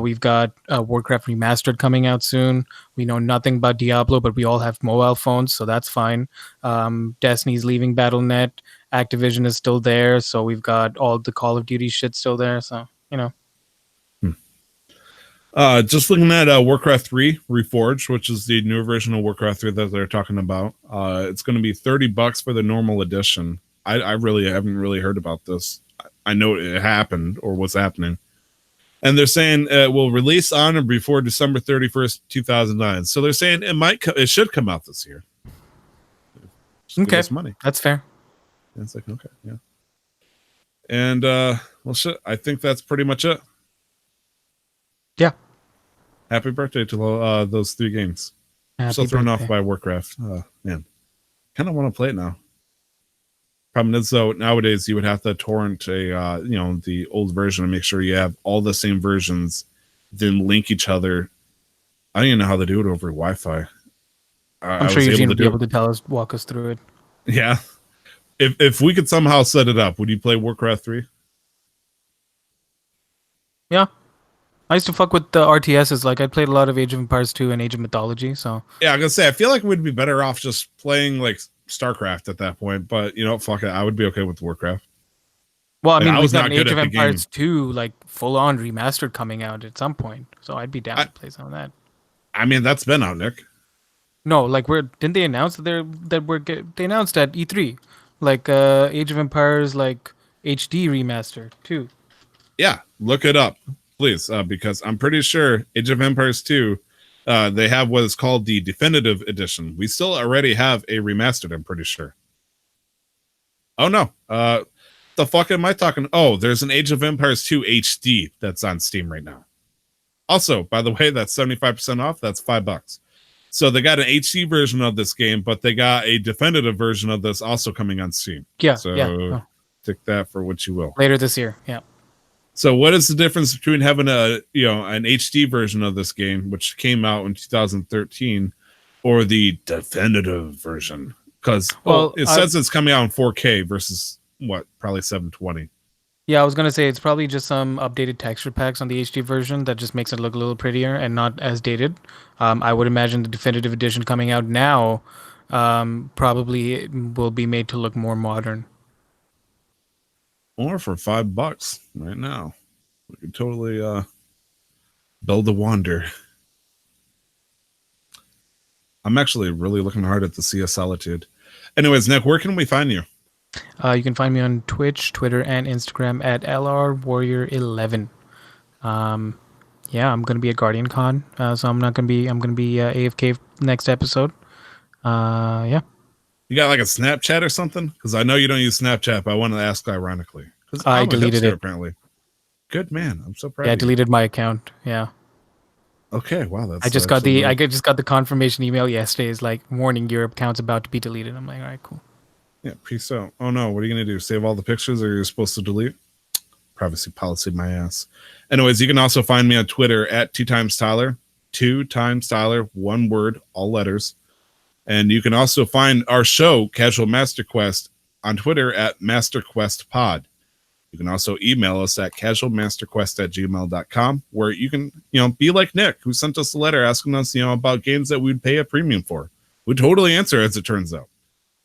We've got Warcraft Remastered coming out soon. We know nothing about Diablo, but we all have mobile phones, so that's fine. Destiny's leaving Battle.net. Activision is still there, so we've got all the Call of Duty shit still there. So just looking at Warcraft 3 Reforged, which is the newer version of Warcraft 3 that they're talking about. It's going to be $30 for the normal edition. I really haven't really heard about this. I know it happened or what's happening. And they're saying it will release on or before December 31st, 2009. So they're saying it should come out this year. Just give Okay, us money. that's fair. And it's like, okay, yeah. And well, shit, I think that's pretty much it. Yeah. Happy birthday to those 3 games. I'm Happy still thrown off birthday. by Warcraft. Man, kind of want to play it now. Problem is, though, nowadays you would have to torrent the old version and make sure you have all the same versions, then link each other. I don't even know how to do it over Wi-Fi. I'm sure Eugene will be able to walk us through it. Yeah. If we could somehow set it up, would you play Warcraft 3? Yeah. I used to fuck with the RTSs. Like, I played a lot of Age of Empires 2 and Age of Mythology, so... Yeah, I'm going to say, I feel like we'd be better off just playing, like, StarCraft at that point, but, fuck it, I would be okay with Warcraft. Well, I mean, I we was got not an good Age of at the Empires 2, like, full-on remastered coming out at some point, so I'd be down to play some of that. I mean, that's been out, Nick. No, like, didn't they announce that they announced at E3, like, Age of Empires, like, HD remaster, too. Yeah, look it up, please, because I'm pretty sure Age of Empires 2, they have what is called the Definitive Edition. We still already have a remastered, I'm pretty sure. Oh, no. The fuck am I talking? Oh, there's an Age of Empires 2 HD that's on Steam right now. Also, by the way, that's 75% off. That's $5. So they got an HD version of this game, but they got a definitive version of this also coming on Steam. Yeah, so yeah. take that for what you will. Later this year, yeah. So what is the difference between having an HD version of this game, which came out in 2013, or the definitive version? Because it says it's coming out in 4K versus probably 720. Yeah, I was gonna say it's probably just some updated texture packs on the HD version that just makes it look a little prettier and not as dated. I would imagine the definitive edition coming out now probably will be made to look more modern. Or for $5 right now, we could totally build a wonder. I'm actually really looking hard at the Sea of Solitude. Anyways, Nick, where can we find you? You can find me on Twitch, Twitter, and Instagram at LRWarrior11. Yeah, I'm gonna be at Guardian Con, so I'm gonna be AFK next episode. Yeah. You got like a Snapchat or something? Because I know you don't use Snapchat, but I want to ask ironically. I deleted it. Apparently. Good man. I'm so proud. Yeah, I deleted my account. Yeah. Okay. Wow. That's. I just got the confirmation email yesterday. It's like, warning, your account's about to be deleted. I'm like, all right, cool. Yeah. Peace out. Oh no. What are you gonna do? Save all the pictures, or you're supposed to delete? Privacy policy, my ass. Anyways, you can also find me on Twitter at 2timestyler, 2timestyler, one word, all letters. And you can also find our show, Casual Master Quest, on Twitter at MasterQuestPod. You can also email us at casualmasterquest@gmail.com, where you can, be like Nick, who sent us a letter asking us, about games that we'd pay a premium for. We'd totally answer, as it turns out.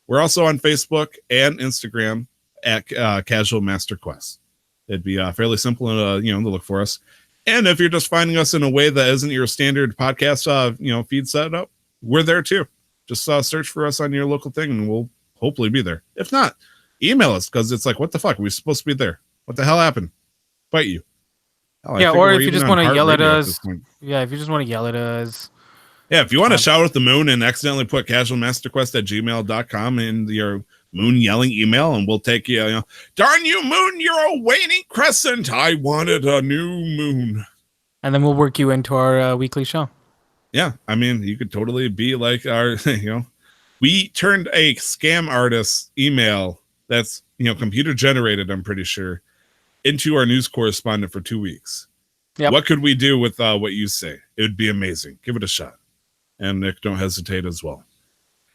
We're also on Facebook and Instagram at Casual Master Quest. It'd be fairly simple, to look for us. And if you're just finding us in a way that isn't your standard podcast, feed setup, we're there too. Just search for us on your local thing, and we'll hopefully be there. If not, email us, because it's like, what the fuck? We're supposed to be there. What the hell happened? Bite you. Hell, yeah, or if you just want to yell at us. Yeah, if you just want to yell at us. Yeah, if you want to shout at the moon and accidentally put casualmasterquest@gmail.com in your moon yelling email, and we'll take you, darn you, moon, you're a waning crescent. I wanted a new moon. And then we'll work you into our weekly show. Yeah, I mean, you could totally be like our, we turned a scam artist email that's, computer generated, I'm pretty sure, into our news correspondent for 2 weeks. Yep. What could we do with what you say? It would be amazing. Give it a shot. And Nick, don't hesitate as well.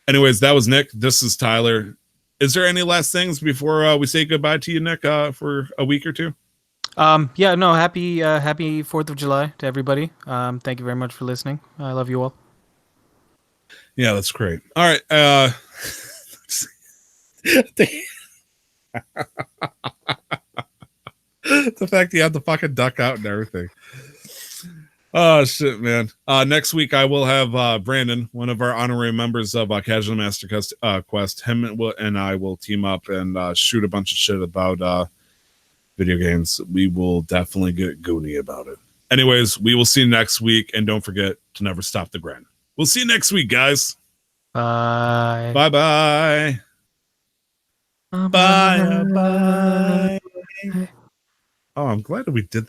Anyways, that was Nick. This is Tyler. Is there any last things before we say goodbye to you, Nick, for a week or two? Yeah, no, happy 4th of July to everybody. Thank you very much for listening. I love you all. Yeah, that's great. All right. The fact you have to fucking duck out and everything. Oh, shit, man. Next week, I will have Brandon, one of our honorary members of Casual Master Quest. Him and I will team up and shoot a bunch of shit about video games, we will definitely get goony about it. Anyways, we will see you next week, and don't forget to never stop the grind. We'll see you next week, guys. Bye. Bye-bye. Bye. Bye. Oh, I'm glad that we did